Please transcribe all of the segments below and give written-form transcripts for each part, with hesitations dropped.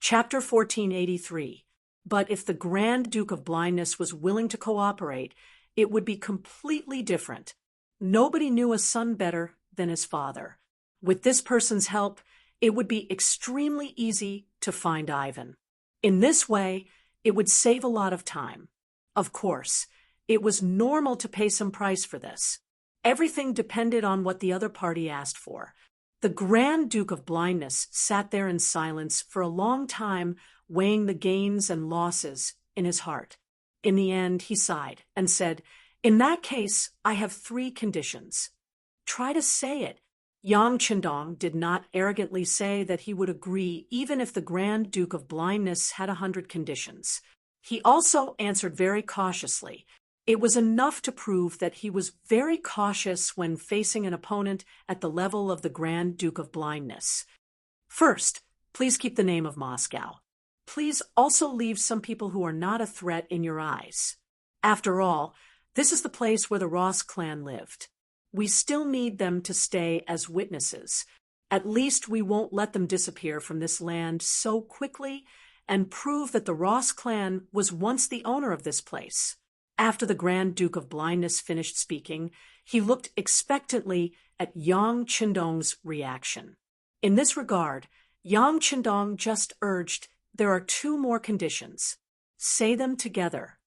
Chapter 1483. But if the Grand Duke of Blindness was willing to cooperate, it would be completely different. Nobody knew a son better than his father. With this person's help, it would be extremely easy to find Ivan. In this way, it would save a lot of time. Of course, it was normal to pay some price for this. Everything depended on what the other party asked for. The Grand Duke of Blindness sat there in silence for a long time, weighing the gains and losses in his heart. In the end, he sighed and said, "In that case, I have 3 conditions." "Try to say it." Yang Chendong did not arrogantly say that he would agree even if the Grand Duke of Blindness had 100 conditions. He also answered very cautiously. It was enough to prove that he was very cautious when facing an opponent at the level of the Grand Duke of Blindness. "First, please keep the name of Moscow. Please also leave some people who are not a threat in your eyes. After all, this is the place where the Ross clan lived. We still need them to stay as witnesses. At least we won't let them disappear from this land so quickly and prove that the Ross clan was once the owner of this place." After the Grand Duke of Blindness finished speaking, he looked expectantly at Yang Chendong's reaction. In this regard, Yang Chendong just urged, "There are 2 more conditions. Say them together."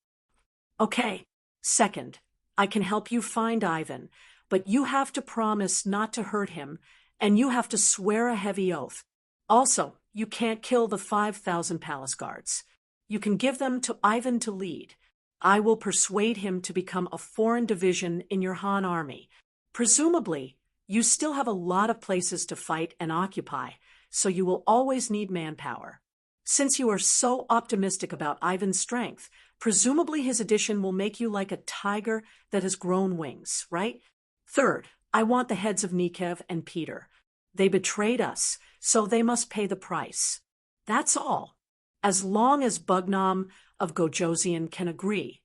"Okay. Second, I can help you find Ivan, but you have to promise not to hurt him, and you have to swear a heavy oath. Also, you can't kill the 5,000 palace guards. You can give them to Ivan to lead. I will persuade him to become a foreign division in your Han army. Presumably, you still have a lot of places to fight and occupy, so you will always need manpower. Since you are so optimistic about Ivan's strength, presumably his addition will make you like a tiger that has grown wings, right? Third, I want the heads of Nikev and Peter. They betrayed us, so they must pay the price. That's all. As long as Bugnam of Gojosian can agree,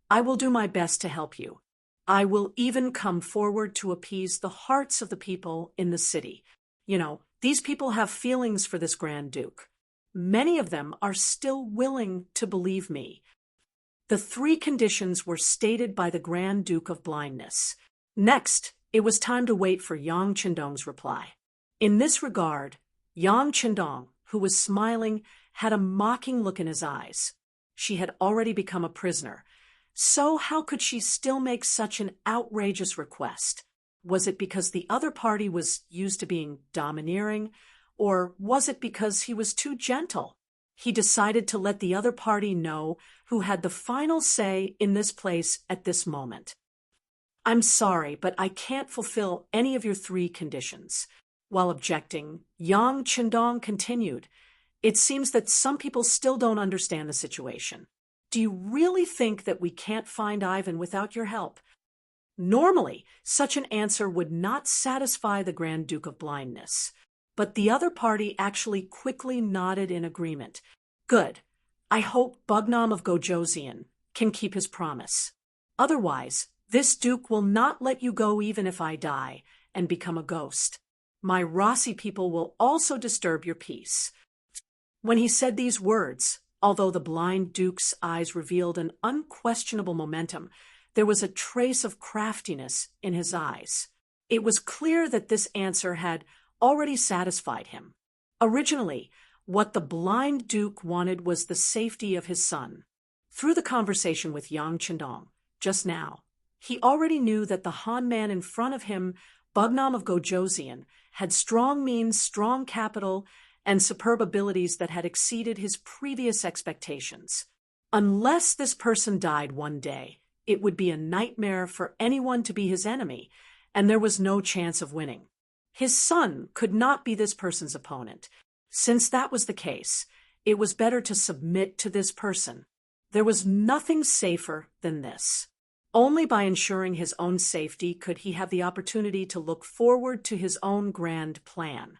I will do my best to help you. I will even come forward to appease the hearts of the people in the city. These people have feelings for this Grand Duke. Many of them are still willing to believe me." The 3 conditions were stated by the Grand Duke of Blindness. Next, it was time to wait for Yang Chendong's reply. In this regard, Yang Chendong, who was smiling, had a mocking look in his eyes. She had already become a prisoner, so how could she still make such an outrageous request? Was it because the other party was used to being domineering, or was it because he was too gentle? He decided to let the other party know who had the final say in this place at this moment. "I'm sorry, but I can't fulfill any of your 3 conditions." While objecting, Yang Chendong continued, "It seems that some people still don't understand the situation. Do you really think that we can't find Ivan without your help?" Normally, such an answer would not satisfy the Grand Duke of Blindness, but the other party actually quickly nodded in agreement. "Good. I hope Bugnam of Gojosian can keep his promise. Otherwise, this Duke will not let you go even if I die and become a ghost. My Rossi people will also disturb your peace." When he said these words, although the blind Duke's eyes revealed an unquestionable momentum, there was a trace of craftiness in his eyes. It was clear that this answer had already satisfied him. Originally, what the blind Duke wanted was the safety of his son. Through the conversation with Yang Chendong just now, he already knew that the Han man in front of him, Bugnam of Gojosian, had strong means, strong capital, and superb abilities that had exceeded his previous expectations. Unless this person died one day, it would be a nightmare for anyone to be his enemy, and there was no chance of winning. His son could not be this person's opponent. Since that was the case, it was better to submit to this person. There was nothing safer than this. Only by ensuring his own safety could he have the opportunity to look forward to his own grand plan.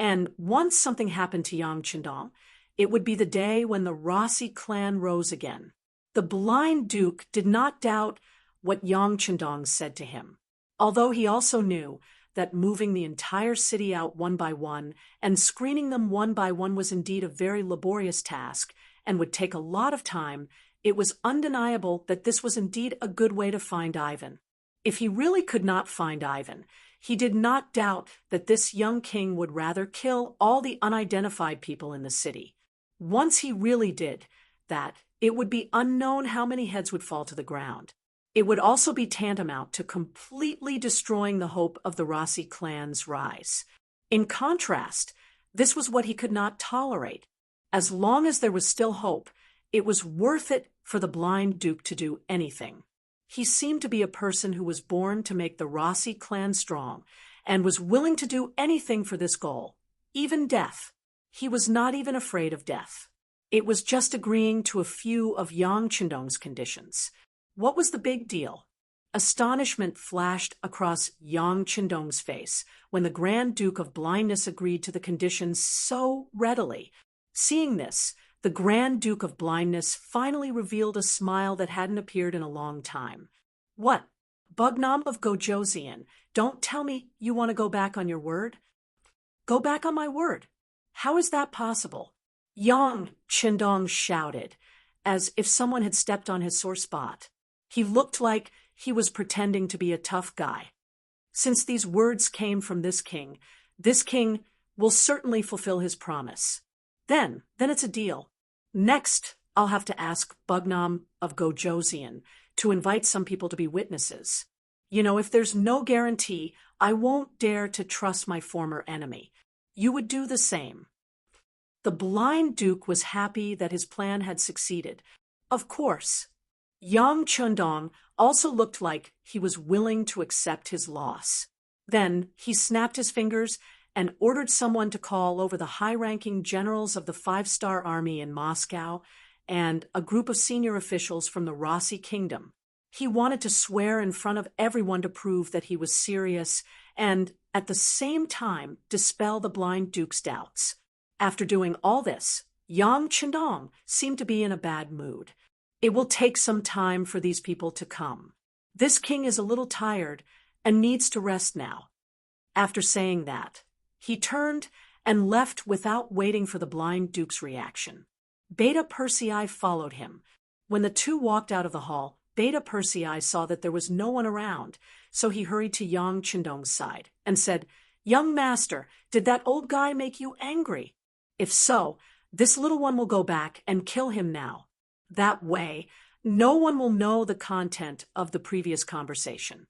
And once something happened to Yang Chendong, it would be the day when the Rossi clan rose again. The blind Duke did not doubt what Yang Chendong said to him, although he also knew that moving the entire city out one by one and screening them one by one was indeed a very laborious task and would take a lot of time, it was undeniable that this was indeed a good way to find Ivan. If he really could not find Ivan, he did not doubt that this young king would rather kill all the unidentified people in the city. Once he really did that, it would be unknown how many heads would fall to the ground. It would also be tantamount to completely destroying the hope of the Rossi clan's rise. In contrast, this was what he could not tolerate. As long as there was still hope, it was worth it for the blind duke to do anything. He seemed to be a person who was born to make the Rossi clan strong and was willing to do anything for this goal, even death. He was not even afraid of death. It was just agreeing to a few of Yang Chendong's conditions. What was the big deal? Astonishment flashed across Yang Chendong's face when the Grand Duke of Blindness agreed to the conditions so readily. Seeing this, the Grand Duke of Blindness finally revealed a smile that hadn't appeared in a long time. What? Bugnam of Gojoseon, don't tell me you want to go back on your word? Go back on my word? How is that possible? Yang Chendong shouted, as if someone had stepped on his sore spot. He looked like he was pretending to be a tough guy. Since these words came from this king will certainly fulfill his promise. Then it's a deal. Next, I'll have to ask Bugnam of Gojoseon to invite some people to be witnesses. If there's no guarantee, I won't dare to trust my former enemy. You would do the same. The blind duke was happy that his plan had succeeded. Of course. Yang Chendong also looked like he was willing to accept his loss. Then he snapped his fingers and ordered someone to call over the high-ranking generals of the 5-star army in Moscow and a group of senior officials from the Rossi kingdom. He wanted to swear in front of everyone to prove that he was serious and, at the same time, dispel the blind duke's doubts. After doing all this, Yang Chendong seemed to be in a bad mood. It will take some time for these people to come. This king is a little tired and needs to rest now. After saying that, he turned and left without waiting for the blind duke's reaction. Beta Persei followed him. When the two walked out of the hall, Beta Persei saw that there was no one around, so he hurried to Yang Chendong's side and said, "Young master, did that old guy make you angry? If so, this little one will go back and kill him now. That way, no one will know the content of the previous conversation."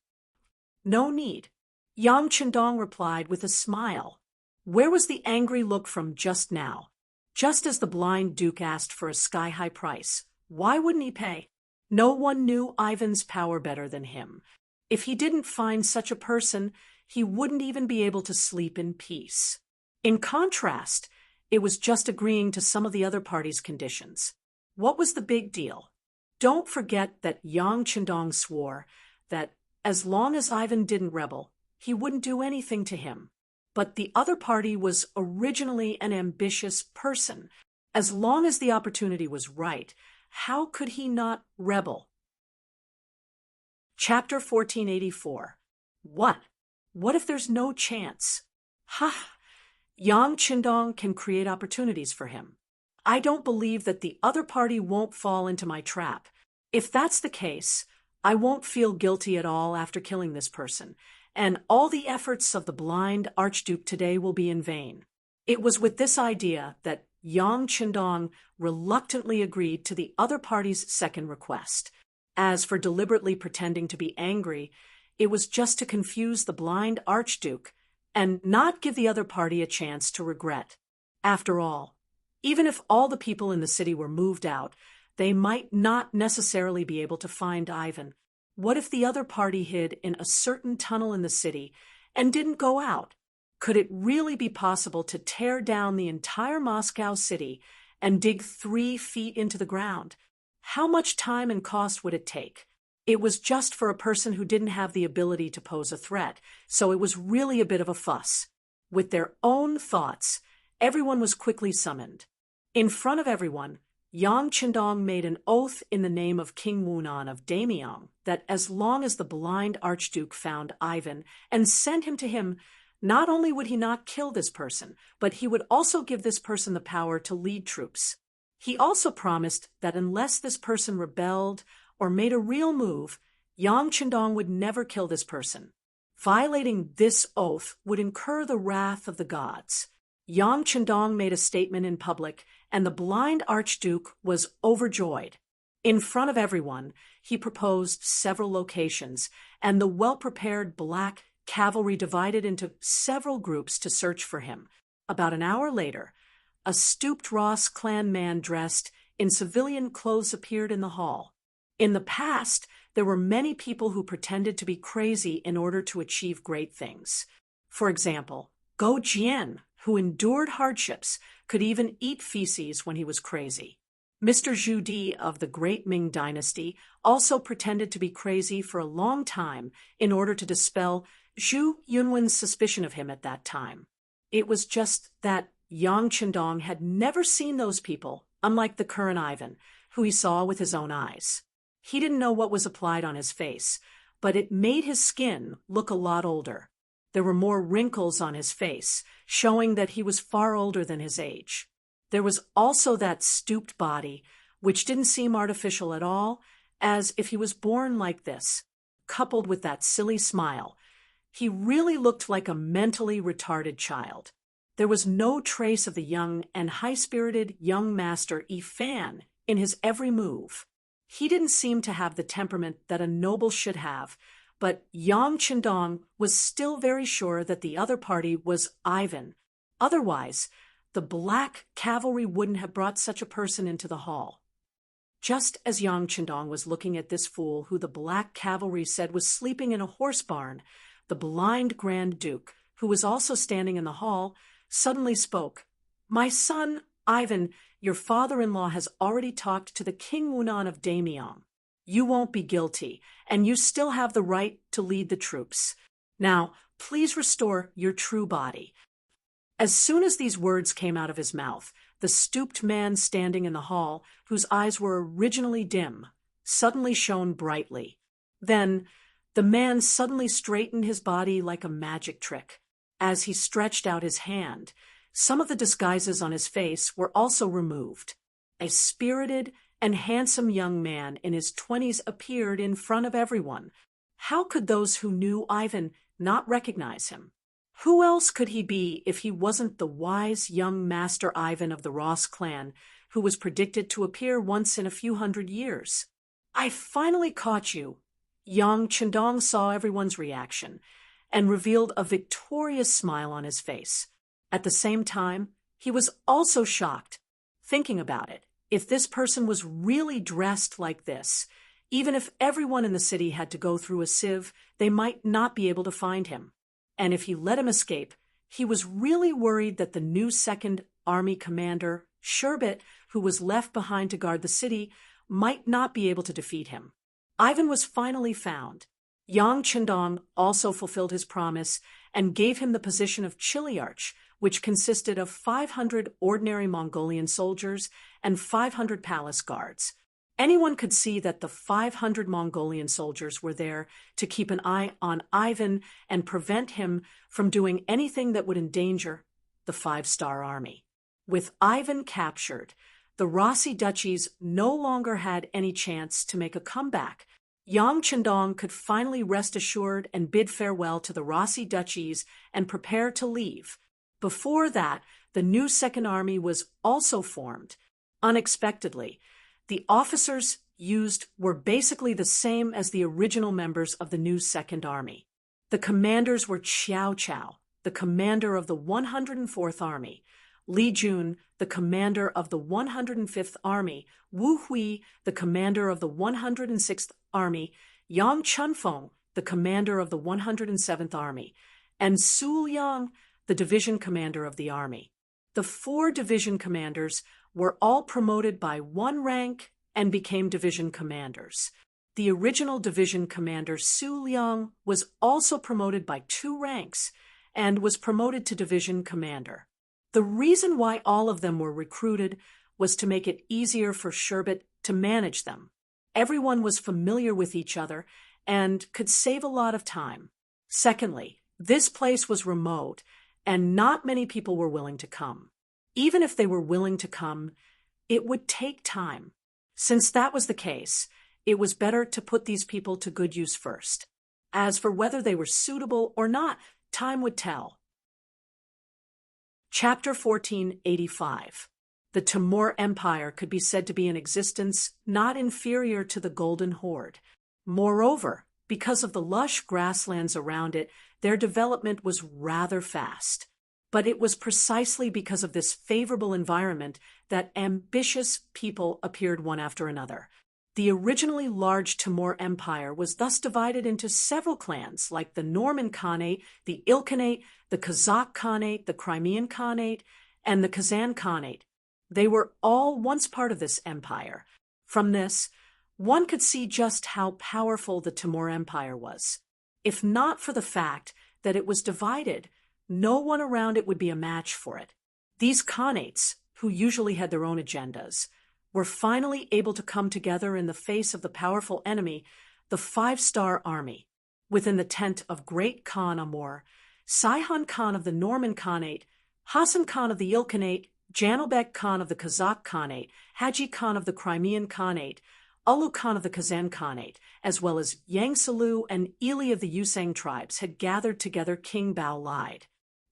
"No need," Yang Chendong replied with a smile. Where was the angry look from just now? Just as the blind duke asked for a sky-high price, why wouldn't he pay? No one knew Ivan's power better than him. If he didn't find such a person, he wouldn't even be able to sleep in peace. In contrast, it was just agreeing to some of the other party's conditions. What was the big deal? Don't forget that Yang Chendong swore that as long as Ivan didn't rebel, he wouldn't do anything to him. But the other party was originally an ambitious person. As long as the opportunity was right, how could he not rebel? Chapter 1484. What? What if there's no chance? Ha! Yang Chendong can create opportunities for him. I don't believe that the other party won't fall into my trap. If that's the case, I won't feel guilty at all after killing this person, and all the efforts of the blind Archduke today will be in vain. It was with this idea that Yang Chendong reluctantly agreed to the other party's second request. As for deliberately pretending to be angry, it was just to confuse the blind Archduke and not give the other party a chance to regret. After all, even if all the people in the city were moved out, they might not necessarily be able to find Ivan. What if the other party hid in a certain tunnel in the city and didn't go out? Could it really be possible to tear down the entire Moscow city and dig 3 feet into the ground? How much time and cost would it take? It was just for a person who didn't have the ability to pose a threat, so it was really a bit of a fuss. With their own thoughts, everyone was quickly summoned. In front of everyone, Yang Chendong made an oath in the name of King Wunan of Daemyeong that as long as the blind archduke found Ivan and sent him to him, not only would he not kill this person, but he would also give this person the power to lead troops. He also promised that unless this person rebelled or made a real move, Yang Chendong would never kill this person. Violating this oath would incur the wrath of the gods. Yang Chendong made a statement in public, and the blind archduke was overjoyed. In front of everyone, he proposed several locations, and the well-prepared black cavalry divided into several groups to search for him. About an hour later, a stooped Ross clan man dressed in civilian clothes appeared in the hall. In the past, there were many people who pretended to be crazy in order to achieve great things. For example, Go Jian, who endured hardships, could even eat feces when he was crazy. Mr. Zhu Di of the Great Ming Dynasty also pretended to be crazy for a long time in order to dispel Zhu Yunwen's suspicion of him at that time. It was just that Yang Chendong had never seen those people, unlike the current Ivan, who he saw with his own eyes. He didn't know what was applied on his face, but it made his skin look a lot older. There were more wrinkles on his face, showing that he was far older than his age. There was also that stooped body, which didn't seem artificial at all, as if he was born like this, coupled with that silly smile. He really looked like a mentally retarded child. There was no trace of the young and high-spirited young master Yifan in his every move. He didn't seem to have the temperament that a noble should have, but Yang Chendong was still very sure that the other party was Ivan. Otherwise, the black cavalry wouldn't have brought such a person into the hall. Just as Yang Chendong was looking at this fool who the black cavalry said was sleeping in a horse barn, the blind Grand Duke, who was also standing in the hall, suddenly spoke. "My son, Ivan, your father-in-law has already talked to the King Wunan of Daemyeong. You won't be guilty, and you still have the right to lead the troops. Now, please restore your true body." As soon as these words came out of his mouth, the stooped man standing in the hall, whose eyes were originally dim, suddenly shone brightly. Then, the man suddenly straightened his body like a magic trick. As he stretched out his hand, some of the disguises on his face were also removed. A spirited and handsome young man in his 20s appeared in front of everyone. How could those who knew Ivan not recognize him? Who else could he be if he wasn't the wise young Master Ivan of the Ross clan, who was predicted to appear once in a few hundred years? "I finally caught you." Yang Chendong saw everyone's reaction and revealed a victorious smile on his face. At the same time, he was also shocked. Thinking about it, if this person was really dressed like this, even if everyone in the city had to go through a sieve, they might not be able to find him. And if he let him escape, he was really worried that the new Second Army commander, Sherbet, who was left behind to guard the city, might not be able to defeat him. Ivan was finally found. Yang Chendong also fulfilled his promise and gave him the position of Chiliarch, which consisted of 500 ordinary Mongolian soldiers and 500 palace guards. Anyone could see that the 500 Mongolian soldiers were there to keep an eye on Ivan and prevent him from doing anything that would endanger the 5-star army. With Ivan captured, the Rossi duchies no longer had any chance to make a comeback. Yang Chendong could finally rest assured and bid farewell to the Rossi duchies and prepare to leave. Before that, the new Second Army was also formed. Unexpectedly, the officers used were basically the same as the original members of the new Second Army. The commanders were Qiao Chao, the commander of the 104th Army, Li Jun, the commander of the 105th Army, Wu Hui, the commander of the 106th Army, Yang Chunfeng, the commander of the 107th Army, and Su Liang, the division commander of the army. The 4 division commanders were all promoted by 1 rank and became division commanders. The original division commander Su Liang was also promoted by 2 ranks and was promoted to division commander. The reason why all of them were recruited was to make it easier for Sherbet to manage them. Everyone was familiar with each other and could save a lot of time. Secondly, this place was remote, and not many people were willing to come. Even if they were willing to come, it would take time. Since that was the case, it was better to put these people to good use first. As for whether they were suitable or not, time would tell. Chapter 1485. The Timur Empire could be said to be in existence not inferior to the Golden Horde. Moreover, because of the lush grasslands around it, their development was rather fast. But it was precisely because of this favorable environment that ambitious people appeared one after another. The originally large Timur Empire was thus divided into several clans, like the Norman Khanate, the Ilkhanate, the Kazakh Khanate, the Crimean Khanate, and the Kazan Khanate. They were all once part of this empire. From this, one could see just how powerful the Timur Empire was. If not for the fact that it was divided, no one around it would be a match for it. These Khanates, who usually had their own agendas, were finally able to come together in the face of the powerful enemy, the Five-Star Army. Within the tent of Great Khan Amur, Saihan Khan of the Norman Khanate, Hassan Khan of the Ilkhanate, Janobek Khan of the Kazakh Khanate, Haji Khan of the Crimean Khanate, Ulu Khan of the Kazan Khanate, as well as Yang Salu and Ili of the Yusang tribes had gathered together. King Bao lied.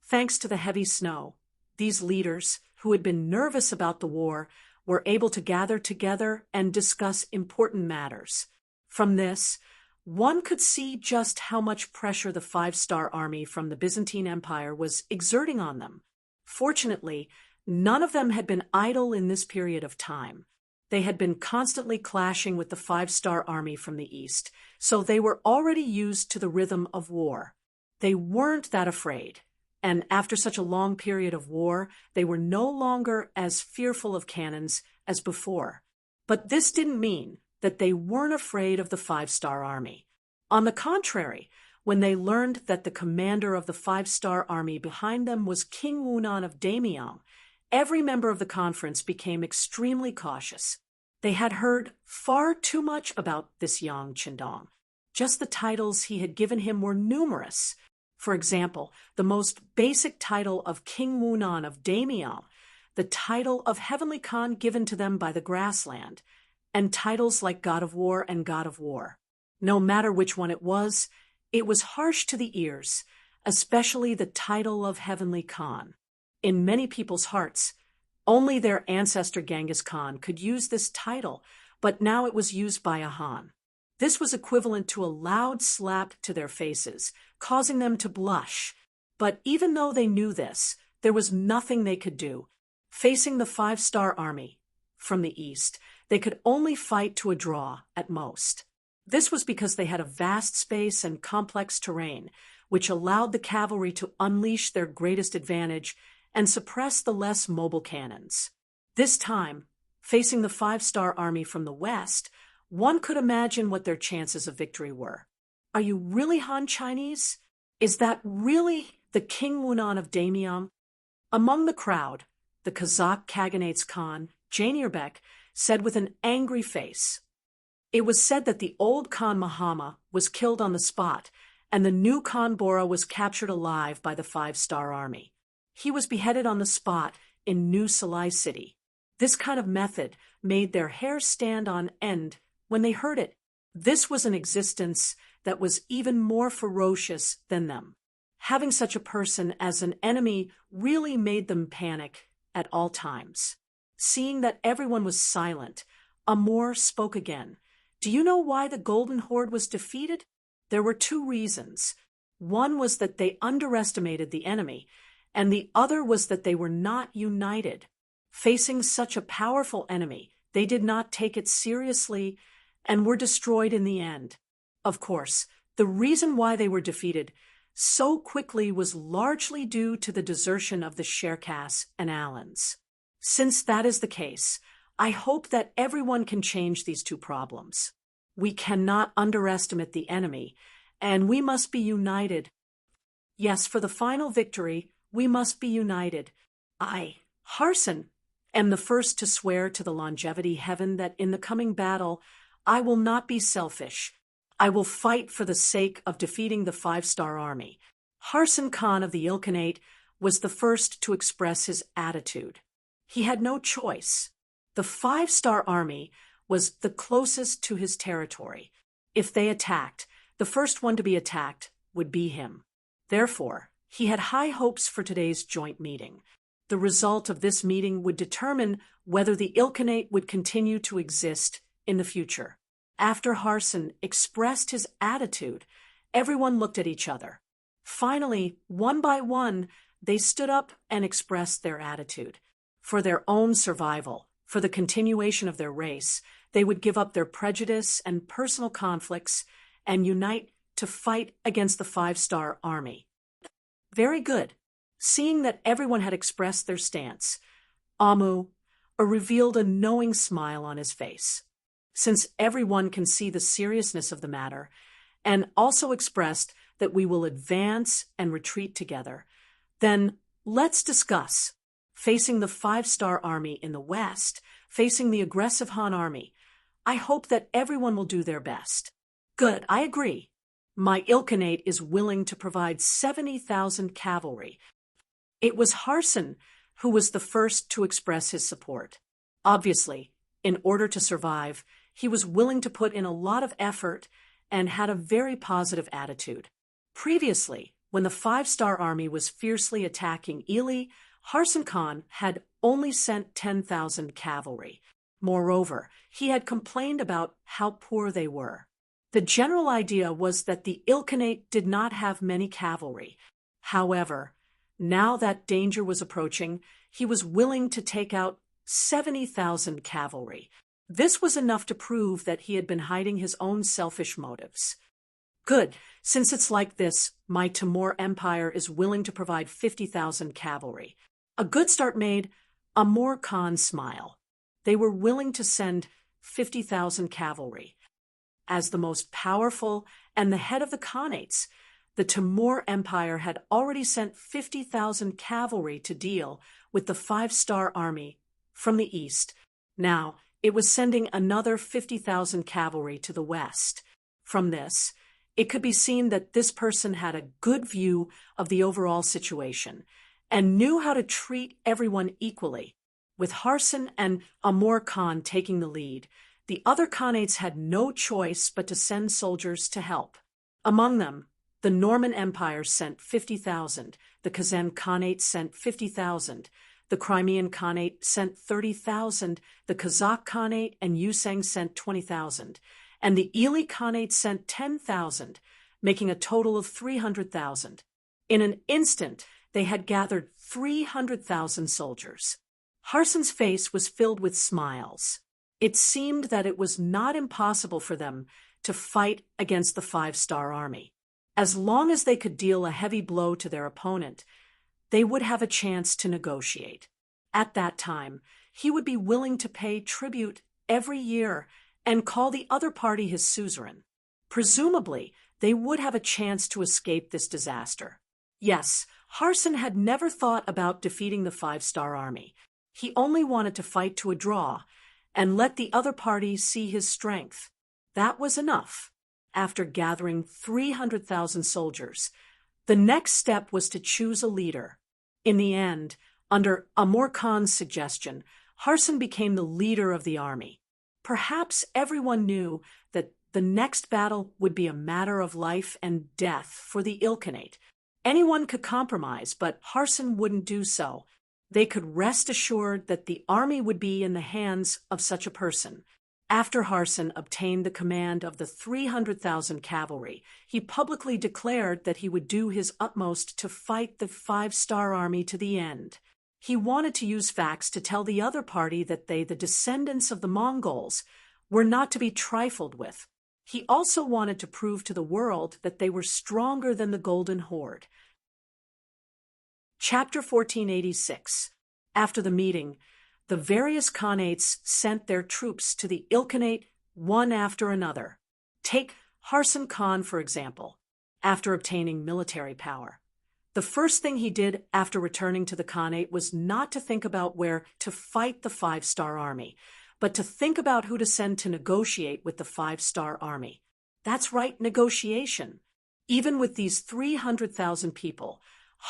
Thanks to the heavy snow, these leaders, who had been nervous about the war, were able to gather together and discuss important matters. From this, one could see just how much pressure the Five-Star Army from the Byzantine Empire was exerting on them. Fortunately, none of them had been idle in this period of time. They had been constantly clashing with the Five-Star Army from the east, so they were already used to the rhythm of war. They weren't that afraid, and after such a long period of war, they were no longer as fearful of cannons as before. But this didn't mean that they weren't afraid of the Five-Star Army. On the contrary, when they learned that the commander of the Five-Star Army behind them was King Wunan of Daemyeong, every member of the conference became extremely cautious. They had heard far too much about this Yang Qindong. Just the titles he had given him were numerous. For example, the most basic title of King Wunan of Daemyeong, the title of Heavenly Khan given to them by the grassland, and titles like God of War and God of War. No matter which one it was harsh to the ears, especially the title of Heavenly Khan. In many people's hearts, only their ancestor Genghis Khan could use this title, but now it was used by a Han. This was equivalent to a loud slap to their faces, causing them to blush. But even though they knew this, there was nothing they could do. Facing the Five-Star Army from the east, they could only fight to a draw at most. This was because they had a vast space and complex terrain, which allowed the cavalry to unleash their greatest advantage and suppress the less mobile cannons. This time, facing the Five-Star Army from the west, one could imagine what their chances of victory were. Are you really Han Chinese? Is that really the King Wunan of Daemyeong? Among the crowd, the Kazakh Kaganate's Khan, Janirbek, said with an angry face. It was said that the old Khan Mahama was killed on the spot, and the new Khan Bora was captured alive by the Five-Star Army. He was beheaded on the spot in New Salai City. This kind of method made their hair stand on end when they heard it. This was an existence that was even more ferocious than them. Having such a person as an enemy really made them panic at all times. Seeing that everyone was silent, Amor spoke again. Do you know why the Golden Horde was defeated? There were two reasons. One was that they underestimated the enemy, and the other was that they were not united. Facing such a powerful enemy, they did not take it seriously and were destroyed in the end. Of course, the reason why they were defeated so quickly was largely due to the desertion of the Cherkass and Allans. Since that is the case, I hope that everyone can change these two problems. We cannot underestimate the enemy, and we must be united. Yes, for the final victory, we must be united. Harson, am the first to swear to the longevity heaven that in the coming battle, I will not be selfish. I will fight for the sake of defeating the 5-star army. Harsan Khan of the Ilkhanate was the first to express his attitude. He had no choice. The 5-star army was the closest to his territory. If they attacked, the first one to be attacked would be him. Therefore, he had high hopes for today's joint meeting. The result of this meeting would determine whether the Ilkhanate would continue to exist in the future. After Harsan expressed his attitude, everyone looked at each other. Finally, one by one, they stood up and expressed their attitude. For their own survival, for the continuation of their race, they would give up their prejudice and personal conflicts and unite to fight against the 5-star army. Very good. Seeing that everyone had expressed their stance, Amu revealed a knowing smile on his face. Since everyone can see the seriousness of the matter, and also expressed that we will advance and retreat together, then let's discuss. Facing the 5-star army in the west, facing the aggressive Han army, I hope that everyone will do their best. Good, I agree. My Ilkhanate is willing to provide 70,000 cavalry. It was Harsan who was the first to express his support. Obviously, in order to survive, he was willing to put in a lot of effort and had a very positive attitude. Previously, when the 5-star army was fiercely attacking Ely, Harsan Khan had only sent 10,000 cavalry. Moreover, he had complained about how poor they were. The general idea was that the Ilkhanate did not have many cavalry. However, now that danger was approaching, he was willing to take out 70,000 cavalry. This was enough to prove that he had been hiding his own selfish motives. Good, since it's like this, my Timur Empire is willing to provide 50,000 cavalry. A good start made Amur Khan smile. They were willing to send 50,000 cavalry. As the most powerful and the head of the Khanates, the Timur Empire had already sent 50,000 cavalry to deal with the 5-star army from the east. Now, it was sending another 50,000 cavalry to the west. From this, it could be seen that this person had a good view of the overall situation and knew how to treat everyone equally. With Harsan and Amur Khan taking the lead, the other Khanates had no choice but to send soldiers to help. Among them, the Norman Empire sent 50,000, the Kazan Khanate sent 50,000, the Crimean Khanate sent 30,000, the Kazakh Khanate and Yuseng sent 20,000, and the Ely Khanate sent 10,000, making a total of 300,000. In an instant, they had gathered 300,000 soldiers. Harsan's face was filled with smiles. It seemed that it was not impossible for them to fight against the 5-star army. As long as they could deal a heavy blow to their opponent, they would have a chance to negotiate. At that time, he would be willing to pay tribute every year and call the other party his suzerain. Presumably, they would have a chance to escape this disaster. Yes, Harsan had never thought about defeating the 5-star army. He only wanted to fight to a draw and let the other party see his strength. That was enough. After gathering 300,000 soldiers, the next step was to choose a leader. In the end, under Amur Khan's suggestion, Harsan became the leader of the army. Perhaps everyone knew that the next battle would be a matter of life and death for the Ilkhanate. Anyone could compromise, but Harsan wouldn't do so. They could rest assured that the army would be in the hands of such a person. After Harsan obtained the command of the 300,000 cavalry, he publicly declared that he would do his utmost to fight the 5-star army to the end. He wanted to use facts to tell the other party that they, the descendants of the Mongols, were not to be trifled with. He also wanted to prove to the world that they were stronger than the Golden Horde. Chapter 1486. After the meeting, the various Khanates sent their troops to the Ilkhanate one after another. Take Harsan Khan, for example. After obtaining military power, The first thing he did after returning to the Khanate was not to think about where to fight the five-star army, but to think about who to send to negotiate with the five-star army. That's right, negotiation. Even with these 300,000 people,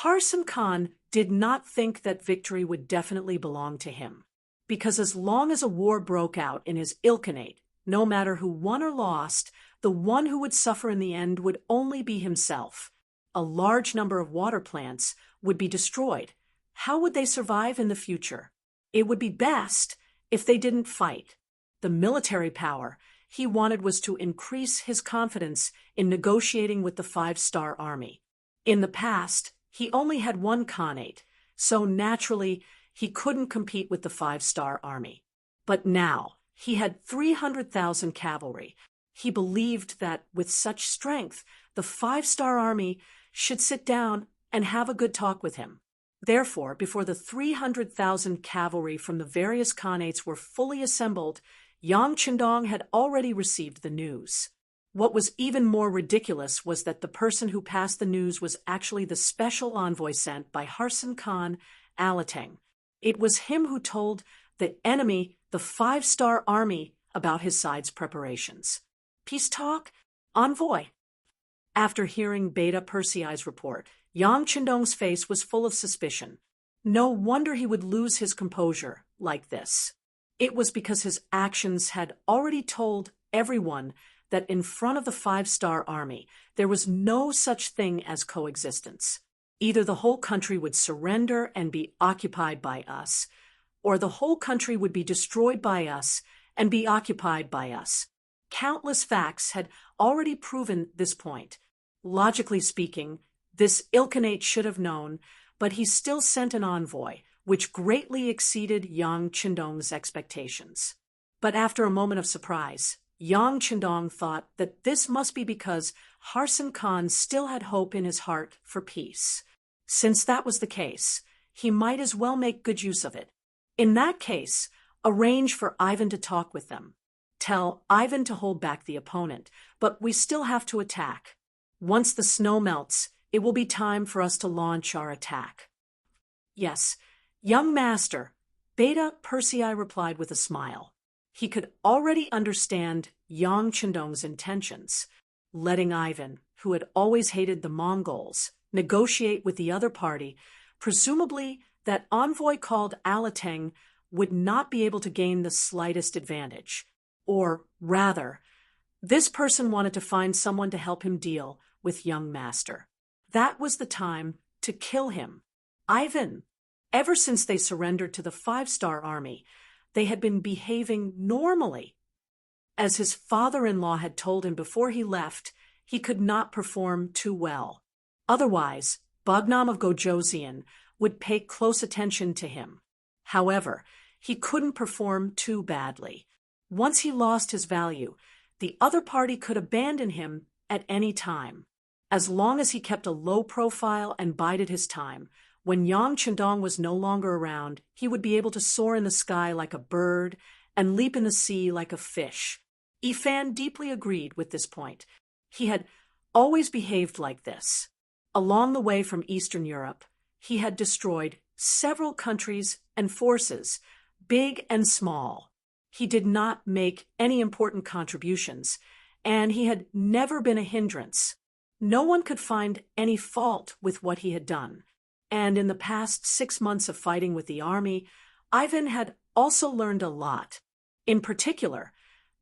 Harsan Khan did not think that victory would definitely belong to him. Because as long as a war broke out in his Ilkhanate, no matter who won or lost, the one who would suffer in the end would only be himself. A large number of water plants would be destroyed. How would they survive in the future? It would be best if they didn't fight. The military power he wanted was to increase his confidence in negotiating with the five-star army. In the past, he only had one Khanate, so naturally he couldn't compete with the five-star army. But now he had 300,000 cavalry. He believed that with such strength, the five-star army should sit down and have a good talk with him. Therefore, before the 300,000 cavalry from the various Khanates were fully assembled, Yang Qindong had already received the news. What was even more ridiculous was that the person who passed the news was actually the special envoy sent by Harsan Khan, Alateng. It was him who told the enemy, the five-star army, about his side's preparations. Peace talk? Envoy. After hearing Beta Persei's report, Yang Qindong's face was full of suspicion. No wonder he would lose his composure like this. It was because his actions had already told everyone that in front of the five-star army, there was no such thing as coexistence. Either the whole country would surrender and be occupied by us, or the whole country would be destroyed by us and be occupied by us. Countless facts had already proven this point. Logically speaking, this Ilkhanate should have known, but he still sent an envoy, which greatly exceeded Yang Qindong's expectations. But after a moment of surprise, Yang Qindong thought that this must be because Harsan Khan still had hope in his heart for peace. Since that was the case, he might as well make good use of it. In that case, arrange for Ivan to talk with them. Tell Ivan to hold back the opponent, but we still have to attack. Once the snow melts, it will be time for us to launch our attack. Yes, young master, Beta Persei replied with a smile. He could already understand Yang Qindong's intentions, letting Ivan, who had always hated the Mongols, negotiate with the other party. Presumably, that envoy called Alateng would not be able to gain the slightest advantage. Or, rather, this person wanted to find someone to help him deal with young master. That was the time to kill him. Ivan, ever since they surrendered to the five-star army, they had been behaving normally. As his father-in-law had told him before he left, he could not perform too well. Otherwise, Bagnam of Gojoseon would pay close attention to him. However, he couldn't perform too badly. Once he lost his value, the other party could abandon him at any time. As long as he kept a low profile and bided his time, when Yang Qindong was no longer around, he would be able to soar in the sky like a bird and leap in the sea like a fish. Ifan deeply agreed with this point. He had always behaved like this. Along the way from Eastern Europe, he had destroyed several countries and forces, big and small. He did not make any important contributions, and he had never been a hindrance. No one could find any fault with what he had done. And in the past 6 months of fighting with the army, Ivan had also learned a lot. In particular,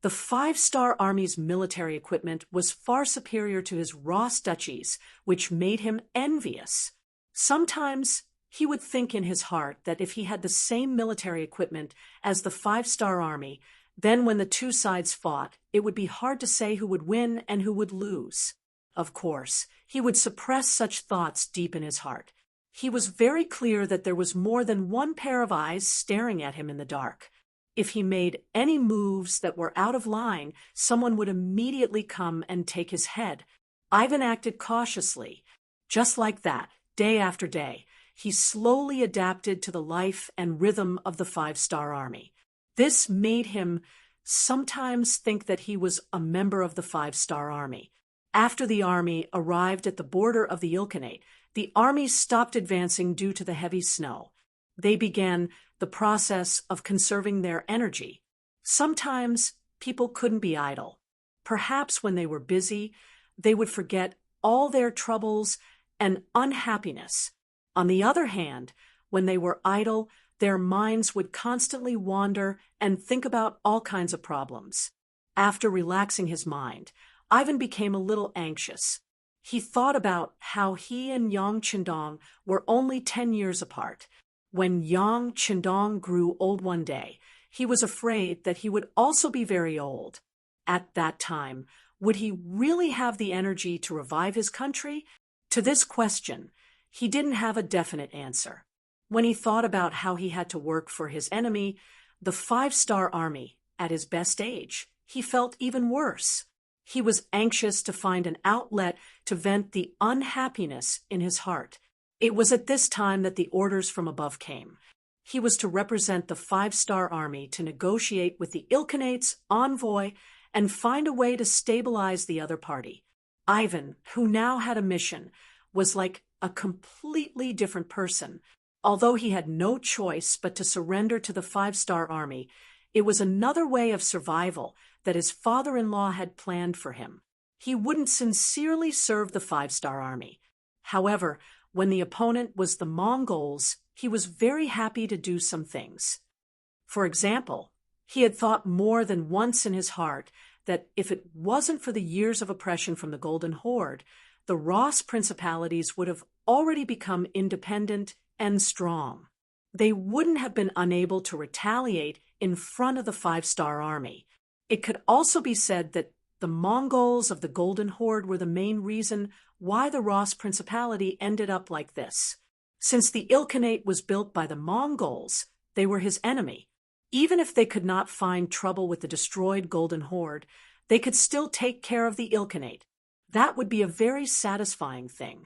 the five-star army's military equipment was far superior to his Ross duchies, which made him envious. Sometimes he would think in his heart that if he had the same military equipment as the five-star army, then when the two sides fought, it would be hard to say who would win and who would lose. Of course, he would suppress such thoughts deep in his heart. He was very clear that there was more than one pair of eyes staring at him in the dark. If he made any moves that were out of line, someone would immediately come and take his head. Ivan acted cautiously. Just like that, day after day, he slowly adapted to the life and rhythm of the five-star army. This made him sometimes think that he was a member of the five-star army. After the army arrived at the border of the Ilkhanate, The army stopped advancing due to the heavy snow. They began the process of conserving their energy. Sometimes people couldn't be idle. Perhaps when they were busy, they would forget all their troubles and unhappiness. On the other hand, when they were idle, their minds would constantly wander and think about all kinds of problems. After relaxing his mind, Ivan became a little anxious. He thought about how he and Yang Qindong were only 10 years apart. When Yang Qindong grew old one day, he was afraid that he would also be very old. At that time, would he really have the energy to revive his country? To this question, he didn't have a definite answer. When he thought about how he had to work for his enemy, the five-star army, at his best age, he felt even worse. He was anxious to find an outlet to vent the unhappiness in his heart. It was at this time that the orders from above came. He was to represent the five-star army to negotiate with the Ilkhanate's envoy and find a way to stabilize the other party. Ivan, who now had a mission, was like a completely different person. Although he had no choice but to surrender to the five-star army, it was another way of survival that his father-in-law had planned for him. He wouldn't sincerely serve the five-star army. However, when the opponent was the Mongols, he was very happy to do some things. For example, he had thought more than once in his heart that if it wasn't for the years of oppression from the Golden Horde, the Ross principalities would have already become independent and strong. They wouldn't have been unable to retaliate in front of the five-star army. It could also be said that the Mongols of the Golden Horde were the main reason why the Ross Principality ended up like this. Since the Ilkhanate was built by the Mongols, they were his enemy. Even if they could not find trouble with the destroyed Golden Horde, they could still take care of the Ilkhanate. That would be a very satisfying thing.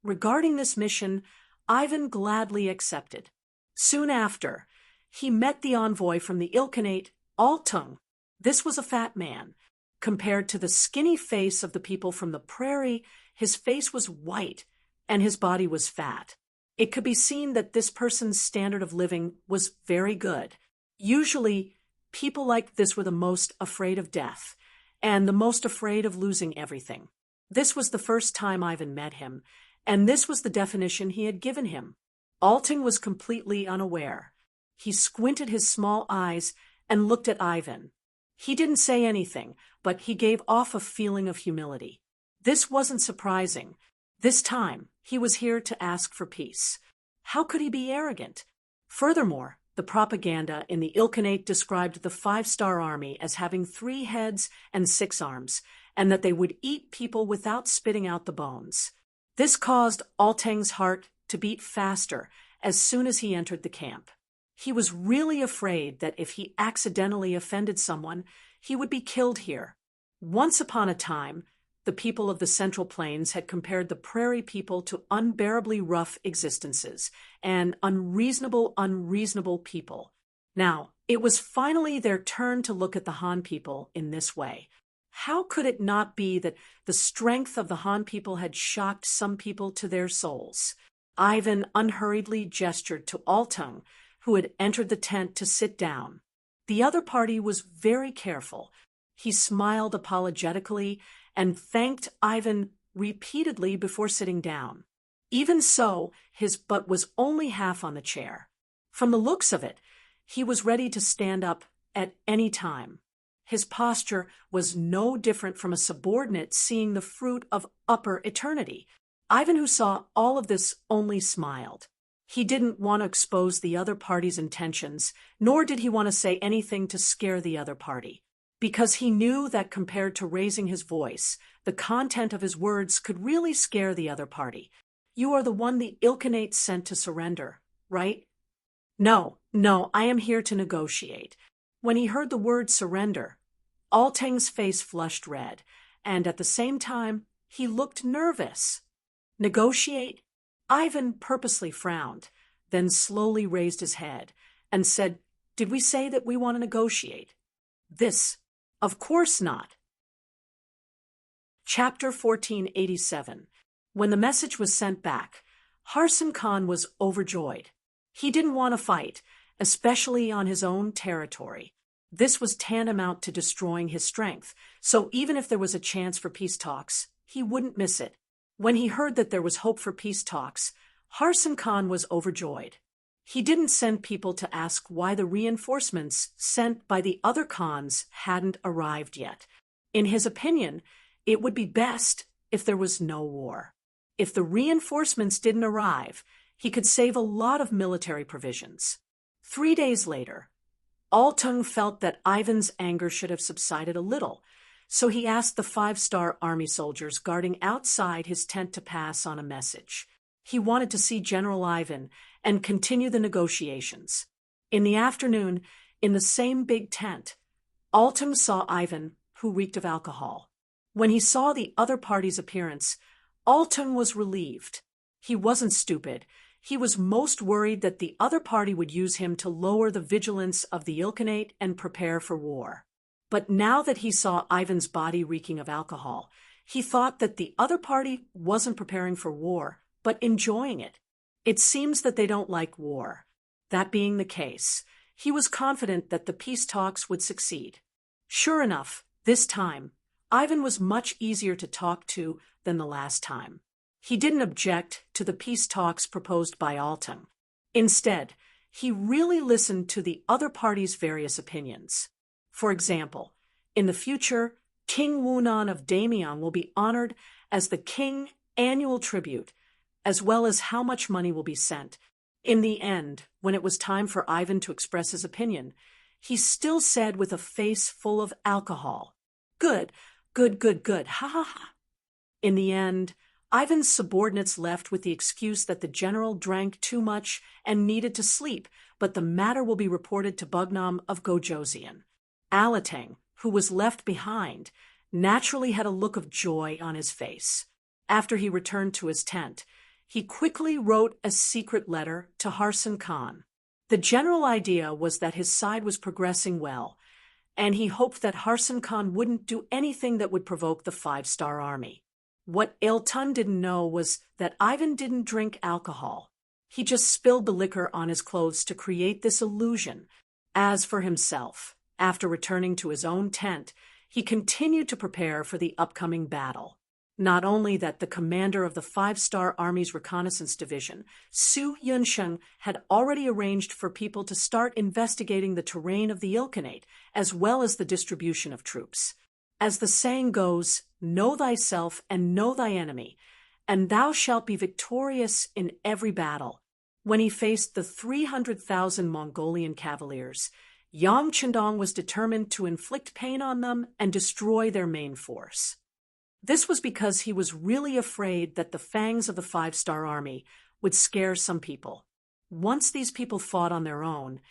Regarding this mission, Ivan gladly accepted. Soon after, he met the envoy from the Ilkhanate, Altung. This was a fat man. Compared to the skinny face of the people from the prairie, his face was white and his body was fat. It could be seen that this person's standard of living was very good. Usually, people like this were the most afraid of death and the most afraid of losing everything. This was the first time Ivan met him, and this was the definition he had given him. Alting was completely unaware. He squinted his small eyes and looked at Ivan. He didn't say anything, but he gave off a feeling of humility. This wasn't surprising. This time, he was here to ask for peace. How could he be arrogant? Furthermore, the propaganda in the Ilkhanate described the five-star army as having 3 heads and 6 arms, and that they would eat people without spitting out the bones. This caused Altang's heart to beat faster as soon as he entered the camp. He was really afraid that if he accidentally offended someone, he would be killed here. Once upon a time, the people of the Central Plains had compared the prairie people to unbearably rough existences and unreasonable people. Now, it was finally their turn to look at the Han people in this way. How could it not be that the strength of the Han people had shocked some people to their souls? Ivan unhurriedly gestured to Altung, who had entered the tent to sit down. The other party was very careful. He smiled apologetically and thanked Ivan repeatedly before sitting down. Even so, his butt was only half on the chair. From the looks of it, he was ready to stand up at any time. His posture was no different from a subordinate seeing the fruit of upper eternity. Ivan, who saw all of this, only smiled. He didn't want to expose the other party's intentions, nor did he want to say anything to scare the other party, because he knew that compared to raising his voice, the content of his words could really scare the other party. You are the one the Ilkhanate sent to surrender, right? No, I am here to negotiate. When he heard the word surrender, Altang's face flushed red, and at the same time, he looked nervous. Negotiate? Ivan purposely frowned, then slowly raised his head and said, "Did we say that we want to negotiate?" This, of course not. Chapter 1487. When the message was sent back, Harsan Khan was overjoyed. He didn't want to fight, especially on his own territory. This was tantamount to destroying his strength, so even if there was a chance for peace talks, he wouldn't miss it. When he heard that there was hope for peace talks, Harsan Khan was overjoyed. He didn't send people to ask why the reinforcements sent by the other Khans hadn't arrived yet. In his opinion, it would be best if there was no war. If the reinforcements didn't arrive, he could save a lot of military provisions. 3 days later, Altung felt that Ivan's anger should have subsided a little, so he asked the 5-star army soldiers guarding outside his tent to pass on a message. He wanted to see General Ivan and continue the negotiations. In the afternoon, in the same big tent, Altung saw Ivan, who reeked of alcohol. When he saw the other party's appearance, Altung was relieved. He wasn't stupid. He was most worried that the other party would use him to lower the vigilance of the Ilkhanate and prepare for war. But now that he saw Ivan's body reeking of alcohol, he thought that the other party wasn't preparing for war, but enjoying it. It seems that they don't like war. That being the case, he was confident that the peace talks would succeed. Sure enough, this time, Ivan was much easier to talk to than the last time. He didn't object to the peace talks proposed by Altung. Instead, he really listened to the other party's various opinions. For example, in the future, King Wunan of Damian will be honored as the king annual tribute, as well as how much money will be sent. In the end, when it was time for Ivan to express his opinion, he still said with a face full of alcohol, "Good, good, good, good, ha ha ha." In the end, Ivan's subordinates left with the excuse that the general drank too much and needed to sleep, but the matter will be reported to Bugnam of Gojoseon. Alateng, who was left behind, naturally had a look of joy on his face. After he returned to his tent, he quickly wrote a secret letter to Harsan Khan. The general idea was that his side was progressing well, and he hoped that Harsan Khan wouldn't do anything that would provoke the 5-star army. What Iltun didn't know was that Ivan didn't drink alcohol. He just spilled the liquor on his clothes to create this illusion. As for himself, after returning to his own tent, he continued to prepare for the upcoming battle. Not only that the commander of the 5-star Army's reconnaissance division, Su Yunsheng, had already arranged for people to start investigating the terrain of the Ilkhanate, as well as the distribution of troops. As the saying goes, know thyself and know thy enemy, and thou shalt be victorious in every battle. When he faced the 300,000 Mongolian cavaliers, Yang Chendong was determined to inflict pain on them and destroy their main force. This was because he was really afraid that the fangs of the 5-star army would scare some people. Once these people fought on their own,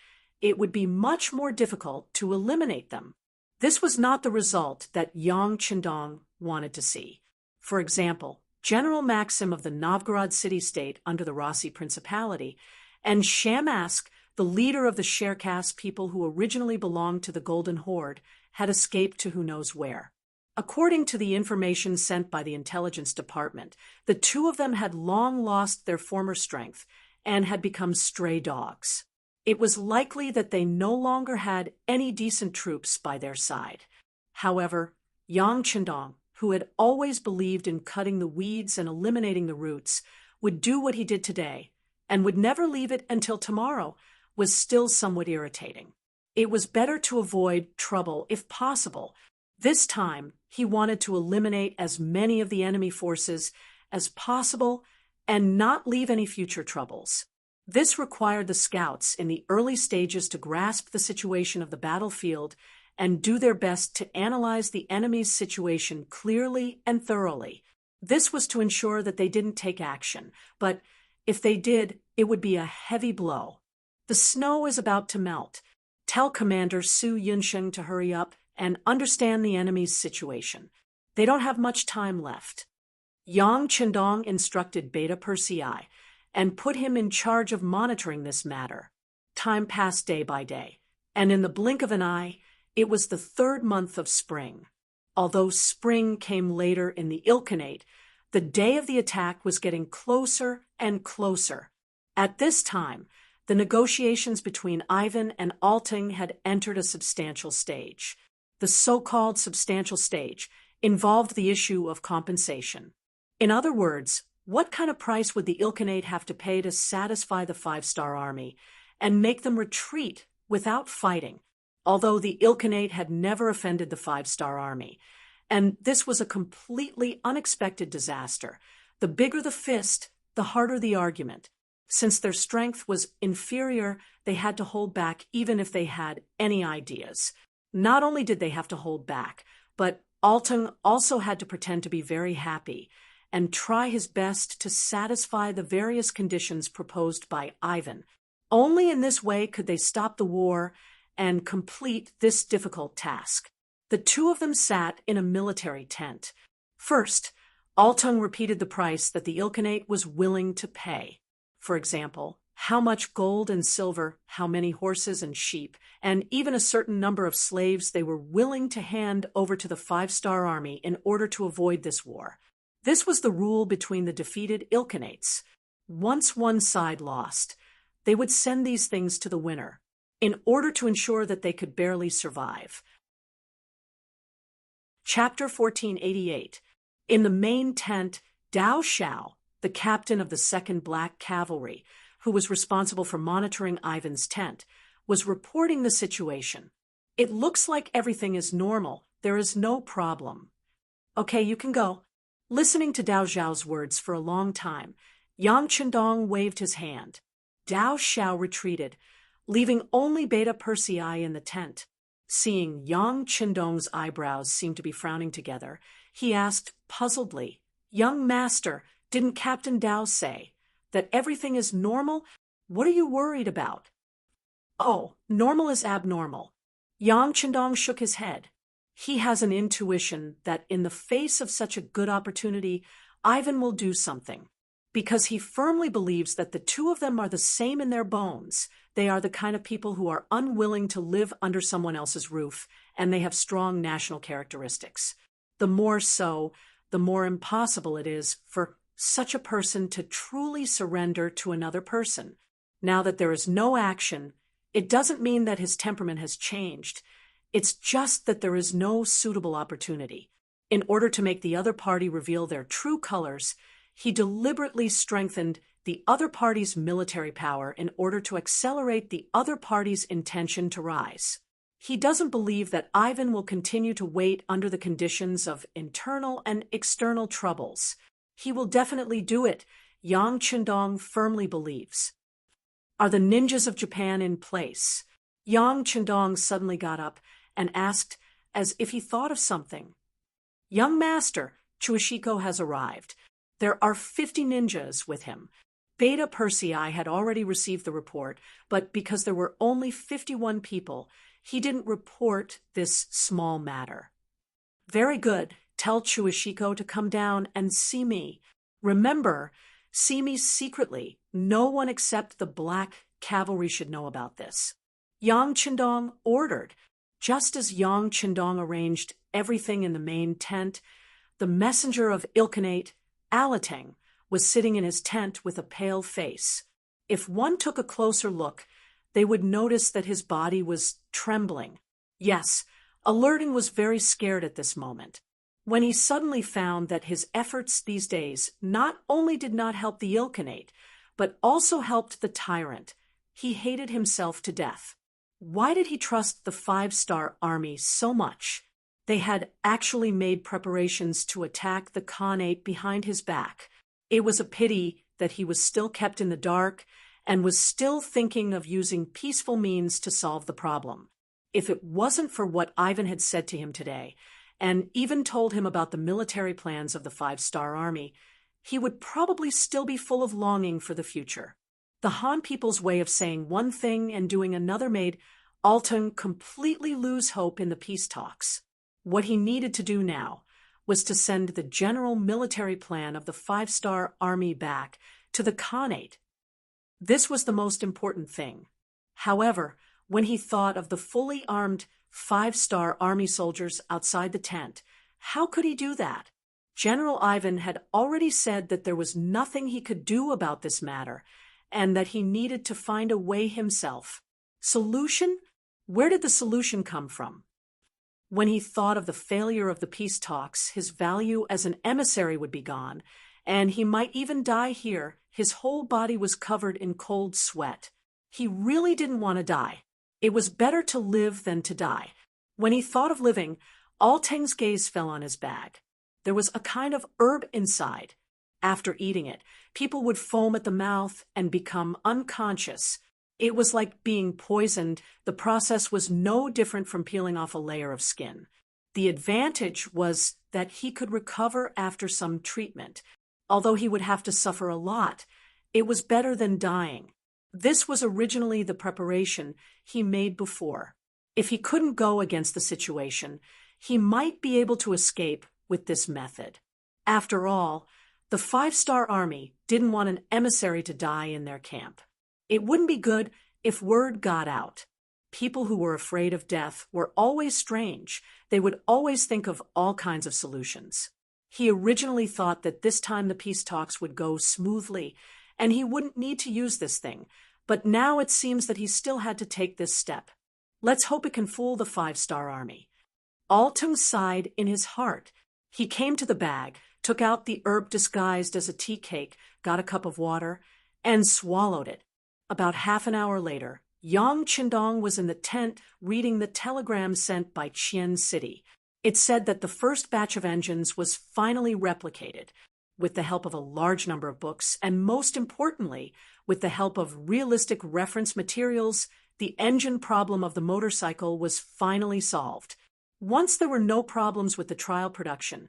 it would be much more difficult to eliminate them. This was not the result that Yang Chendong wanted to see. For example, General Maxim of the Novgorod city-state under the Rossi Principality, and Shamask, the leader of the Cherkass people who originally belonged to the Golden Horde, had escaped to who knows where. According to the information sent by the intelligence department, the two of them had long lost their former strength and had become stray dogs. It was likely that they no longer had any decent troops by their side. However, Yang Chendong, who had always believed in cutting the weeds and eliminating the roots, would do what he did today, and would never leave it until tomorrow, was still somewhat irritating. It was better to avoid trouble if possible. This time, he wanted to eliminate as many of the enemy forces as possible and not leave any future troubles. This required the scouts in the early stages to grasp the situation of the battlefield and do their best to analyze the enemy's situation clearly and thoroughly. This was to ensure that they didn't take action, but if they did, it would be a heavy blow. The snow is about to melt. Tell Commander Su Yunsheng to hurry up and understand the enemy's situation. They don't have much time left. Yang Chendong instructed Beta Persei and put him in charge of monitoring this matter. Time passed day by day, and in the blink of an eye, it was the 3rd month of spring. Although spring came later in the Ilkhanate, the day of the attack was getting closer and closer. At this time, the negotiations between Ivan and Alting had entered a substantial stage. The so-called substantial stage involved the issue of compensation. In other words, what kind of price would the Ilkhanate have to pay to satisfy the five-star army and make them retreat without fighting, although the Ilkhanate had never offended the five-star army? And this was a completely unexpected disaster. The bigger the fist, the harder the argument. Since their strength was inferior, they had to hold back even if they had any ideas. Not only did they have to hold back, but Altung also had to pretend to be very happy and try his best to satisfy the various conditions proposed by Ivan. Only in this way could they stop the war and complete this difficult task. The two of them sat in a military tent. First, Altung repeated the price that the Ilkhanate was willing to pay. For example, how much gold and silver, how many horses and sheep, and even a certain number of slaves they were willing to hand over to the five-star army in order to avoid this war. This was the rule between the defeated Ilkhanates. Once one side lost, they would send these things to the winner, in order to ensure that they could barely survive. Chapter 1488. In the main tent, Dao Xiao, the captain of the 2nd Black Cavalry, who was responsible for monitoring Ivan's tent, was reporting the situation. "It looks like everything is normal. There is no problem." "Okay, you can go." Listening to Dao Xiao's words for a long time, Yang Chendong waved his hand. Dao Xiao retreated, leaving only Beta Persei in the tent. Seeing Yang Chendong's eyebrows seem to be frowning together, he asked puzzledly, "Young master, didn't Captain Dao say that everything is normal? What are you worried about?" "Oh, normal is abnormal." Yang Chendong shook his head. He has an intuition that in the face of such a good opportunity, Ivan will do something. Because he firmly believes that the two of them are the same in their bones. They are the kind of people who are unwilling to live under someone else's roof, and they have strong national characteristics. The more so, the more impossible it is for such a person to truly surrender to another person. Now that there is no action, it doesn't mean that his temperament has changed. It's just that there is no suitable opportunity. In order to make the other party reveal their true colors, he deliberately strengthened the other party's military power in order to accelerate the other party's intention to rise. He doesn't believe that Ivan will continue to wait under the conditions of internal and external troubles. He will definitely do it, Yang Chendong firmly believes. "Are the ninjas of Japan in place?" Yang Chendong suddenly got up and asked as if he thought of something. "Young master, Chuishiko has arrived. There are 50 ninjas with him." Beta Persei had already received the report, but because there were only 51 people, he didn't report this small matter. "Very good. Tell Chuishiko to come down and see me. Remember, see me secretly. No one except the Black Cavalry should know about this." Yang Chendong ordered. Just as Yang Chendong arranged everything in the main tent, the messenger of Ilkhanate, Alateng, was sitting in his tent with a pale face. If one took a closer look, they would notice that his body was trembling. Yes, Alerting was very scared at this moment, when he suddenly found that his efforts these days not only did not help the Ilkhanate, but also helped the tyrant. He hated himself to death. Why did he trust the five-star army so much? They had actually made preparations to attack the Khanate behind his back. It was a pity that he was still kept in the dark and was still thinking of using peaceful means to solve the problem. If it wasn't for what Ivan had said to him today, and even told him about the military plans of the five-star army, he would probably still be full of longing for the future. The Han people's way of saying one thing and doing another made Altung completely lose hope in the peace talks. What he needed to do now was to send the general military plan of the five-star army back to the Khanate. This was the most important thing. However, when he thought of the fully armed five-star army soldiers outside the tent, how could he do that? General Ivan had already said that there was nothing he could do about this matter, and that he needed to find a way himself. Solution? Where did the solution come from? When he thought of the failure of the peace talks, his value as an emissary would be gone, and he might even die here. His whole body was covered in cold sweat. He really didn't want to die. It was better to live than to die. When he thought of living, Alting's gaze fell on his bag. There was a kind of herb inside. After eating it, people would foam at the mouth and become unconscious. It was like being poisoned. The process was no different from peeling off a layer of skin. The advantage was that he could recover after some treatment. Although he would have to suffer a lot, it was better than dying. This was originally the preparation he made before. If he couldn't go against the situation, he might be able to escape with this method. After all, the 5-star army didn't want an emissary to die in their camp. It wouldn't be good if word got out. People who were afraid of death were always strange. They would always think of all kinds of solutions. He originally thought that this time the peace talks would go smoothly, and he wouldn't need to use this thing, but now it seems that he still had to take this step. Let's hope it can fool the 5-star army. Altung sighed in his heart. He came to the bag, took out the herb disguised as a tea cake, got a cup of water, and swallowed it. About half an hour later, Yang Qindong was in the tent reading the telegram sent by Qian City. It said that the first batch of engines was finally replicated, with the help of a large number of books, and most importantly, with the help of realistic reference materials. The engine problem of the motorcycle was finally solved. Once there were no problems with the trial production,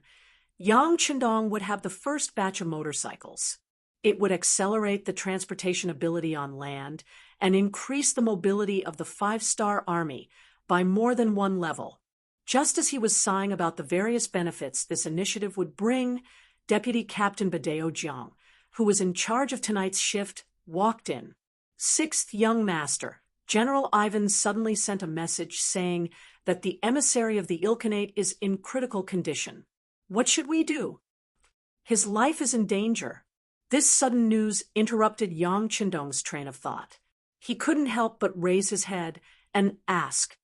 Yang Qindong would have the first batch of motorcycles. It would accelerate the transportation ability on land and increase the mobility of the 5-star army by more than one level. Just as he was sighing about the various benefits this initiative would bring, Deputy Captain Badeo Jiang, who was in charge of tonight's shift, walked in. 6th Young Master, General Ivan suddenly sent a message saying that the emissary of the Ilkhanate is in critical condition. What should we do? His life is in danger. This sudden news interrupted Yang Qindong's train of thought. He couldn't help but raise his head and ask.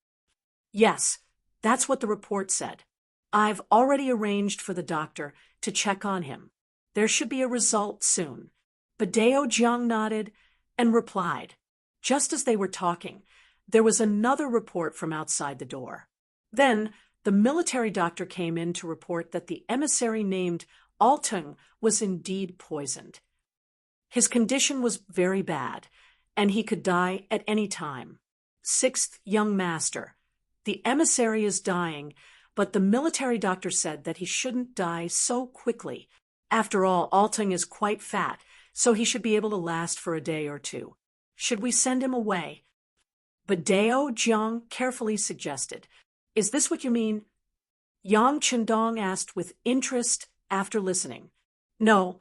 Yes, that's what the report said. I've already arranged for the doctor to check on him. There should be a result soon. Badeo Jiang nodded and replied. Just as they were talking, there was another report from outside the door. Then the military doctor came in to report that the emissary named Altung was indeed poisoned. His condition was very bad, and he could die at any time. 6th Young Master, the emissary is dying, but the military doctor said that he shouldn't die so quickly. After all, Altung is quite fat, so he should be able to last for a day or two. Should we send him away? Badeo Jiang carefully suggested. Is this what you mean? Yang Qindong asked with interest after listening. No.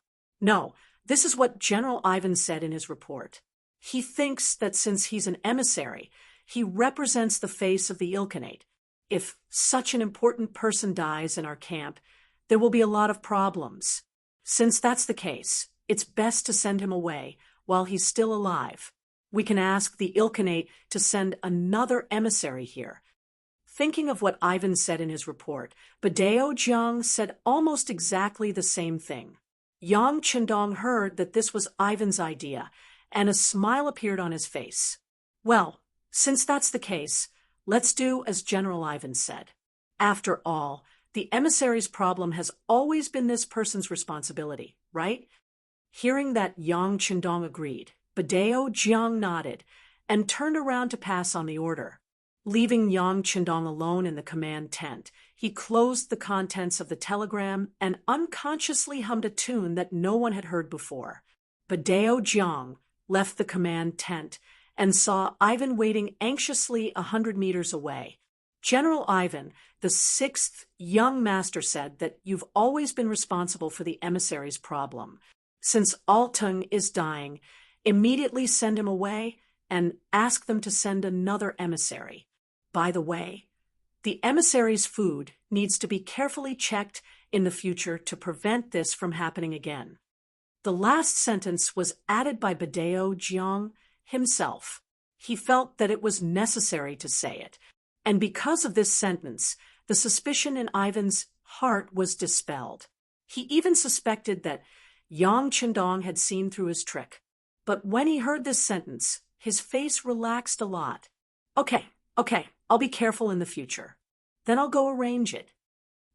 This is what General Ivan said in his report. He thinks that since he's an emissary, he represents the face of the Ilkhanate. If such an important person dies in our camp, there will be a lot of problems. Since that's the case, it's best to send him away while he's still alive. We can ask the Ilkhanate to send another emissary here. Thinking of what Ivan said in his report, Badeo Jiang said almost exactly the same thing. Yang Qindong heard that this was Ivan's idea, and a smile appeared on his face. Well, since that's the case, let's do as General Ivan said. After all, the emissary's problem has always been this person's responsibility, right? Hearing that Yang Qindong agreed, Badeo Jiang nodded and turned around to pass on the order. Leaving Yang Qindong alone in the command tent, he closed the contents of the telegram and unconsciously hummed a tune that no one had heard before. Badeo Jiang left the command tent and saw Ivan waiting anxiously 100 meters away. General Ivan, the 6th Young Master, said that you've always been responsible for the emissary's problem. Since Altung is dying, immediately send him away and ask them to send another emissary. By the way, the emissary's food needs to be carefully checked in the future to prevent this from happening again. The last sentence was added by Badeo Jiang himself. He felt that it was necessary to say it, and because of this sentence, the suspicion in Ivan's heart was dispelled. He even suspected that Yang Qindong had seen through his trick. But when he heard this sentence, his face relaxed a lot. Okay, I'll be careful in the future. Then I'll go arrange it.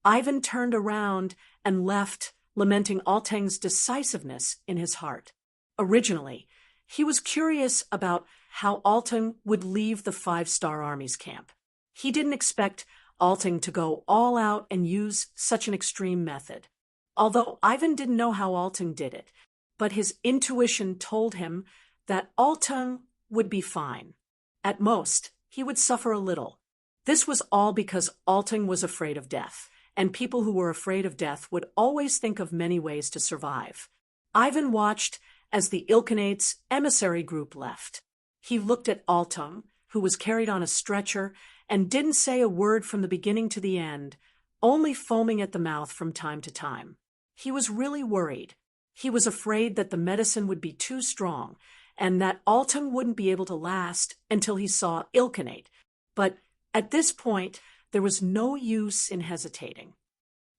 Ivan turned around and left, lamenting Alteng's decisiveness in his heart. Originally, he was curious about how Alteng would leave the Five-Star Army's camp. He didn't expect Alteng to go all out and use such an extreme method. Although Ivan didn't know how Alteng did it, but his intuition told him that Alteng would be fine. At most, he would suffer a little. This was all because Alteng was afraid of death, and people who were afraid of death would always think of many ways to survive. Ivan watched as the Ilkhanate's emissary group left. He looked at Alteng, who was carried on a stretcher, and didn't say a word from the beginning to the end, only foaming at the mouth from time to time. He was really worried. He was afraid that the medicine would be too strong, and that Alteng wouldn't be able to last until he saw Ilkhanate. But at this point, there was no use in hesitating.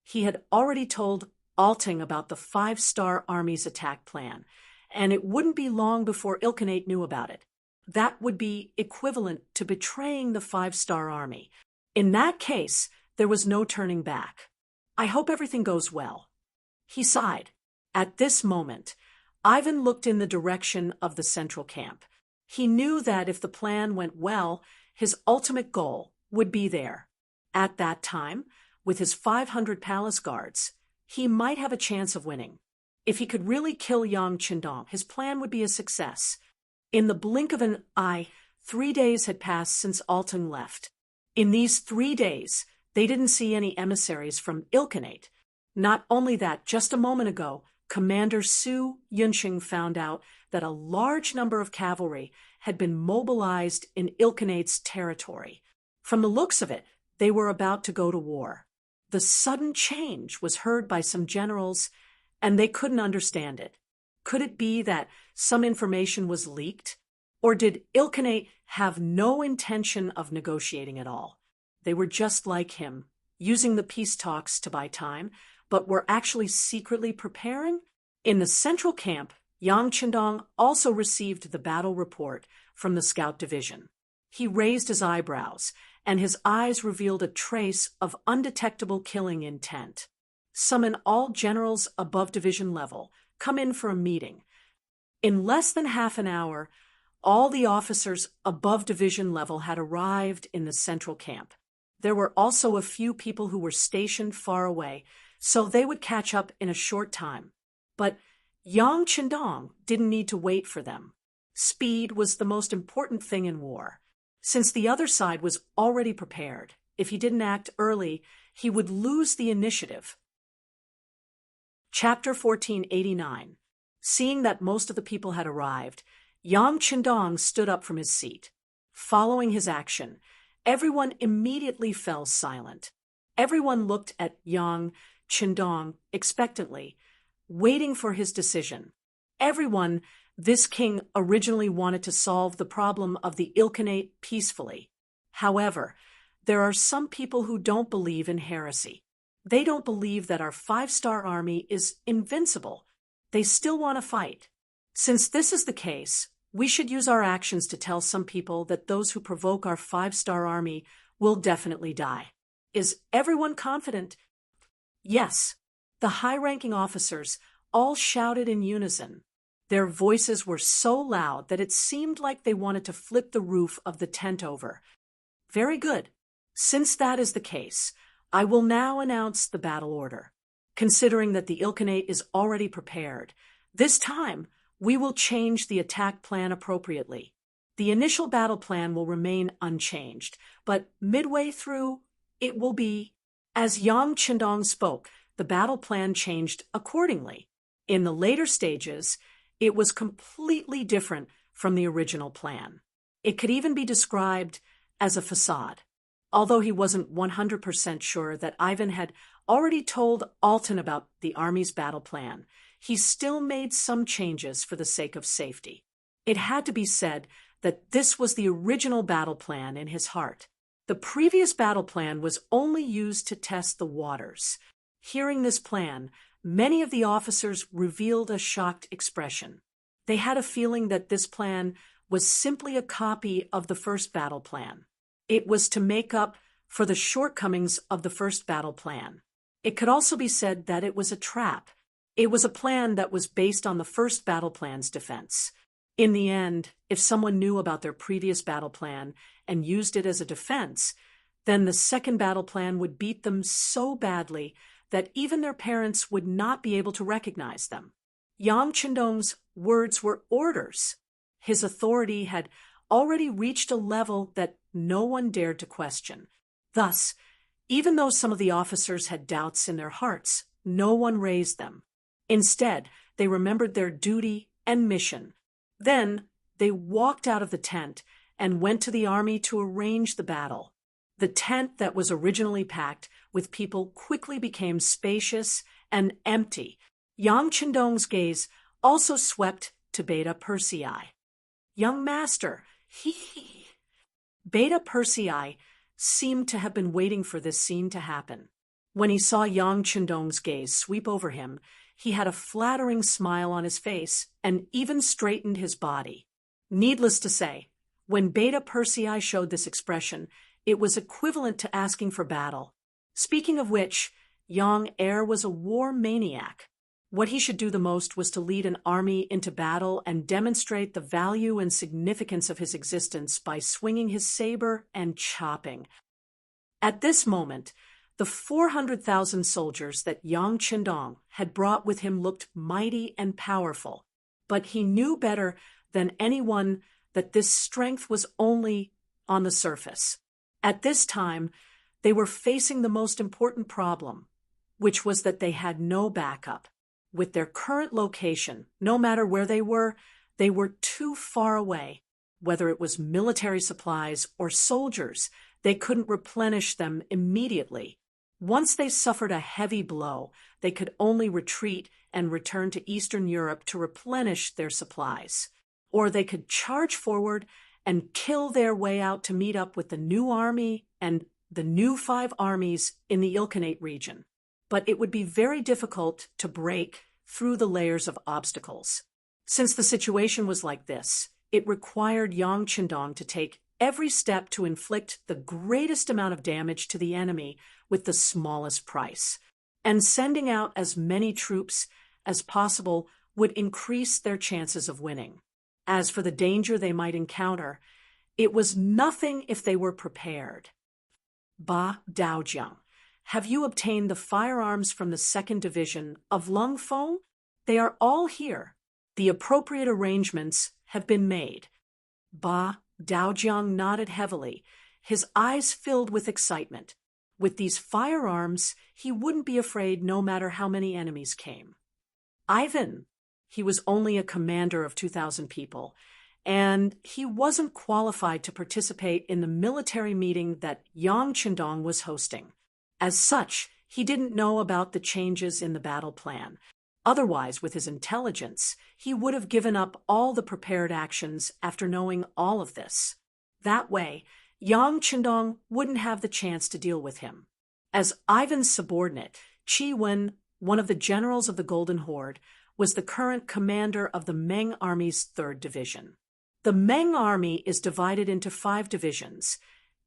He had already told Alteng about the Five-Star Army's attack plan, and it wouldn't be long before Ilkhanate knew about it. That would be equivalent to betraying the Five-Star Army. In that case, there was no turning back. I hope everything goes well. He sighed. At this moment, Ivan looked in the direction of the central camp. He knew that if the plan went well, his ultimate goal would be there. At that time, with his 500 palace guards, he might have a chance of winning. If he could really kill Yang Qindong, his plan would be a success. In the blink of an eye, 3 days had passed since Alteng left. In these 3 days, they didn't see any emissaries from Ilkhanate. Not only that, just a moment ago, Commander Su Yunxing found out that a large number of cavalry had been mobilized in Ilkhanate's territory. From the looks of it, they were about to go to war. The sudden change was heard by some generals, and they couldn't understand it. Could it be that some information was leaked? Or did Ilkhanate have no intention of negotiating at all? They were just like him, using the peace talks to buy time, but were actually secretly preparing? In the central camp, Yang Qindong also received the battle report from the scout division. He raised his eyebrows, and his eyes revealed a trace of undetectable killing intent. Summon all generals above division level. Come in for a meeting. In less than half an hour, all the officers above division level had arrived in the central camp. There were also a few people who were stationed far away, so they would catch up in a short time. But Yang Qindong didn't need to wait for them. Speed was the most important thing in war. Since the other side was already prepared, if he didn't act early, he would lose the initiative. Chapter 1489. Seeing that most of the people had arrived, Yang Qindong stood up from his seat. Following his action, everyone immediately fell silent. Everyone looked at Yang Qindong expectantly, waiting for his decision. Everyone, this king originally wanted to solve the problem of the Ilkhanate peacefully. However, there are some people who don't believe in heresy. They don't believe that our Five-Star Army is invincible. They still want to fight. Since this is the case, we should use our actions to tell some people that those who provoke our Five-Star Army will definitely die. Is everyone confident? Yes. The high-ranking officers all shouted in unison. Their voices were so loud that it seemed like they wanted to flip the roof of the tent over. Very good. Since that is the case, I will now announce the battle order. Considering that the Ilkhanate is already prepared, this time we will change the attack plan appropriately. The initial battle plan will remain unchanged, but midway through, it will be. As Yang Qindong spoke, the battle plan changed accordingly. In the later stages, it was completely different from the original plan. It could even be described as a facade. Although he wasn't 100% sure that Ivan had already told Alton about the army's battle plan, he still made some changes for the sake of safety. It had to be said that this was the original battle plan in his heart. The previous battle plan was only used to test the waters. Hearing this plan, many of the officers revealed a shocked expression. They had a feeling that this plan was simply a copy of the first battle plan. It was to make up for the shortcomings of the first battle plan. It could also be said that it was a trap. It was a plan that was based on the first battle plan's defense. In the end, if someone knew about their previous battle plan and used it as a defense, then the second battle plan would beat them so badly that even their parents would not be able to recognize them. Yang Chendong's words were orders. His authority had already reached a level that no one dared to question. Thus, even though some of the officers had doubts in their hearts, no one raised them. Instead, they remembered their duty and mission. Then, they walked out of the tent and went to the army to arrange the battle. The tent that was originally packed with people quickly became spacious and empty. Yang Chendong's gaze also swept to Beta Persei. "Young master, he." Beta Persei seemed to have been waiting for this scene to happen. When he saw Yang Chendong's gaze sweep over him, he had a flattering smile on his face and even straightened his body. Needless to say, when Beta Persei showed this expression, it was equivalent to asking for battle. Speaking of which, Yang Heir was a war maniac. What he should do the most was to lead an army into battle and demonstrate the value and significance of his existence by swinging his saber and chopping. At this moment, the 400,000 soldiers that Yang Chendong had brought with him looked mighty and powerful, but he knew better than anyone that this strength was only on the surface. At this time, they were facing the most important problem, which was that they had no backup. With their current location, no matter where they were too far away. Whether it was military supplies or soldiers, they couldn't replenish them immediately. Once they suffered a heavy blow, they could only retreat and return to Eastern Europe to replenish their supplies. Or they could charge forward and kill their way out to meet up with the new army and the new 5 armies in the Ilkhanate region. But it would be very difficult to break through the layers of obstacles. Since the situation was like this, it required Yang Chendong to take every step to inflict the greatest amount of damage to the enemy with the smallest price. And sending out as many troops as possible would increase their chances of winning. As for the danger they might encounter, it was nothing if they were prepared. Ba Daojiang, have you obtained the firearms from the 2nd Division of Lung Feng? They are all here. The appropriate arrangements have been made. Ba Daojiang nodded heavily, his eyes filled with excitement. With these firearms, he wouldn't be afraid no matter how many enemies came. Ivan, he was only a commander of 2,000 people, and he wasn't qualified to participate in the military meeting that Yang Chendong was hosting. As such, he didn't know about the changes in the battle plan. Otherwise, with his intelligence, he would have given up all the prepared actions after knowing all of this. That way, Yang Chendong wouldn't have the chance to deal with him. As Ivan's subordinate, Qi Wen, one of the generals of the Golden Horde, was the current commander of the Ming Army's 3rd Division. The Ming Army is divided into 5 divisions,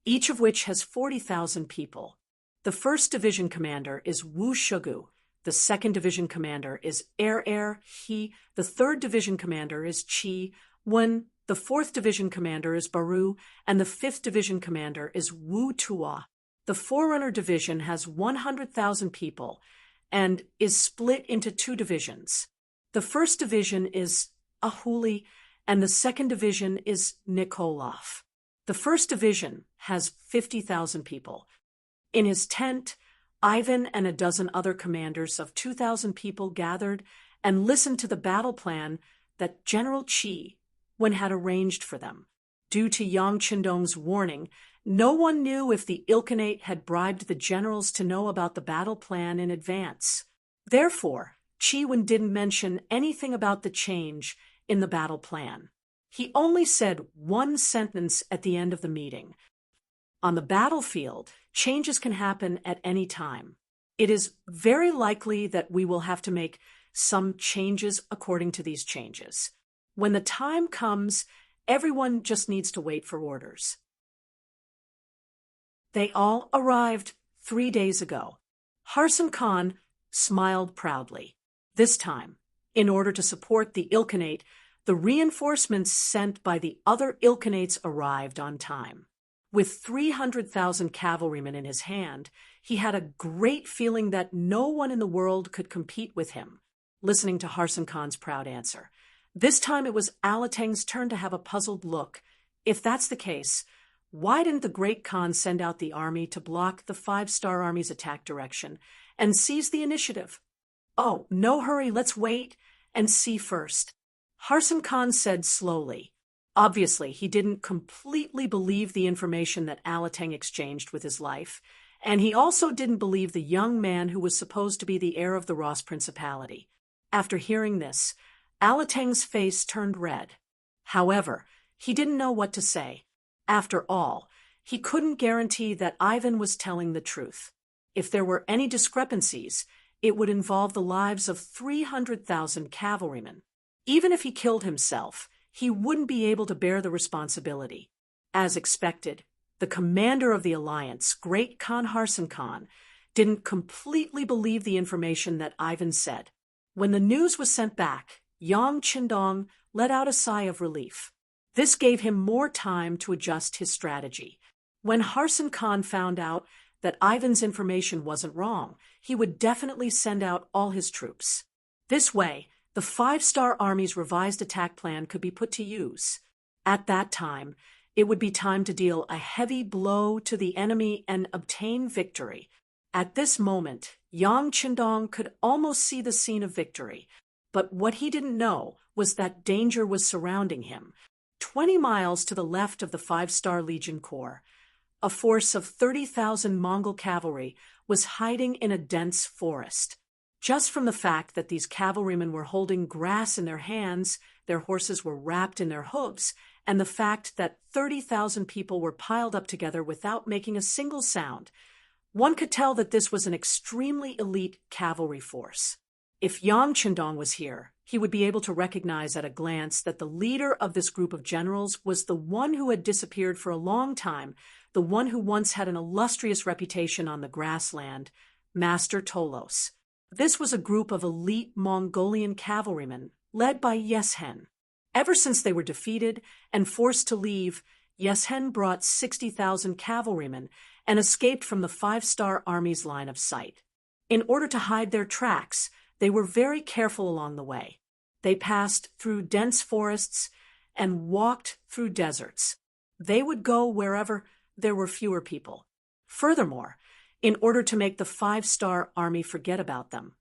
each of which has 40,000 people. The 1st Division commander is Wu Shugu. The 2nd Division commander is He. The 3rd Division commander is Qi Wen. The 4th Division commander is Baru, and the 5th Division commander is Wu Tua. The Forerunner Division has 100,000 people and is split into 2 divisions. The 1st Division is Ahuli, and the 2nd Division is Nikolov. The 1st Division has 50,000 people. In his tent, Ivan and a dozen other commanders of 2,000 people gathered and listened to the battle plan that General Qi Wen had arranged for them. Due to Yang Chendong's warning, No one knew if the Ilkhanate had bribed the generals to know about the battle plan in advance. Therefore, Chiwen didn't mention anything about the change in the battle plan. He only said one sentence at the end of the meeting. On the battlefield, changes can happen at any time. It is very likely that we will have to make some changes according to these changes. When the time comes, everyone just needs to wait for orders. They all arrived 3 days ago. Harsan Khan smiled proudly. This time, in order to support the Ilkhanate, the reinforcements sent by the other Ilkhanates arrived on time. With 300,000 cavalrymen in his hand, he had a great feeling that no one in the world could compete with him. Listening to Harsan Khan's proud answer. This time it was Alateng's turn to have a puzzled look. If that's the case, why didn't the great Khan send out the army to block the 5-star army's attack direction and seize the initiative? Oh, no hurry, let's wait and see first. Harsan Khan said slowly. Obviously, he didn't completely believe the information that Alateng exchanged with his life, and he also didn't believe the young man who was supposed to be the heir of the Ross Principality. After hearing this, Alateng's face turned red. However, he didn't know what to say. After all, he couldn't guarantee that Ivan was telling the truth. If there were any discrepancies, it would involve the lives of 300,000 cavalrymen. Even if he killed himself, he wouldn't be able to bear the responsibility. As expected, the commander of the alliance, Great Khan Harsan Khan, didn't completely believe the information that Ivan said. When the news was sent back, Yang Qindong let out a sigh of relief. This gave him more time to adjust his strategy. When Harsan Khan found out that Ivan's information wasn't wrong, he would definitely send out all his troops. This way, the 5-star army's revised attack plan could be put to use. At that time, it would be time to deal a heavy blow to the enemy and obtain victory. At this moment, Yang Qindong could almost see the scene of victory, but what he didn't know was that danger was surrounding him. 20 miles to the left of the 5-star Legion Corps, a force of 30,000 Mongol cavalry was hiding in a dense forest. Just from the fact that these cavalrymen were holding grass in their hands, their horses were wrapped in their hooves, and the fact that 30,000 people were piled up together without making a single sound, one could tell that this was an extremely elite cavalry force. If Yang Qindong was here, he would be able to recognize at a glance that the leader of this group of generals was the one who had disappeared for a long time, the one who once had an illustrious reputation on the grassland, Master Tolos. This was a group of elite Mongolian cavalrymen, led by Yeshen. Ever since they were defeated and forced to leave, Yeshen brought 60,000 cavalrymen and escaped from the 5-star army's line of sight. In order to hide their tracks, they were very careful along the way. They passed through dense forests and walked through deserts. They would go wherever there were fewer people. Furthermore, in order to make the 5-star army forget about them,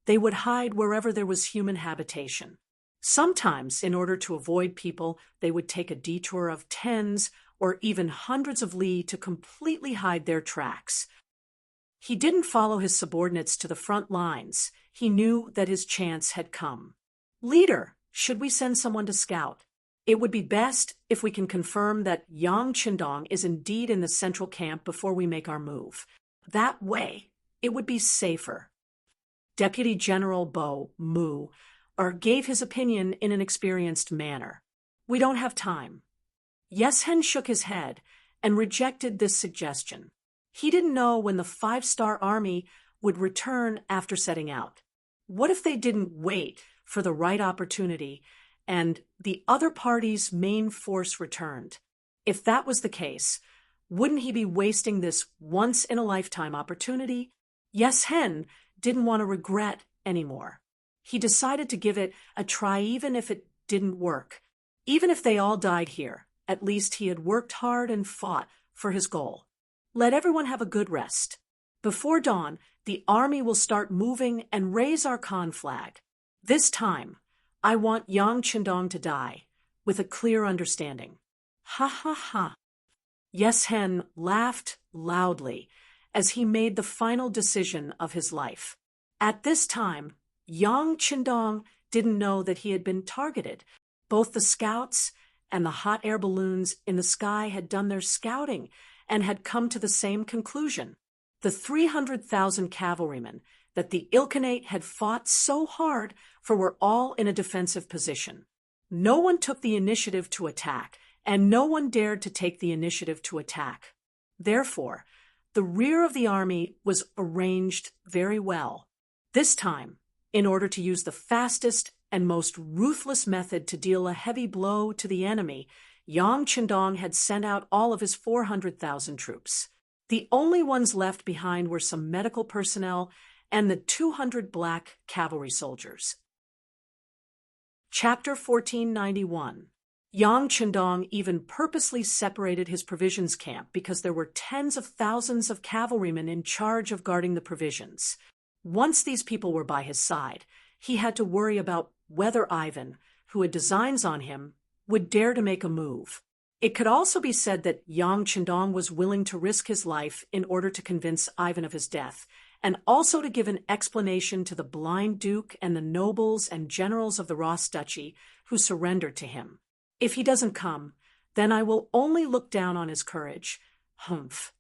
they would hide wherever there was human habitation. Sometimes, in order to avoid people, they would take a detour of tens or even hundreds of li to completely hide their tracks. He didn't follow his subordinates to the front lines. He knew that his chance had come. Leader, should we send someone to scout? It would be best if we can confirm that Yang Qindong is indeed in the central camp before we make our move. That way, it would be safer. Deputy General Bo Mu gave his opinion in an experienced manner. We don't have time. Yeshen shook his head and rejected this suggestion. He didn't know when the 5-star army would return after setting out. What if they didn't wait for the right opportunity and the other party's main force returned? If that was the case, wouldn't he be wasting this once-in-a-lifetime opportunity? Yeshen didn't want to regret anymore. He decided to give it a try even if it didn't work. Even if they all died here, at least he had worked hard and fought for his goal. Let everyone have a good rest. Before dawn, the army will start moving and raise our Khan flag. This time, I want Yang Qindong to die, with a clear understanding. Ha ha ha. Yes-hen laughed loudly as he made the final decision of his life. At this time, Yang Qindong didn't know that he had been targeted. Both the scouts and the hot air balloons in the sky had done their scouting and had come to the same conclusion. The 300,000 cavalrymen that the Ilkhanate had fought so hard for were all in a defensive position. No one took the initiative to attack, and no one dared to take the initiative to attack. Therefore, the rear of the army was arranged very well. This time, in order to use the fastest and most ruthless method to deal a heavy blow to the enemy, Yang Qindong had sent out all of his 400,000 troops. The only ones left behind were some medical personnel and the 200 black cavalry soldiers. Chapter 1491. Yang Qindong even purposely separated his provisions camp because there were tens of thousands of cavalrymen in charge of guarding the provisions. Once these people were by his side, he had to worry about whether Ivan, who had designs on him, would dare to make a move. It could also be said that Yang Qindong was willing to risk his life in order to convince Ivan of his death, and also to give an explanation to the blind duke and the nobles and generals of the Ross Duchy who surrendered to him. If he doesn't come, then I will only look down on his courage. Humph.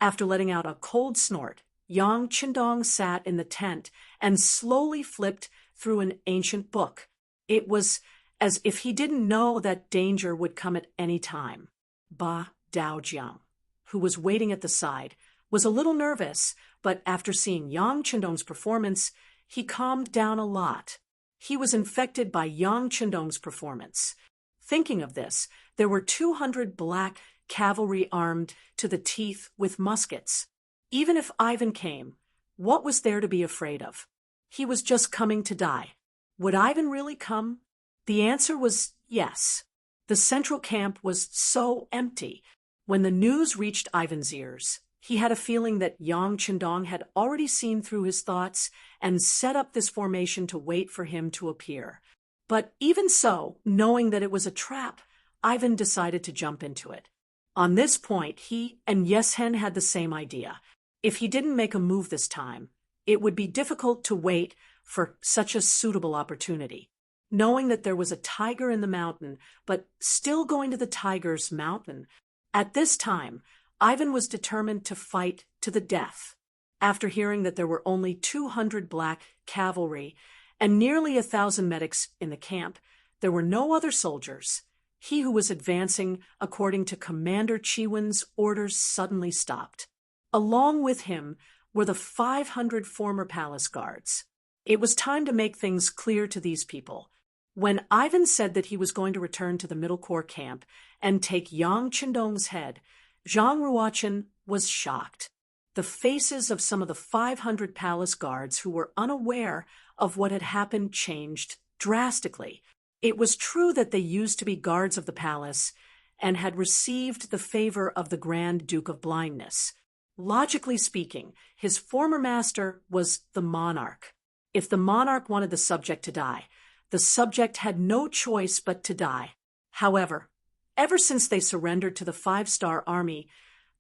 After letting out a cold snort, Yang Qindong sat in the tent and slowly flipped through an ancient book. It was as if he didn't know that danger would come at any time. Ba Daojiang, who was waiting at the side, was a little nervous, but after seeing Yang Qindong's performance, he calmed down a lot. He was infected by Yang Qindong's performance. Thinking of this, there were 200 black cavalry armed to the teeth with muskets. Even if Ivan came, what was there to be afraid of? He was just coming to die. Would Ivan really come? The answer was yes. The central camp was so empty. When the news reached Ivan's ears, he had a feeling that Yang Qindong had already seen through his thoughts and set up this formation to wait for him to appear. But even so, knowing that it was a trap, Ivan decided to jump into it. On this point, he and Yes-hen had the same idea. If he didn't make a move this time, it would be difficult to wait for such a suitable opportunity. Knowing that there was a tiger in the mountain, but still going to the tiger's mountain, at this time, Ivan was determined to fight to the death. After hearing that there were only 200 black cavalry and nearly 1,000 medics in the camp, there were no other soldiers. He who was advancing according to Commander Chiwen's orders suddenly stopped. Along with him were the 500 former palace guards. It was time to make things clear to these people. When Ivan said that he was going to return to the Middle Corps camp and take Yang Qindong's head, Zhang Ruochen was shocked. The faces of some of the 500 palace guards who were unaware of what had happened changed drastically. It was true that they used to be guards of the palace and had received the favor of the Grand Duke of Blindness. Logically speaking, his former master was the monarch. If the monarch wanted the subject to die, the subject had no choice but to die. However, ever since they surrendered to the 5-star army,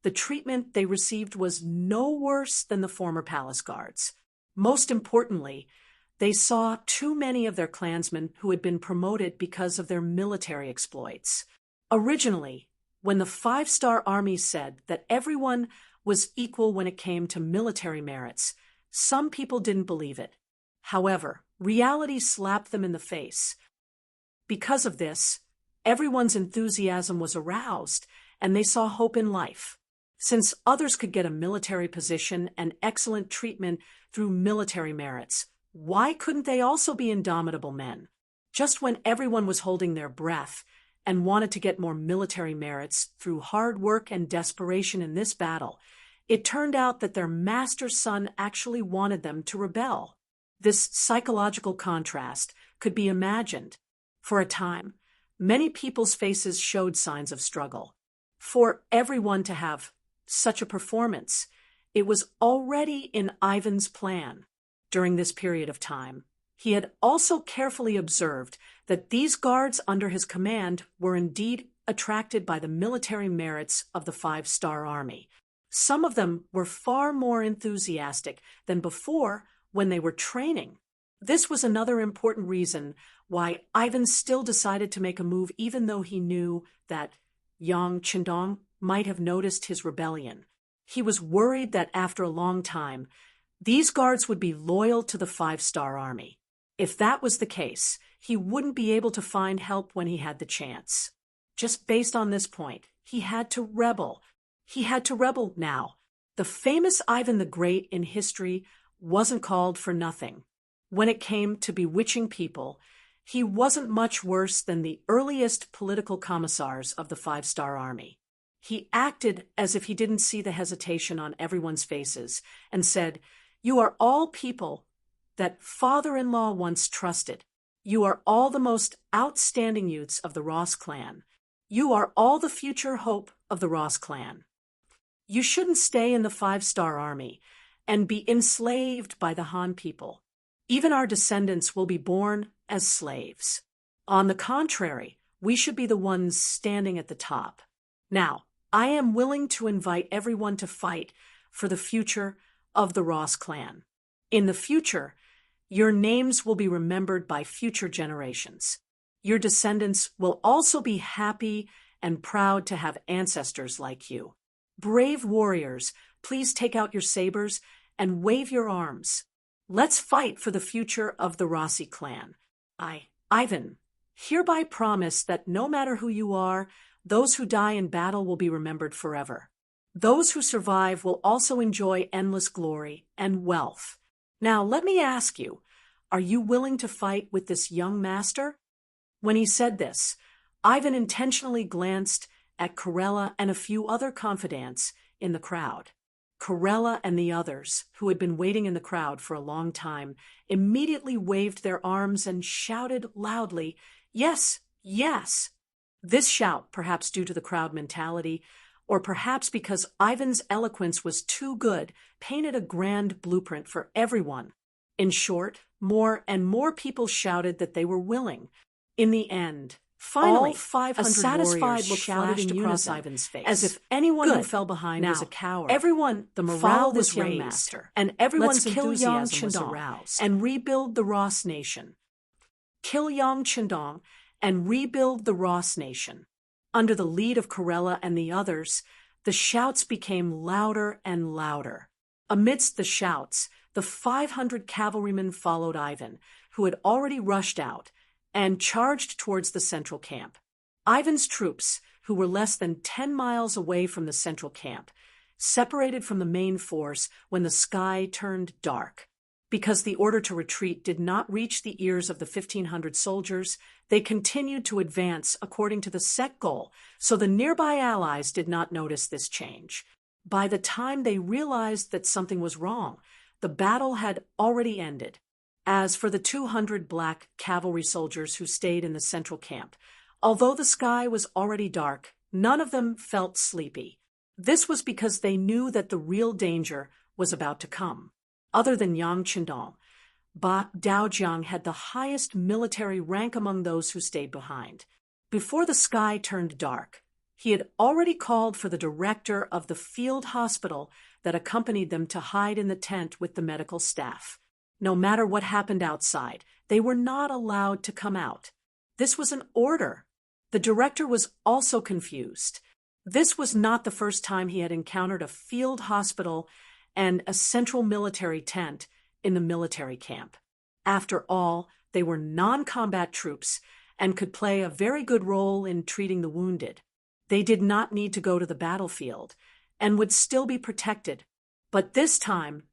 the treatment they received was no worse than the former palace guards. Most importantly, they saw too many of their clansmen who had been promoted because of their military exploits. Originally, when the 5-star army said that everyone was equal when it came to military merits, some people didn't believe it. However, reality slapped them in the face. Because of this, everyone's enthusiasm was aroused, and they saw hope in life. Since others could get a military position and excellent treatment through military merits, why couldn't they also be indomitable men? Just when everyone was holding their breath and wanted to get more military merits through hard work and desperation in this battle, it turned out that their master's son actually wanted them to rebel. This psychological contrast could be imagined. For a time, many people's faces showed signs of struggle. For everyone to have such a performance, it was already in Ivan's plan. During this period of time, he had also carefully observed that these guards under his command were indeed attracted by the military merits of the Five-Star Army. Some of them were far more enthusiastic than before when they were training. This was another important reason why Ivan still decided to make a move even though he knew that Yang Qindong might have noticed his rebellion. He was worried that after a long time, these guards would be loyal to the Five-Star Army. If that was the case, he wouldn't be able to find help when he had the chance. Just based on this point, he had to rebel. He had to rebel now. The famous Ivan the Great in history wasn't called for nothing. When it came to bewitching people, he wasn't much worse than the earliest political commissars of the Five-Star Army. He acted as if he didn't see the hesitation on everyone's faces and said, "You are all people that father-in-law once trusted. You are all the most outstanding youths of the Ross clan. You are all the future hope of the Ross clan. You shouldn't stay in the Five-Star Army and be enslaved by the Han people. Even our descendants will be born as slaves. On the contrary, we should be the ones standing at the top. Now, I am willing to invite everyone to fight for the future of the Ross clan. In the future, your names will be remembered by future generations. Your descendants will also be happy and proud to have ancestors like you. Brave warriors, please take out your sabers and wave your arms. Let's fight for the future of the Rossi clan. I, Ivan, hereby promise that no matter who you are, those who die in battle will be remembered forever. Those who survive will also enjoy endless glory and wealth. Now, let me ask you, are you willing to fight with this young master?" When he said this, Ivan intentionally glanced at Corella and a few other confidants in the crowd. Corella and the others, who had been waiting in the crowd for a long time, immediately waved their arms and shouted loudly, "Yes, yes!" This shout, perhaps due to the crowd mentality, or perhaps because Ivan's eloquence was too good, painted a grand blueprint for everyone. In short, more and more people shouted that they were willing. In the end, finally, all 500 a satisfied look flashed across Ivan's face, as if anyone who fell behind was a coward. Everyone, the morale was raised, master, and everyone's enthusiasm was aroused, and rebuild the Ross nation. Kill Yang Qindong and rebuild the Ross nation. Under the lead of Corella and the others, the shouts became louder and louder. Amidst the shouts, the 500 cavalrymen followed Ivan, who had already rushed out, and charged towards the central camp. Ivan's troops, who were less than 10 miles away from the central camp, separated from the main force when the sky turned dark. Because the order to retreat did not reach the ears of the 1,500 soldiers, they continued to advance according to the set goal, so the nearby allies did not notice this change. By the time they realized that something was wrong, the battle had already ended. As for the 200 black cavalry soldiers who stayed in the central camp, although the sky was already dark, none of them felt sleepy. This was because they knew that the real danger was about to come. Other than Yang Qindong, Ba Daojiang had the highest military rank among those who stayed behind. Before the sky turned dark, he had already called for the director of the field hospital that accompanied them to hide in the tent with the medical staff. No matter what happened outside, they were not allowed to come out. This was an order. The director was also confused. This was not the first time he had encountered a field hospital and a central military tent in the military camp. After all, they were non-combat troops and could play a very good role in treating the wounded. They did not need to go to the battlefield and would still be protected. But this time,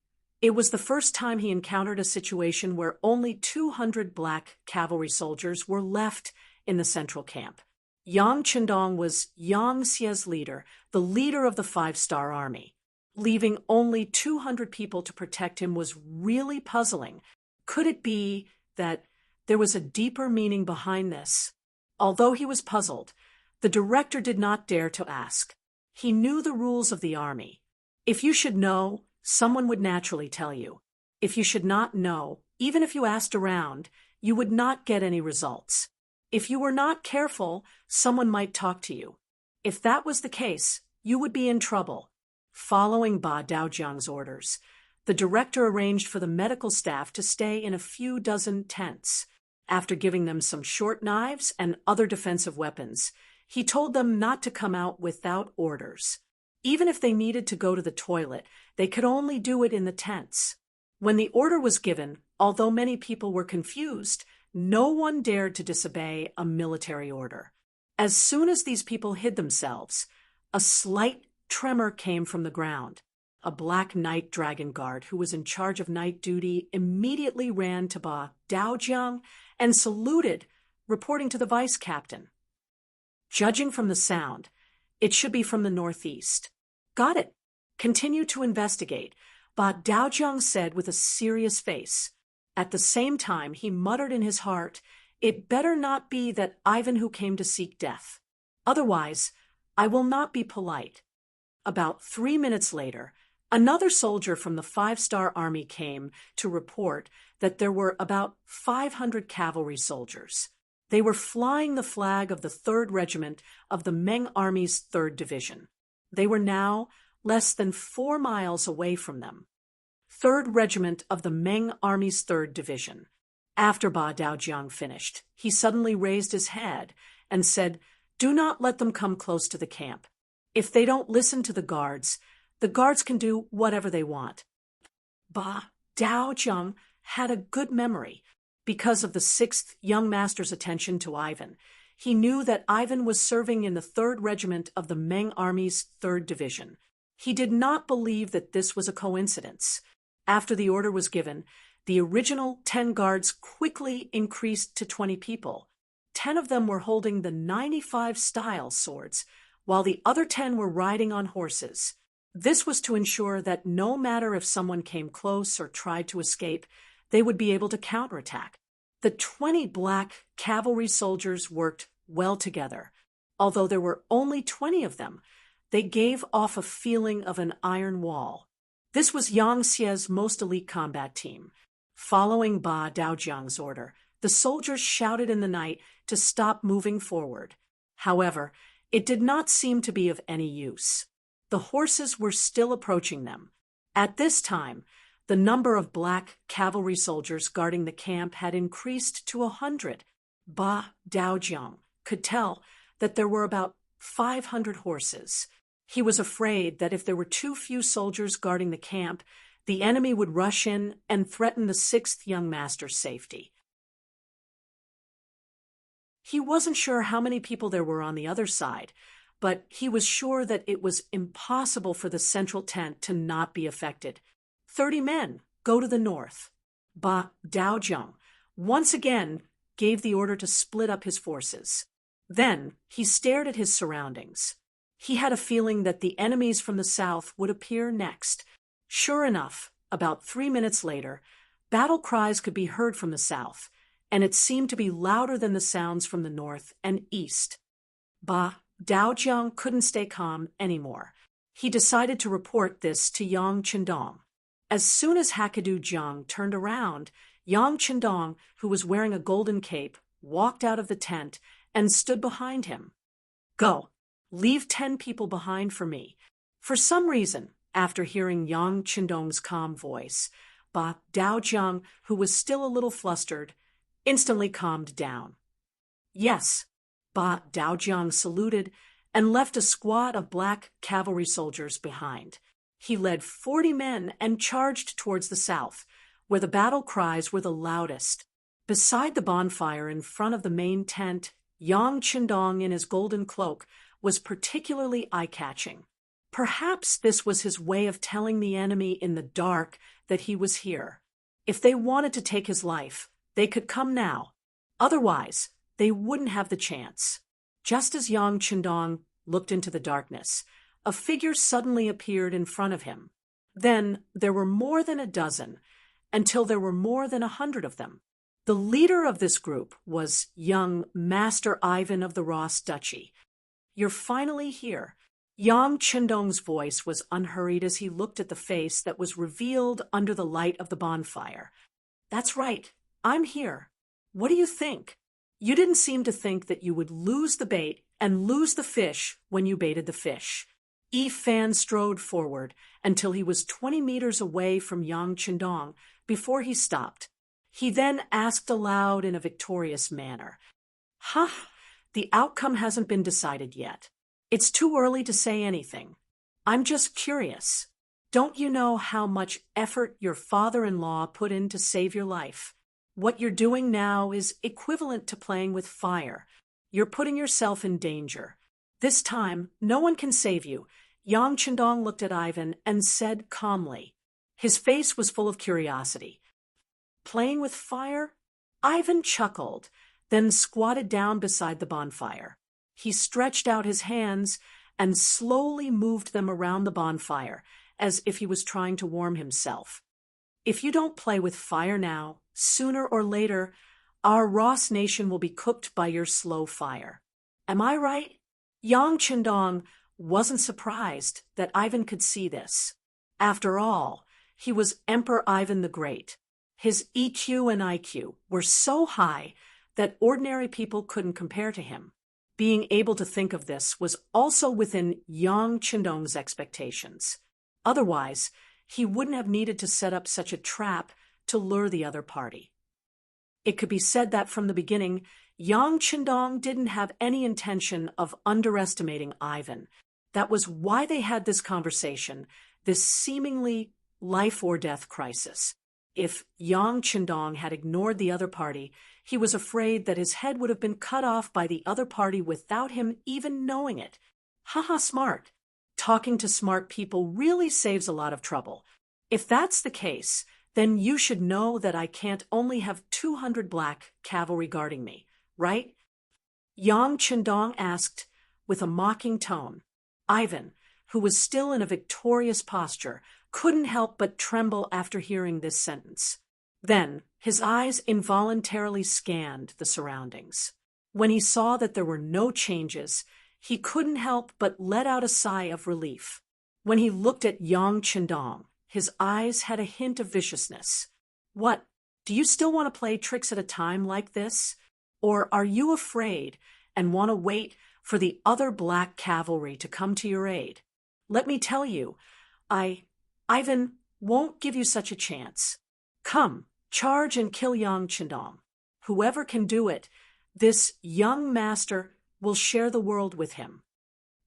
it was the first time he encountered a situation where only 200 black cavalry soldiers were left in the central camp. Yang Qindong was Yang Xie's leader, the leader of the Five-Star Army. Leaving only 200 people to protect him was really puzzling. Could it be that there was a deeper meaning behind this? Although he was puzzled, the director did not dare to ask. He knew the rules of the army. If you should know, someone would naturally tell you. If you should not know, even if you asked around, you would not get any results. If you were not careful, someone might talk to you. If that was the case, you would be in trouble. Following Ba Daojiang's orders, the director arranged for the medical staff to stay in a few dozen tents. After giving them some short knives and other defensive weapons, he told them not to come out without orders. Even if they needed to go to the toilet, they could only do it in the tents. When the order was given, although many people were confused, no one dared to disobey a military order. As soon as these people hid themselves, a slight tremor came from the ground. A black night dragon guard who was in charge of night duty immediately ran to Ba Daojiang and saluted, reporting to the vice captain. Judging from the sound, it should be from the northeast. Got it. Continue to investigate, Ba Daojiang said with a serious face. At the same time, he muttered in his heart, "It better not be that Ivan who came to seek death. Otherwise, I will not be polite." About 3 minutes later, another soldier from the 5-star army came to report that there were about 500 cavalry soldiers. They were flying the flag of the 3rd Regiment of the Ming Army's 3rd Division. They were now less than 4 miles away from them. 3rd Regiment of the Ming Army's 3rd Division. After Ba Daojiang finished, he suddenly raised his head and said, "Do not let them come close to the camp. If they don't listen to the guards can do whatever they want." Ba Daojiang had a good memory. Because of the 6th young master's attention to Ivan, he knew that Ivan was serving in the 3rd Regiment of the Ming Army's 3rd Division. He did not believe that this was a coincidence. After the order was given, the original 10 guards quickly increased to 20 people. 10 of them were holding the 95-style swords, while the other 10 were riding on horses. This was to ensure that no matter if someone came close or tried to escape, they would be able to counterattack. The 20 black cavalry soldiers worked well together. Although there were only 20 of them, they gave off a feeling of an iron wall. This was Yang Xie's most elite combat team. Following Ba Daojiang's order, the soldiers shouted in the night to stop moving forward. However, it did not seem to be of any use. The horses were still approaching them. At this time, the number of black cavalry soldiers guarding the camp had increased to 100. Ba Daojiang could tell that there were about 500 horses. He was afraid that if there were too few soldiers guarding the camp, the enemy would rush in and threaten the 6th young master's safety. He wasn't sure how many people there were on the other side, but he was sure that it was impossible for the central tent to not be affected. 30 men, go to the north. Ba Daojiang once again gave the order to split up his forces. Then he stared at his surroundings. He had a feeling that the enemies from the south would appear next. Sure enough, about 3 minutes later, battle cries could be heard from the south, and it seemed to be louder than the sounds from the north and east. Ba Daojiang couldn't stay calm anymore. He decided to report this to Yang Chendong. As soon as Hakadu Jiang turned around, Yang Chendong, who was wearing a golden cape, walked out of the tent and stood behind him. "Go, leave 10 people behind for me." For some reason, after hearing Yang Chendong's calm voice, Ba Daojiang, who was still a little flustered, instantly calmed down. "Yes." Ba Daojiang saluted and left a squad of black cavalry soldiers behind. He led 40 men and charged towards the south, where the battle cries were the loudest. Beside the bonfire in front of the main tent, Yang Chendong in his golden cloak was particularly eye-catching. Perhaps this was his way of telling the enemy in the dark that he was here. If they wanted to take his life, they could come now. Otherwise, they wouldn't have the chance. Just as Yang Chendong looked into the darkness, a figure suddenly appeared in front of him. Then there were more than a dozen, until there were more than 100 of them. The leader of this group was young Master Ivan of the Ross Duchy. "You're finally here." Yang Chendong's voice was unhurried as he looked at the face that was revealed under the light of the bonfire. "That's right, I'm here. What do you think?" You didn't seem to think that you would lose the bait and lose the fish when you baited the fish. Fan strode forward until he was 20 meters away from Yang Chendong before he stopped. He then asked aloud in a victorious manner, "Huh, the outcome hasn't been decided yet. It's too early to say anything. I'm just curious. Don't you know how much effort your father-in-law put in to save your life? What you're doing now is equivalent to playing with fire. You're putting yourself in danger. This time, no one can save you." Yang Chendong looked at Ivan and said calmly. His face was full of curiosity. "Playing with fire?" Ivan chuckled, then squatted down beside the bonfire. He stretched out his hands and slowly moved them around the bonfire, as if he was trying to warm himself. "If you don't play with fire now, sooner or later, our Ross nation will be cooked by your slow fire. Am I right?" Yang Chendong wasn't surprised that Ivan could see this. After all, he was Emperor Ivan the Great. His EQ and IQ were so high that ordinary people couldn't compare to him. Being able to think of this was also within Yang Chendong's expectations. Otherwise, he wouldn't have needed to set up such a trap to lure the other party. It could be said that from the beginning, Yang Chendong didn't have any intention of underestimating Ivan. That was why they had this conversation, this seemingly life-or-death crisis. If Yang Chendong had ignored the other party, he was afraid that his head would have been cut off by the other party without him even knowing it. Haha, smart. Talking to smart people really saves a lot of trouble. If that's the case, then you should know that I can't only have 200 black cavalry guarding me, right? Yang Chendong asked with a mocking tone. Ivan, who was still in a victorious posture, couldn't help but tremble after hearing this sentence. Then his eyes involuntarily scanned the surroundings. When he saw that there were no changes, he couldn't help but let out a sigh of relief. When he looked at Yang Chendong, his eyes had a hint of viciousness. "What, do you still want to play tricks at a time like this? Or are you afraid and want to wait for the other black cavalry to come to your aid? Let me tell you, Ivan won't give you such a chance. Come, charge and kill Yang Chendong. Whoever can do it, this young master will share the world with him.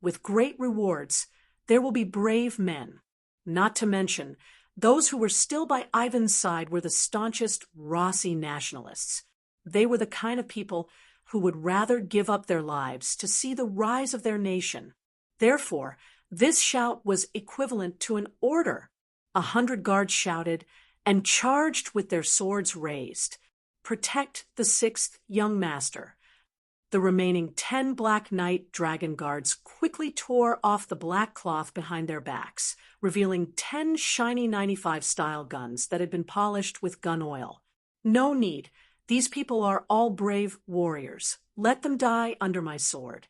With great rewards, there will be brave men. Not to mention, those who were still by Ivan's side were the staunchest Rossi nationalists. They were the kind of people who would rather give up their lives to see the rise of their nation. Therefore, this shout was equivalent to an order. 100 guards shouted and charged with their swords raised. Protect the 6th young master. The remaining 10 Black Knight Dragon Guards quickly tore off the black cloth behind their backs, revealing 10 shiny 95-style guns that had been polished with gun oil. "No need. These people are all brave warriors. Let them die under my sword,"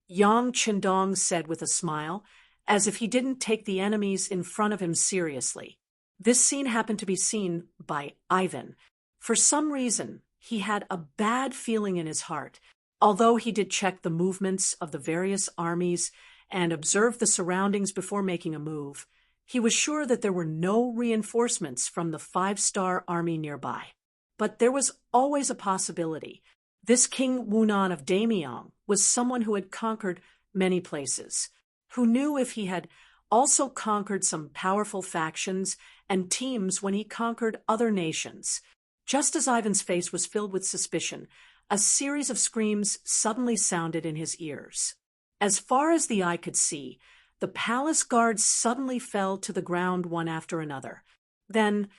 Yang Chendong said with a smile, as if he didn't take the enemies in front of him seriously. This scene happened to be seen by Ivan. For some reason, he had a bad feeling in his heart. Although he did check the movements of the various armies and observe the surroundings before making a move, he was sure that there were no reinforcements from the 5-star army nearby. But there was always a possibility. This King Wunan of Damyong was someone who had conquered many places, who knew if he had also conquered some powerful factions and teams when he conquered other nations. Just as Ivan's face was filled with suspicion, a series of screams suddenly sounded in his ears. As far as the eye could see, the palace guards suddenly fell to the ground one after another. Then,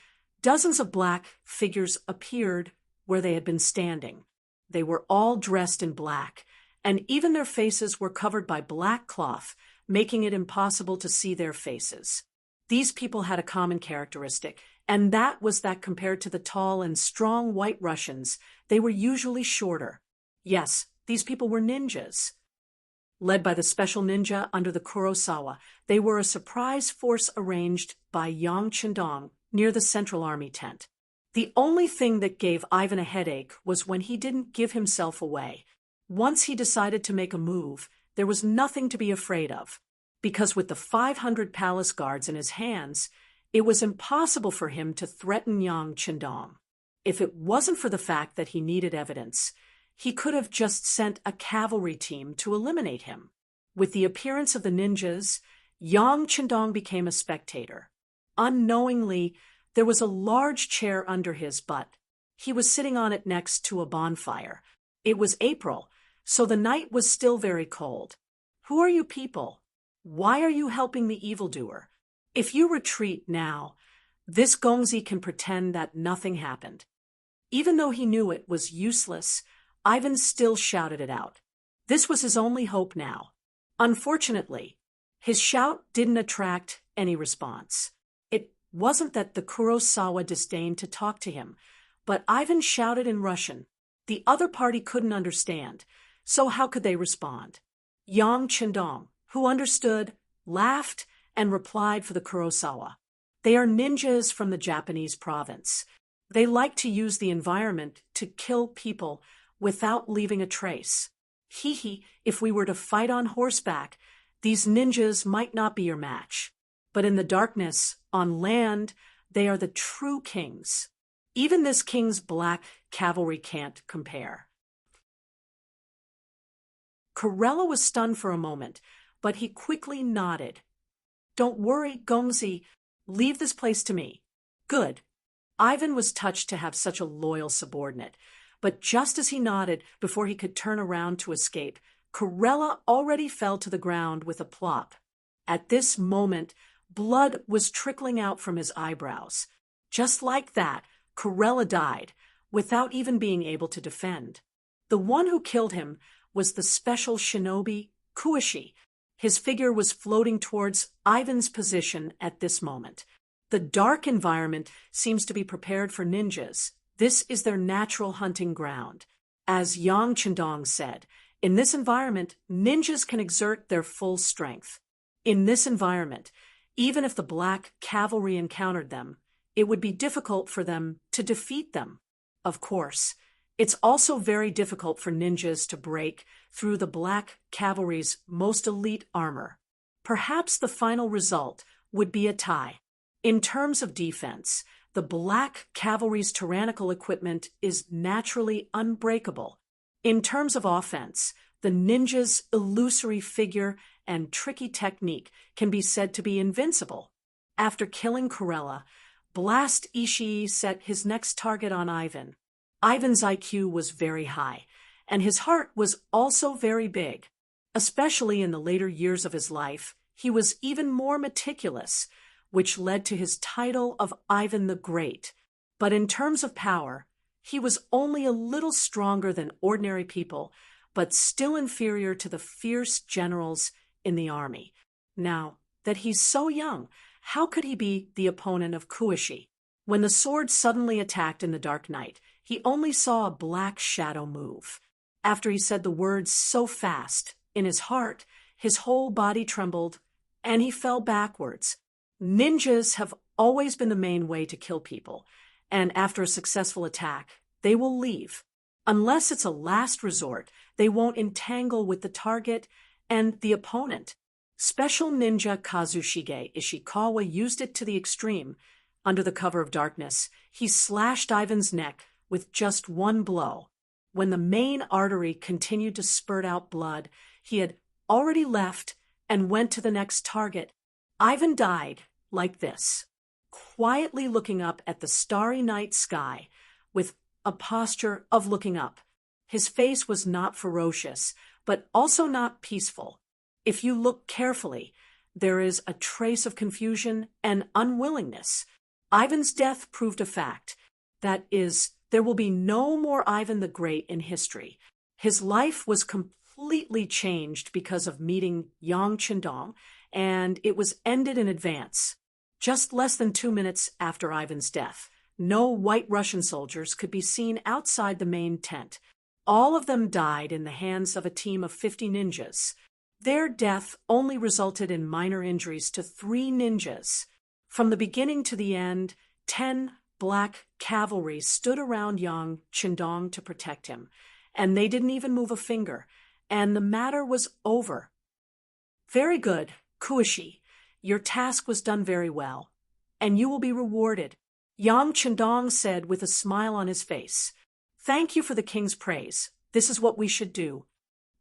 dozens of black figures appeared where they had been standing. They were all dressed in black, and even their faces were covered by black cloth, making it impossible to see their faces. These people had a common characteristic, and that was that compared to the tall and strong White Russians, they were usually shorter. Yes, these people were ninjas. Led by the special ninja under the Kurosawa, they were a surprise force arranged by Yang Chendong near the Central Army tent. The only thing that gave Ivan a headache was when he didn't give himself away. Once he decided to make a move, there was nothing to be afraid of, because with the 500 palace guards in his hands, it was impossible for him to threaten Yang Qindong. If it wasn't for the fact that he needed evidence, he could have just sent a cavalry team to eliminate him. With the appearance of the ninjas, Yang Qindong became a spectator. Unknowingly, there was a large chair under his butt. He was sitting on it next to a bonfire. It was April, so the night was still very cold. "Who are you people? Why are you helping the evildoer? If you retreat now, this Gongzi can pretend that nothing happened." Even though he knew it was useless, Ivan still shouted it out. This was his only hope now. Unfortunately, his shout didn't attract any response. It wasn't that the Kurosawa disdained to talk to him, but Ivan shouted in Russian. The other party couldn't understand, so how could they respond? Yang Qindong, who understood, laughed and replied for the Kurosawa. "They are ninjas from the Japanese province. They like to use the environment to kill people without leaving a trace. Hee, if we were to fight on horseback, these ninjas might not be your match. But in the darkness, on land, they are the true kings. Even this king's black cavalry can't compare." Corella was stunned for a moment, but he quickly nodded. "Don't worry, Gongzi. Leave this place to me." "Good." Ivan was touched to have such a loyal subordinate, but just as he nodded before he could turn around to escape, Corella already fell to the ground with a plop. At this moment, blood was trickling out from his eyebrows. Just like that, Corella died, without even being able to defend. The one who killed him was the special shinobi, Kuishi. His figure was floating towards Ivan's position at this moment. The dark environment seems to be prepared for ninjas. This is their natural hunting ground. As Yang Qindong said, in this environment, ninjas can exert their full strength. In this environment, even if the black cavalry encountered them, it would be difficult for them to defeat them. Of course, it's also very difficult for ninjas to break through the black cavalry's most elite armor. Perhaps the final result would be a tie. In terms of defense, the black cavalry's tyrannical equipment is naturally unbreakable. In terms of offense, the ninja's illusory figure and tricky technique can be said to be invincible. After killing Corella, Blast Ishii set his next target on Ivan. Ivan's IQ was very high, and his heart was also very big. Especially in the later years of his life, he was even more meticulous, which led to his title of Ivan the Great. But in terms of power, he was only a little stronger than ordinary people, but still inferior to the fierce generals in the army. Now that he's so young, how could he be the opponent of Kuishi? When the sword suddenly attacked in the dark night, he only saw a black shadow move. After he said the words so fast, in his heart, his whole body trembled, and he fell backwards. Ninjas have always been the main way to kill people, and after a successful attack, they will leave. Unless it's a last resort, they won't entangle with the target and the opponent. Special ninja Kazushige Ishikawa used it to the extreme. Under the cover of darkness, he slashed Ivan's neck with just one blow. When the main artery continued to spurt out blood, he had already left and went to the next target. Ivan died like this, quietly looking up at the starry night sky with a posture of looking up. His face was not ferocious, but also not peaceful. If you look carefully, there is a trace of confusion and unwillingness. Ivan's death proved a fact. That is, there will be no more Ivan the Great in history. His life was completely changed because of meeting Yang Qindong, and it was ended in advance. Just less than 2 minutes after Ivan's death, no White Russian soldiers could be seen outside the main tent. All of them died in the hands of a team of 50 ninjas. Their death only resulted in minor injuries to 3 ninjas. From the beginning to the end, 10 black cavalry stood around Yang Qindong to protect him, and they didn't even move a finger, and the matter was over. Very good, Kuishi. Your task was done very well, and you will be rewarded, Yang Qindong said with a smile on his face. Thank you for the king's praise. This is what we should do,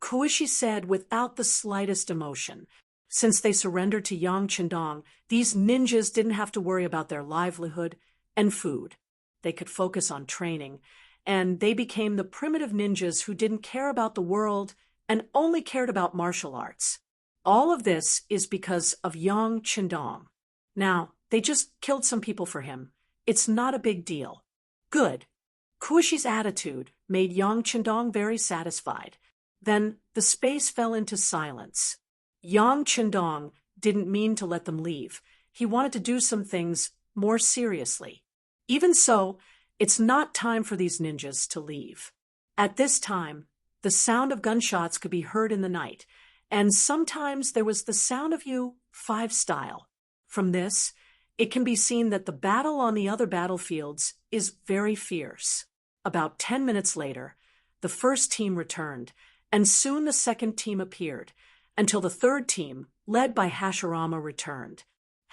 Kuishi said without the slightest emotion. Since they surrendered to Yang Qindong, these ninjas didn't have to worry about their livelihood and food. They could focus on training, and they became the primitive ninjas who didn't care about the world and only cared about martial arts. All of this is because of Yang Qindong. Now, they just killed some people for him. It's not a big deal. Good. Kuishi's attitude made Yang Qindong very satisfied. Then the space fell into silence. Yang Qindong didn't mean to let them leave. He wanted to do some things more seriously. Even so, it's not time for these ninjas to leave. At this time, the sound of gunshots could be heard in the night, and sometimes there was the sound of U-5 style. From this, it can be seen that the battle on the other battlefields is very fierce. About 10 minutes later, the first team returned, and soon the second team appeared, until the third team, led by Hashirama, returned.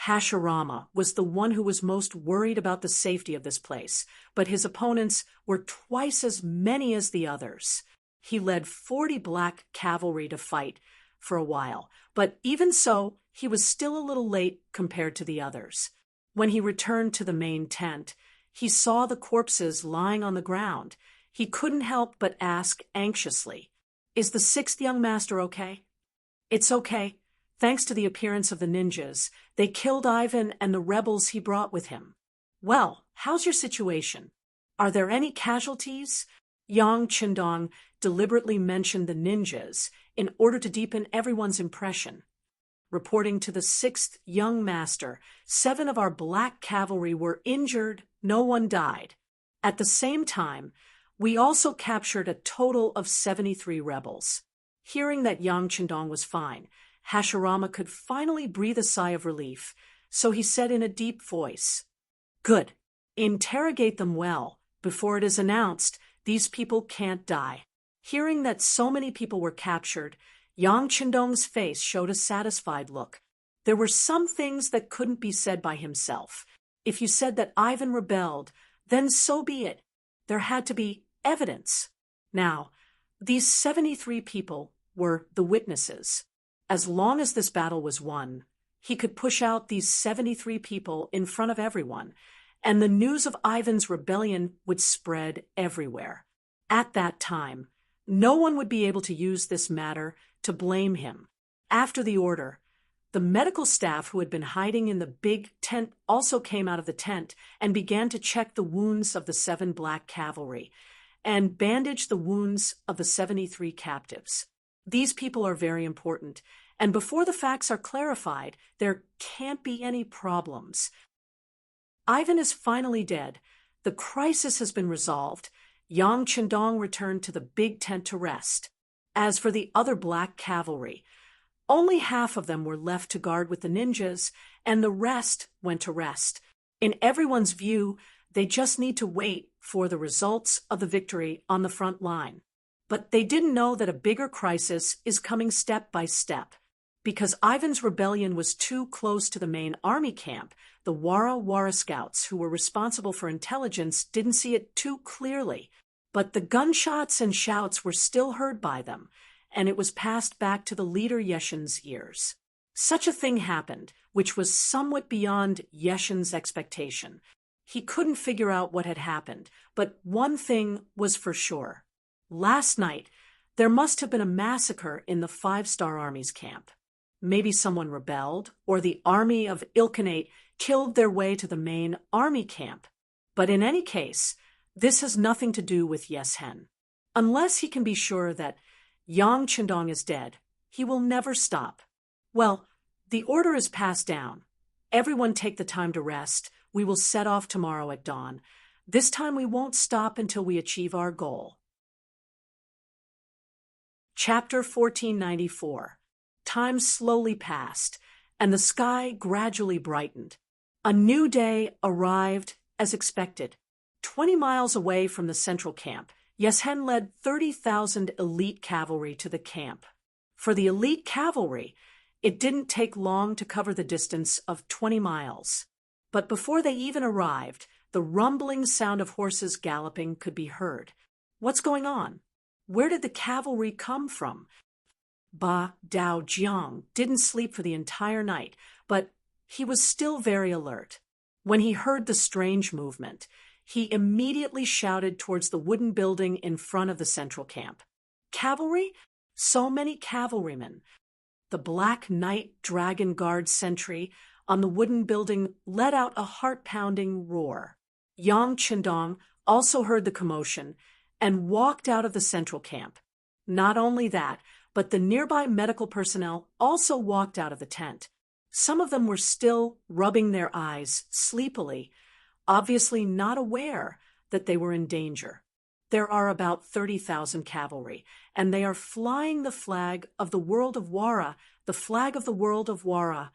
Hashirama was the one who was most worried about the safety of this place, but his opponents were twice as many as the others. He led 40 black cavalry to fight for a while, but even so, he was still a little late compared to the others. When he returned to the main tent, he saw the corpses lying on the ground. He couldn't help but ask anxiously, "Is the sixth young master okay?" "It's okay. Thanks to the appearance of the ninjas, they killed Ivan and the rebels he brought with him." "Well, how's your situation? Are there any casualties?" Yang Qindong deliberately mentioned the ninjas in order to deepen everyone's impression. Reporting to the sixth young master, 7 of our black cavalry were injured, no one died. At the same time, we also captured a total of 73 rebels. Hearing that Yang Qindong was fine, Hashirama could finally breathe a sigh of relief, so he said in a deep voice, "Good. Interrogate them well. Before it is announced, these people can't die." Hearing that so many people were captured, Yang Qindong's face showed a satisfied look. There were some things that couldn't be said by himself. If you said that Ivan rebelled, then so be it. There had to be evidence. Now, these 73 people were the witnesses. As long as this battle was won, he could push out these 73 people in front of everyone, and the news of Ivan's rebellion would spread everywhere. At that time, no one would be able to use this matter to blame him. After the order, the medical staff who had been hiding in the big tent also came out of the tent and began to check the wounds of the 7 black cavalry and bandage the wounds of the 73 captives. These people are very important, and before the facts are clarified, there can't be any problems. Ivan is finally dead. The crisis has been resolved. Yang Qindong returned to the big tent to rest. As for the other black cavalry, only half of them were left to guard with the ninjas, and the rest went to rest. In everyone's view, they just need to wait for the results of the victory on the front line. But they didn't know that a bigger crisis is coming step by step. Because Ivan's rebellion was too close to the main army camp, the Wara Wara scouts who were responsible for intelligence didn't see it too clearly. But the gunshots and shouts were still heard by them, and it was passed back to the leader Yeshin's ears. Such a thing happened, which was somewhat beyond Yeshin's expectation. He couldn't figure out what had happened, but one thing was for sure. Last night, there must have been a massacre in the 5-Star Army's camp. Maybe someone rebelled, or the army of Ilkhanate killed their way to the main army camp. But in any case, this has nothing to do with Yeshen. Unless he can be sure that Yang Qindong is dead, he will never stop. Well, the order is passed down. Everyone take the time to rest. We will set off tomorrow at dawn. This time we won't stop until we achieve our goal. Chapter 1494. Time slowly passed, and the sky gradually brightened. A new day arrived as expected. 20 miles away from the central camp, Yeshen led 30,000 elite cavalry to the camp. For the elite cavalry, it didn't take long to cover the distance of 20 miles. But before they even arrived, the rumbling sound of horses galloping could be heard. What's going on? Where did the cavalry come from? Ba Dao Jiang didn't sleep for the entire night, but he was still very alert. When he heard the strange movement, he immediately shouted towards the wooden building in front of the central camp. Cavalry? So many cavalrymen. The Black Knight Dragon Guard sentry on the wooden building let out a heart-pounding roar. Yang Qindong also heard the commotion and walked out of the central camp. Not only that, but the nearby medical personnel also walked out of the tent. Some of them were still rubbing their eyes sleepily, obviously not aware that they were in danger. There are about 30,000 cavalry, and they are flying the flag of the world of Wara, the flag of the world of Wara.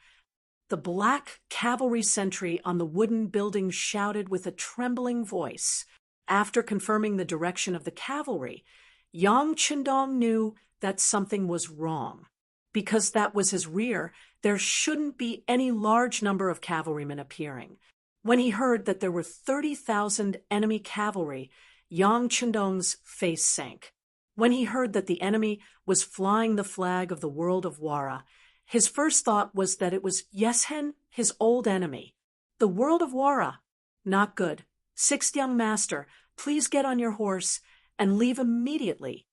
The black cavalry sentry on the wooden building shouted with a trembling voice. After confirming the direction of the cavalry, Yang Qindong knew that something was wrong. Because that was his rear, there shouldn't be any large number of cavalrymen appearing. When he heard that there were 30,000 enemy cavalry, Yang Qindong's face sank. When he heard that the enemy was flying the flag of the world of Wara, his first thought was that it was Yeshen, his old enemy. The world of Wara. Not good. Sixth young master, please get on your horse and leave immediately.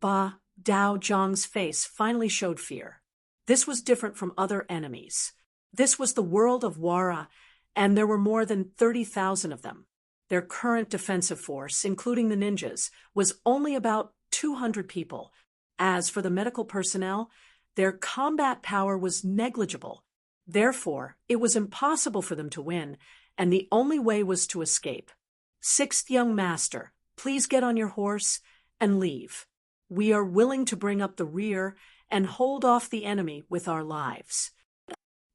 Ba Dao Jiang's face finally showed fear. This was different from other enemies. This was the world of Wara, and there were more than 30,000 of them. Their current defensive force, including the ninjas, was only about 200 people. As for the medical personnel, their combat power was negligible. Therefore, it was impossible for them to win, and the only way was to escape. Sixth young master, please get on your horse and leave. We are willing to bring up the rear and hold off the enemy with our lives.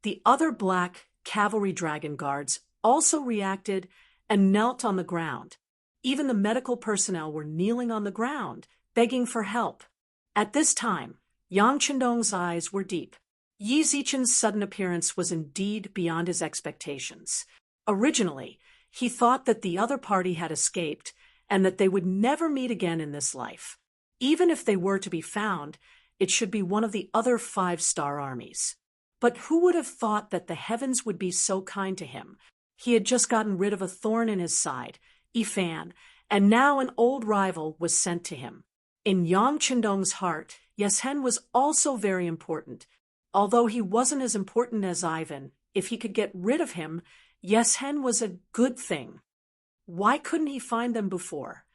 The other black cavalry dragon guards also reacted and knelt on the ground. Even the medical personnel were kneeling on the ground, begging for help. At this time, Yang Qindong's eyes were deep. Yi Zichen's sudden appearance was indeed beyond his expectations. Originally, he thought that the other party had escaped and that they would never meet again in this life. Even if they were to be found, it should be one of the other 5-star armies. But who would have thought that the heavens would be so kind to him? He had just gotten rid of a thorn in his side, Yifan, and now an old rival was sent to him. In Yang Qindong's heart, Yeshen was also very important. Although he wasn't as important as Ivan, if he could get rid of him, Yeshen was a good thing. Why couldn't he find them before?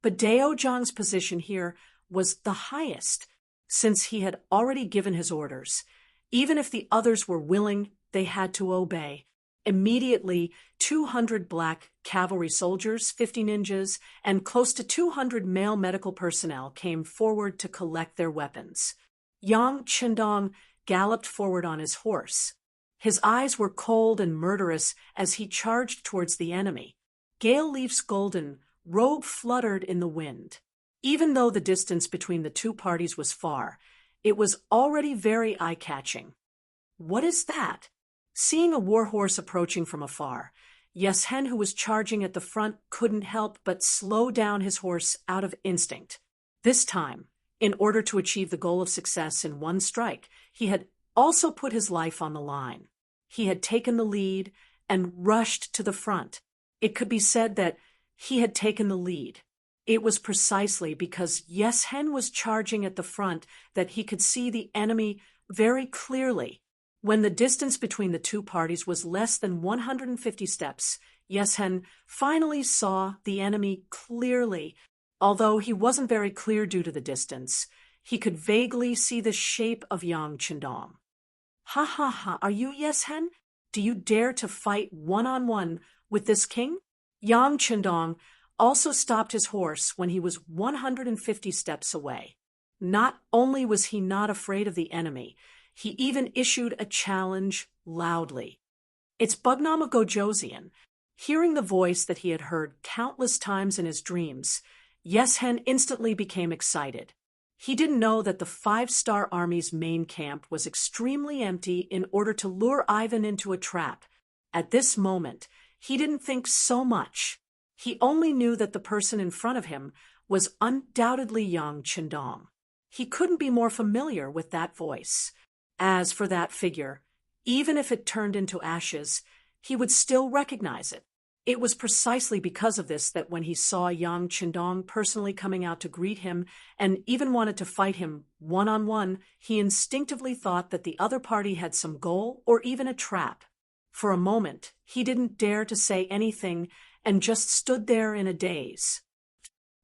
But Dao Jiang's position here was the highest, since he had already given his orders. Even if the others were willing, they had to obey. Immediately, 200 black cavalry soldiers, 50 ninjas, and close to 200 male medical personnel came forward to collect their weapons. Yang Qindong galloped forward on his horse. His eyes were cold and murderous as he charged towards the enemy. Gale Leaf's golden robe fluttered in the wind. Even though the distance between the two parties was far, it was already very eye-catching. What is that? Seeing a war horse approaching from afar, Yeshen, who was charging at the front, couldn't help but slow down his horse out of instinct. This time, in order to achieve the goal of success in one strike, he had also put his life on the line. He had taken the lead and rushed to the front. It could be said that he had taken the lead. It was precisely because Yeshen was charging at the front that he could see the enemy very clearly. When the distance between the two parties was less than 150 steps, Yeshen finally saw the enemy clearly. Although he wasn't very clear due to the distance, he could vaguely see the shape of Yang Qindong. Ha ha ha, are you Yeshen? Do you dare to fight one-on-one with this king? Yang Qindong also stopped his horse when he was 150 steps away. Not only was he not afraid of the enemy, he even issued a challenge loudly. It's Bugnam of Gojosian. Hearing the voice that he had heard countless times in his dreams, Yeshen instantly became excited. He didn't know that the five-star army's main camp was extremely empty in order to lure Ivan into a trap. At this moment, he didn't think so much. He only knew that the person in front of him was undoubtedly young Chandong. He couldn't be more familiar with that voice. As for that figure, even if it turned into ashes, he would still recognize it. It was precisely because of this that when he saw Yang Chandong personally coming out to greet him and even wanted to fight him one-on-one, he instinctively thought that the other party had some goal or even a trap. For a moment, he didn't dare to say anything and just stood there in a daze.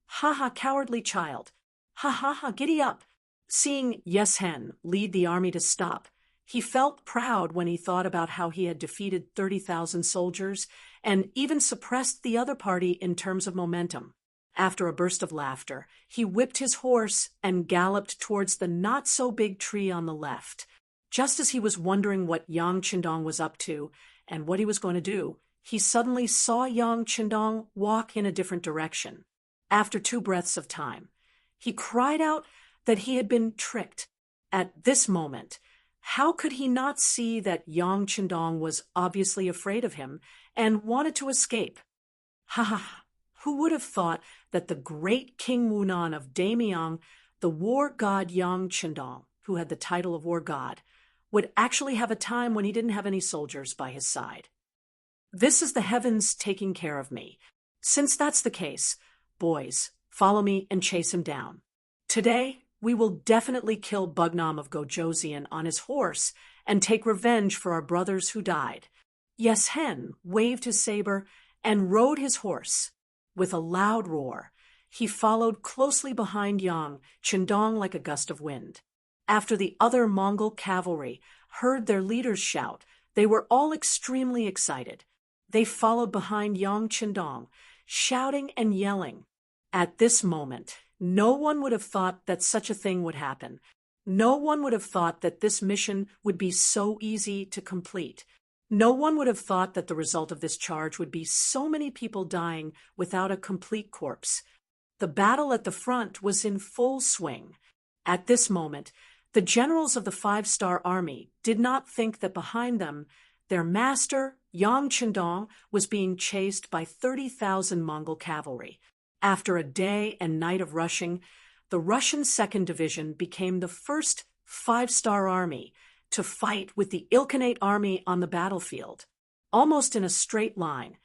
"Ha ha, cowardly child! Ha ha ha, giddy up!" Seeing Yeshen lead the army to stop, he felt proud when he thought about how he had defeated 30,000 soldiers and even suppressed the other party in terms of momentum. After a burst of laughter, he whipped his horse and galloped towards the not-so-big tree on the left. Just as he was wondering what Yang Chandong was up to and what he was going to do, he suddenly saw Yang Chandong walk in a different direction. After 2 breaths of time, he cried out that he had been tricked. At this moment, how could he not see that Yang Chandong was obviously afraid of him and wanted to escape? Ha ha! Who would have thought that the great King Wunan of Damyang, the war god Yang Chandong, who had the title of war god, would actually have a time when he didn't have any soldiers by his side? This is the heavens taking care of me. Since that's the case, boys, follow me and chase him down. Today, we will definitely kill Bugnam of Gojosian on his horse and take revenge for our brothers who died. Yeshen waved his saber and rode his horse. With a loud roar, he followed closely behind Yang Chandong like a gust of wind. After the other Mongol cavalry heard their leaders shout, they were all extremely excited. They followed behind Yang Chandong, shouting and yelling. At this moment, no one would have thought that such a thing would happen. No one would have thought that this mission would be so easy to complete. No one would have thought that the result of this charge would be so many people dying without a complete corpse. The battle at the front was in full swing. At this moment, the generals of the five-star army did not think that behind them, their master, Yang Chandong, was being chased by 30,000 Mongol cavalry. After a day and night of rushing, the Russian 2nd Division became the first five-star army to fight with the Ilkhanate army on the battlefield. Almost in a straight line,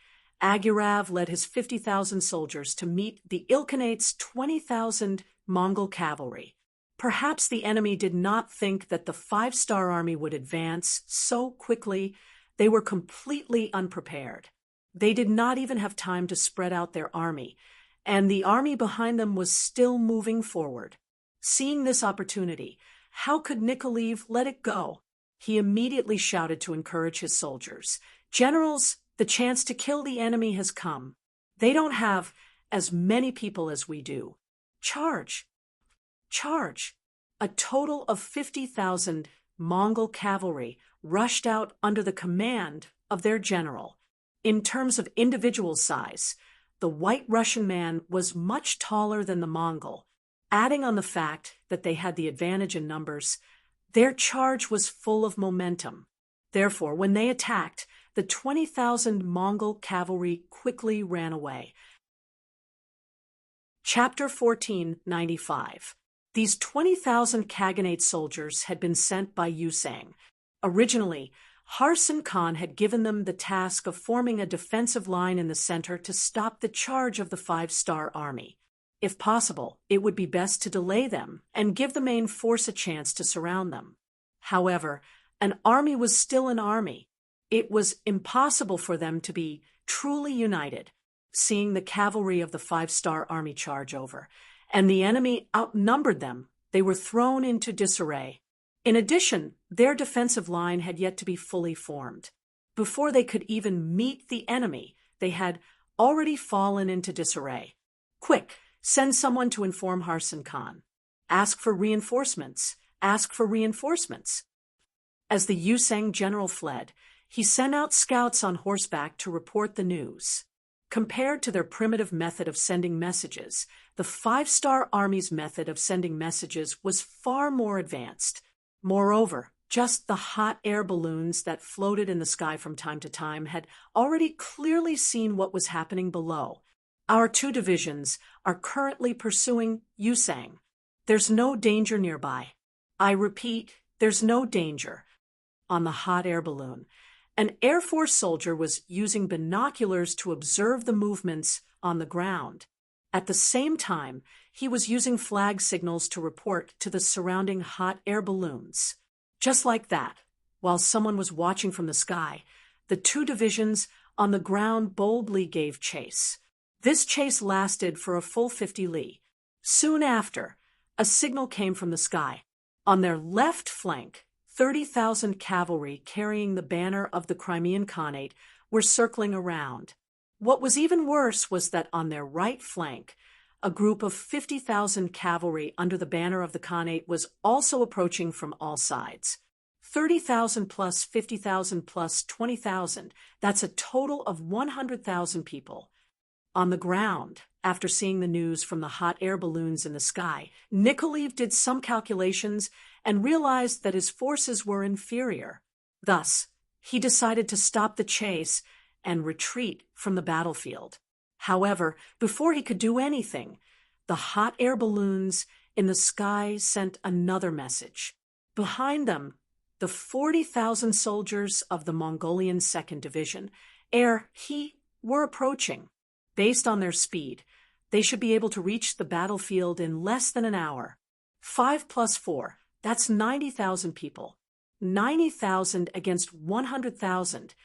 Agurav led his 50,000 soldiers to meet the Ilkhanate's 20,000 Mongol cavalry. Perhaps the enemy did not think that the five-star army would advance so quickly. They were completely unprepared. They did not even have time to spread out their army, and the army behind them was still moving forward. Seeing this opportunity, how could Nikolaev let it go? He immediately shouted to encourage his soldiers, "Generals, the chance to kill the enemy has come. They don't have as many people as we do. Charge! Charge!" A total of 50,000 Mongol cavalry rushed out under the command of their general. In terms of individual size, the White Russian man was much taller than the Mongol. Adding on the fact that they had the advantage in numbers, their charge was full of momentum. Therefore, when they attacked, the 20,000 Mongol cavalry quickly ran away. Chapter 1495. These 20,000 Khaganate soldiers had been sent by Yusang. Originally, Harsan Khan had given them the task of forming a defensive line in the center to stop the charge of the five-star army. If possible, it would be best to delay them and give the main force a chance to surround them. However, an army was still an army. It was impossible for them to be truly united. Seeing the cavalry of the five-star army charge over, and the enemy outnumbered them, they were thrown into disarray. In addition, their defensive line had yet to be fully formed. Before they could even meet the enemy, they had already fallen into disarray. Quick, send someone to inform Harsan Khan. Ask for reinforcements. Ask for reinforcements. As the Yusang general fled, he sent out scouts on horseback to report the news. Compared to their primitive method of sending messages, the five-star army's method of sending messages was far more advanced. Moreover, just the hot air balloons that floated in the sky from time to time had already clearly seen what was happening below. Our two divisions are currently pursuing Yusang. There's no danger nearby. I repeat, there's no danger. On the hot air balloon, an Air Force soldier was using binoculars to observe the movements on the ground. At the same time, he was using flag signals to report to the surrounding hot air balloons. Just like that, while someone was watching from the sky, the two divisions on the ground boldly gave chase. This chase lasted for a full 50 li. Soon after, a signal came from the sky. On their left flank, 30,000 cavalry carrying the banner of the Crimean Khanate were circling around. What was even worse was that on their right flank, a group of 50,000 cavalry under the banner of the Khanate was also approaching from all sides. 30,000 plus 50,000 plus 20,000, that's a total of 100,000 people. On the ground, after seeing the news from the hot air balloons in the sky, Nikolaev did some calculations and realized that his forces were inferior. Thus, he decided to stop the chase and retreat from the battlefield. However, before he could do anything, the hot air balloons in the sky sent another message. Behind them, the 40,000 soldiers of the Mongolian 2nd Division, were approaching. Based on their speed, they should be able to reach the battlefield in less than an hour. 5 plus 4, that's 90,000 people. 90,000 against 100,000.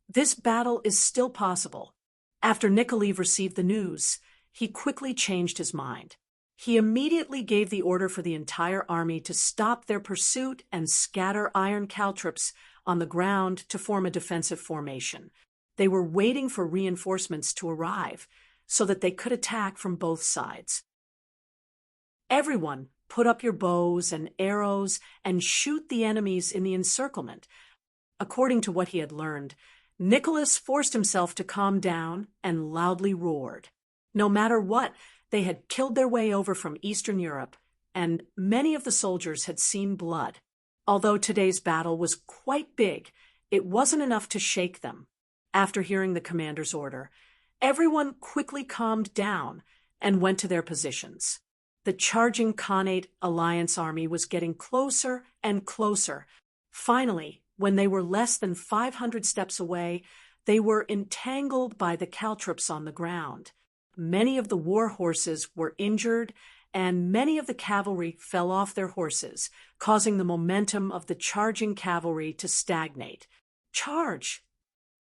This battle is still possible. After Nikolaev received the news, he quickly changed his mind. He immediately gave the order for the entire army to stop their pursuit and scatter iron caltrops on the ground to form a defensive formation. They were waiting for reinforcements to arrive so that they could attack from both sides. Everyone, put up your bows and arrows and shoot the enemies in the encirclement. According to what he had learned, Nicholas forced himself to calm down and loudly roared. No matter what, they had killed their way over from Eastern Europe, and many of the soldiers had seen blood. Although today's battle was quite big, it wasn't enough to shake them. After hearing the commander's order, everyone quickly calmed down and went to their positions. The charging Khanate alliance army was getting closer and closer. Finally, when they were less than 500 steps away, they were entangled by the caltrops on the ground. Many of the war horses were injured, and many of the cavalry fell off their horses, causing the momentum of the charging cavalry to stagnate. Charge!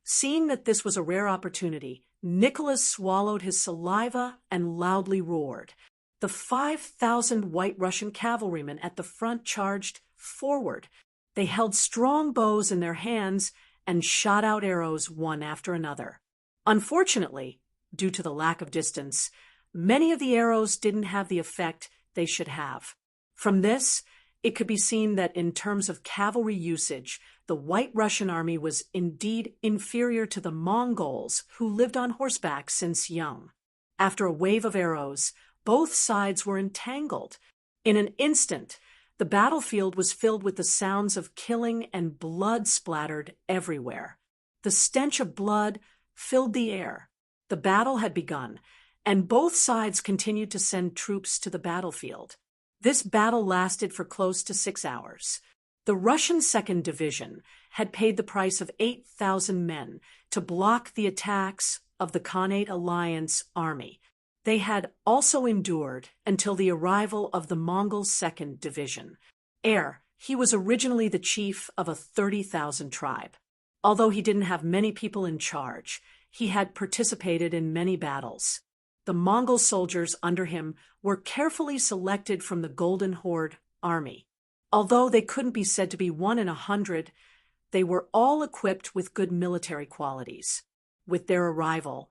Seeing that this was a rare opportunity, Nicholas swallowed his saliva and loudly roared. The 5,000 White Russian cavalrymen at the front charged forward. They held strong bows in their hands and shot out arrows one after another. Unfortunately, due to the lack of distance, many of the arrows didn't have the effect they should have. From this, it could be seen that in terms of cavalry usage, the White Russian army was indeed inferior to the Mongols who lived on horseback since young. After a wave of arrows, both sides were entangled. In an instant, the battlefield was filled with the sounds of killing and blood splattered everywhere. The stench of blood filled the air. The battle had begun, and both sides continued to send troops to the battlefield. This battle lasted for close to 6 hours. The Russian 2nd Division had paid the price of 8,000 men to block the attacks of the Khanate Alliance army. They had also endured until the arrival of the Mongol 2nd Division. He was originally the chief of a 30,000 tribe. Although he didn't have many people in charge, he had participated in many battles. The Mongol soldiers under him were carefully selected from the Golden Horde army. Although they couldn't be said to be 1 in 100, they were all equipped with good military qualities. With their arrival,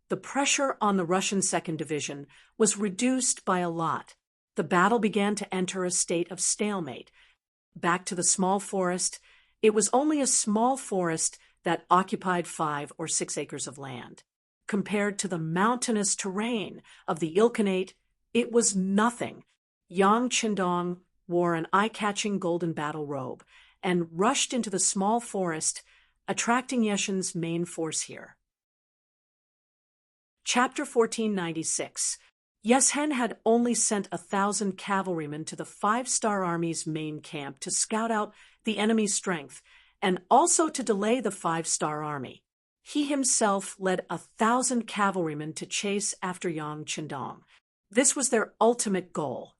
the pressure on the Russian 2nd Division was reduced by a lot. The battle began to enter a state of stalemate. Back to the small forest, it was only a small forest that occupied 5 or 6 acres of land. Compared to the mountainous terrain of the Ilkhanate, it was nothing. Yang Qindong wore an eye-catching golden battle robe and rushed into the small forest, attracting Yeshen's main force here. Chapter 1496. Yeshen had only sent 1,000 cavalrymen to the 5-star Army's main camp to scout out the enemy's strength and also to delay the 5-star Army. He himself led 1,000 cavalrymen to chase after Yang Qindong. This was their ultimate goal.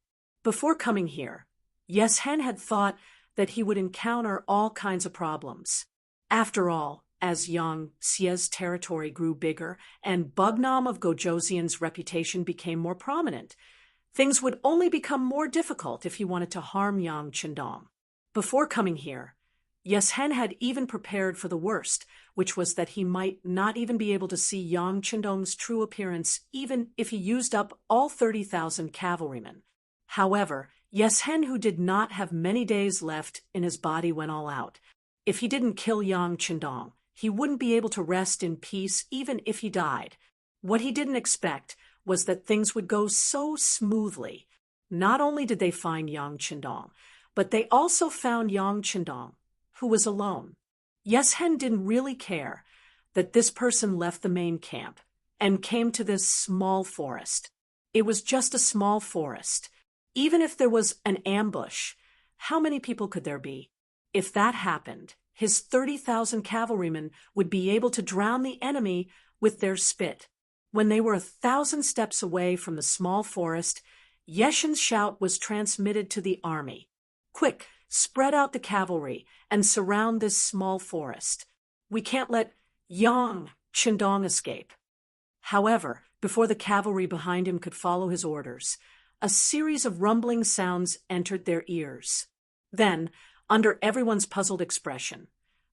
Before coming here, Yeshen had thought that he would encounter all kinds of problems. After all, as Yang Xie's territory grew bigger and Bugnam of Gojoseon's reputation became more prominent, things would only become more difficult if he wanted to harm Yang Qindong. Before coming here, Yeshen had even prepared for the worst, which was that he might not even be able to see Yang Qindong's true appearance even if he used up all 30,000 cavalrymen. However, Yeshen, who did not have many days left in his body, went all out. If he didn't kill Yang Qindong, he wouldn't be able to rest in peace even if he died. What he didn't expect was that things would go so smoothly. Not only did they find Yang Qindong, but they also found Yang Qindong, who was alone. Yeshen didn't really care that this person left the main camp and came to this small forest. It was just a small forest. Even if there was an ambush, how many people could there be? If that happened, his 30,000 cavalrymen would be able to drown the enemy with their spit. When they were 1,000 steps away from the small forest, Yeshen's shout was transmitted to the army. "Quick, spread out the cavalry and surround this small forest. We can't let Yang Qindong escape." However, before the cavalry behind him could follow his orders, a series of rumbling sounds entered their ears. Then, under everyone's puzzled expression,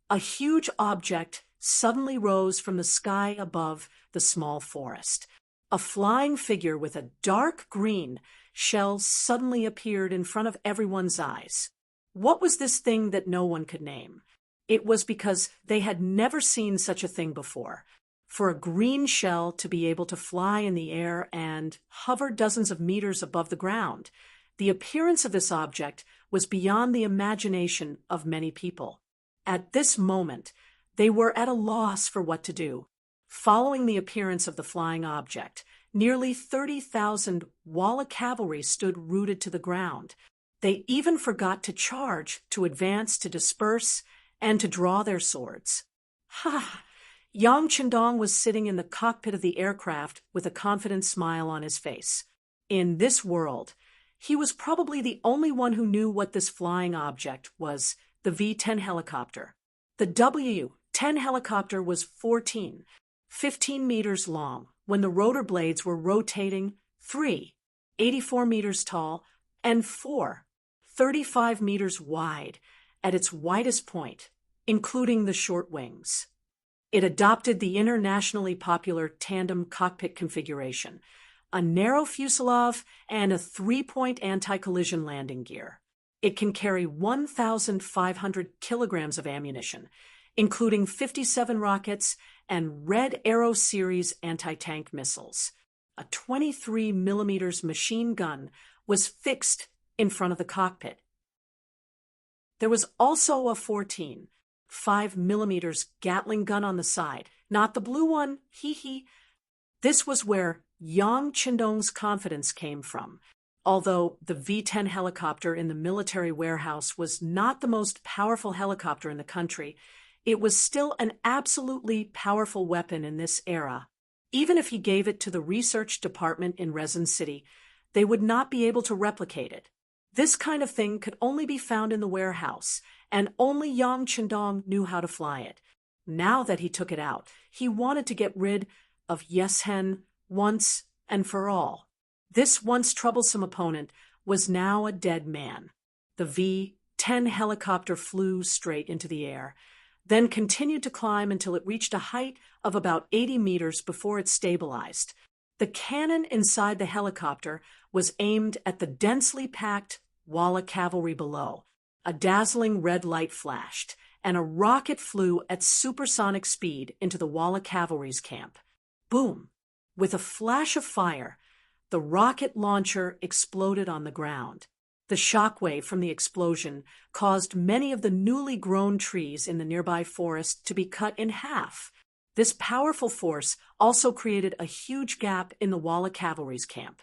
a huge object suddenly rose from the sky above the small forest. A flying figure with a dark green shell suddenly appeared in front of everyone's eyes. What was this thing that no one could name? It was because they had never seen such a thing before. For a green shell to be able to fly in the air and hover dozens of meters above the ground, the appearance of this object was beyond the imagination of many people. At this moment, they were at a loss for what to do. Following the appearance of the flying object, nearly 30,000 Walla cavalry stood rooted to the ground. They even forgot to charge, to advance, to disperse, and to draw their swords. Ha! Yang Qindong was sitting in the cockpit of the aircraft with a confident smile on his face. In this world, he was probably the only one who knew what this flying object was, the V-10 helicopter. The W-10 helicopter was 15 meters long when the rotor blades were rotating, 84 meters tall, and 35 meters wide at its widest point, including the short wings. It adopted the internationally popular tandem cockpit configuration, a narrow fuselage, and a 3-point anti-collision landing gear. It can carry 1,500 kilograms of ammunition, including 57 rockets and Red Arrow series anti-tank missiles. A 23mm machine gun was fixed in front of the cockpit. There was also a 5mm Gatling gun on the side, not the blue one, This was where Yang Qindong's confidence came from. Although the V-10 helicopter in the military warehouse was not the most powerful helicopter in the country, it was still an absolutely powerful weapon in this era. Even if he gave it to the research department in Resin City, they would not be able to replicate it. This kind of thing could only be found in the warehouse, and only Yang Qindong knew how to fly it. Now that he took it out, he wanted to get rid of Yeshen once and for all. This once troublesome opponent was now a dead man. The V-10 helicopter flew straight into the air, then continued to climb until it reached a height of about 80 meters before it stabilized. The cannon inside the helicopter was aimed at the densely packed Walla cavalry below. A dazzling red light flashed, and a rocket flew at supersonic speed into the Walla cavalry's camp. Boom! With a flash of fire, the rocket launcher exploded on the ground. The shockwave from the explosion caused many of the newly grown trees in the nearby forest to be cut in half. This powerful force also created a huge gap in the Walla cavalry's camp.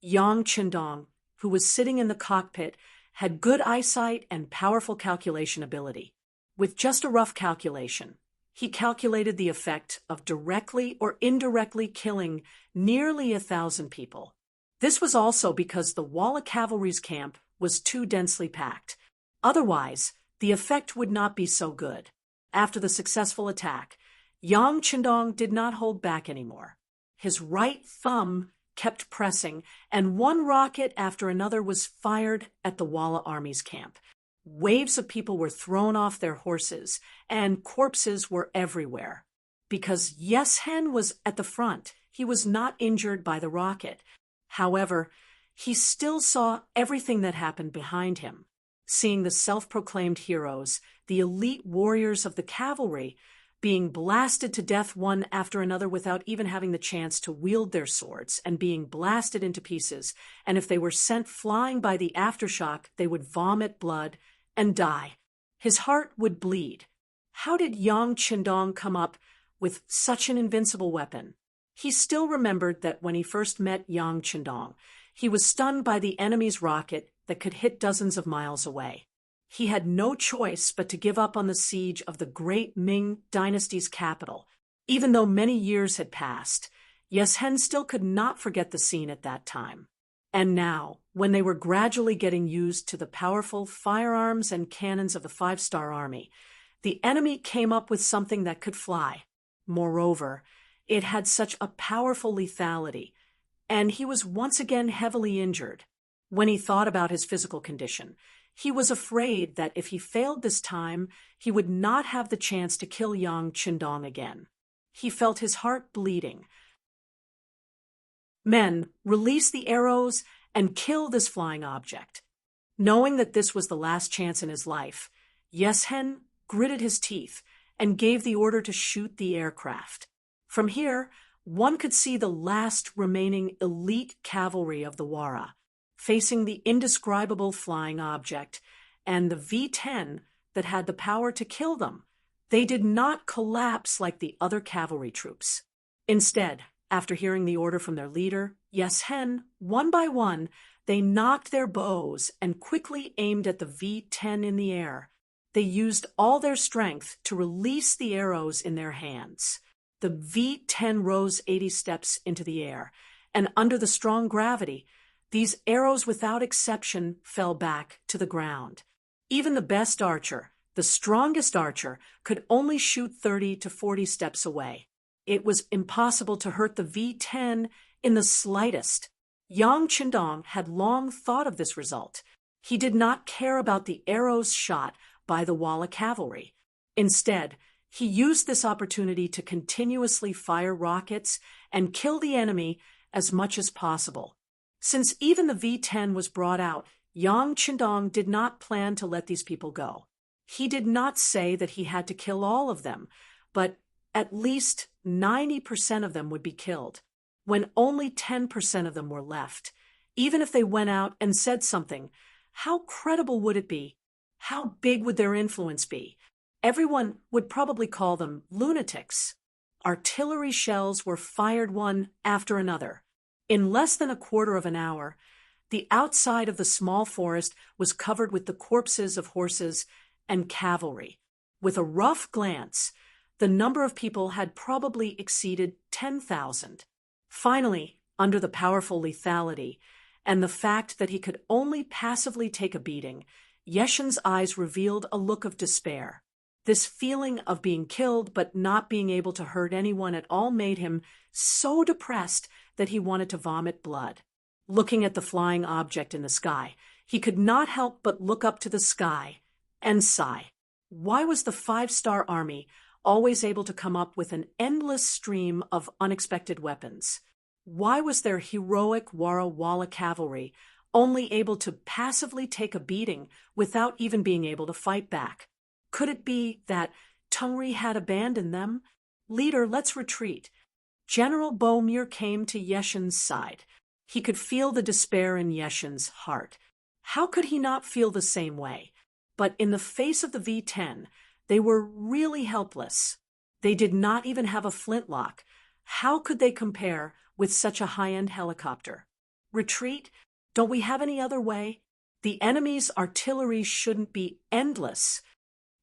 Yang Qindong, who was sitting in the cockpit, had good eyesight and powerful calculation ability. With just a rough calculation, he calculated the effect of directly or indirectly killing nearly 1,000 people. This was also because the Walla cavalry's camp was too densely packed. Otherwise, the effect would not be so good. After the successful attack, Yang Qindong did not hold back anymore. His right thumb kept pressing, and one rocket after another was fired at the Walla army's camp. Waves of people were thrown off their horses, and corpses were everywhere. Because Yes Hen was at the front, he was not injured by the rocket. However, he still saw everything that happened behind him. Seeing the self-proclaimed heroes, the elite warriors of the cavalry, being blasted to death one after another without even having the chance to wield their swords, and being blasted into pieces, and if they were sent flying by the aftershock, they would vomit blood and die. His heart would bleed. How did Yang Qindong come up with such an invincible weapon? He still remembered that when he first met Yang Qindong, he was stunned by the enemy's rocket that could hit dozens of miles away. He had no choice but to give up on the siege of the great Ming dynasty's capital. Even though many years had passed, Yes Hen still could not forget the scene at that time. And now, when they were gradually getting used to the powerful firearms and cannons of the 5-star army, the enemy came up with something that could fly. Moreover, it had such a powerful lethality, and he was once again heavily injured. When he thought about his physical condition, he was afraid that if he failed this time, he would not have the chance to kill Yang Qindong again. He felt his heart bleeding. Men, release the arrows and kill this flying object. Knowing that this was the last chance in his life, Yes Hen gritted his teeth and gave the order to shoot the aircraft. From here, one could see the last remaining elite cavalry of the Wara, facing the indescribable flying object and the V-10 that had the power to kill them. They did not collapse like the other cavalry troops. Instead, after hearing the order from their leader, Yes Hen, one by one, they knocked their bows and quickly aimed at the V-10 in the air. They used all their strength to release the arrows in their hands. The V-10 rose 80 steps into the air, and under the strong gravity, these arrows without exception fell back to the ground. Even the best archer, the strongest archer, could only shoot 30 to 40 steps away. It was impossible to hurt the V-10 in the slightest. Yang Qindong had long thought of this result. He did not care about the arrows shot by the Walla cavalry. Instead, he used this opportunity to continuously fire rockets and kill the enemy as much as possible. Since even the V-10 was brought out, Yang Qindong did not plan to let these people go. He did not say that he had to kill all of them, but at least 90% of them would be killed. When only 10% of them were left, even if they went out and said something, how credible would it be? How big would their influence be? Everyone would probably call them lunatics. Artillery shells were fired one after another. In less than a quarter of an hour, the outside of the small forest was covered with the corpses of horses and cavalry. With a rough glance, the number of people had probably exceeded 10,000. Finally, under the powerful lethality and the fact that he could only passively take a beating, Yeshen's eyes revealed a look of despair. This feeling of being killed but not being able to hurt anyone at all made him so depressed that he wanted to vomit blood. Looking at the flying object in the sky, he could not help but look up to the sky and sigh. Why was the 5-star army always able to come up with an endless stream of unexpected weapons? Why was their heroic Walla cavalry only able to passively take a beating without even being able to fight back? Could it be that Tungri had abandoned them? Leader, let's retreat. General Bomir came to Yeshin's side. He could feel the despair in Yeshin's heart. How could he not feel the same way? But in the face of the V-10, they were really helpless. They did not even have a flintlock. How could they compare with such a high-end helicopter? Retreat? Don't we have any other way? The enemy's artillery shouldn't be endless.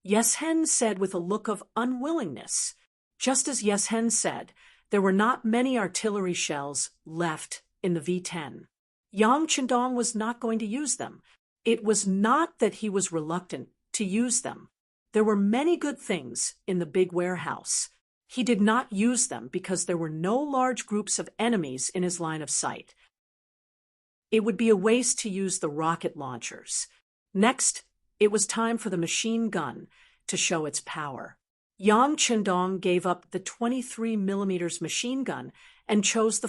Yeshen said with a look of unwillingness. Just as Yeshen said, there were not many artillery shells left in the V-10. Yang Chendong was not going to use them. It was not that he was reluctant to use them. There were many good things in the big warehouse. He did not use them because there were no large groups of enemies in his line of sight. It would be a waste to use the rocket launchers. Next, it was time for the machine gun to show its power. Yang Chendong gave up the 23mm machine gun and chose the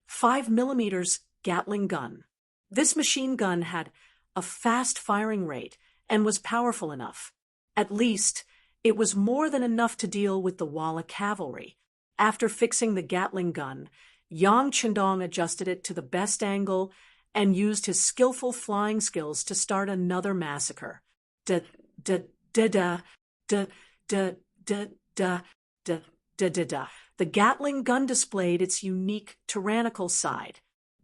5mm Gatling gun. This machine gun had a fast firing rate and was powerful enough. At least, it was more than enough to deal with the Walla cavalry. After fixing the Gatling gun, Yang Chendong adjusted it to the best angle and used his skillful flying skills to start another massacre. The Gatling gun displayed its unique tyrannical side.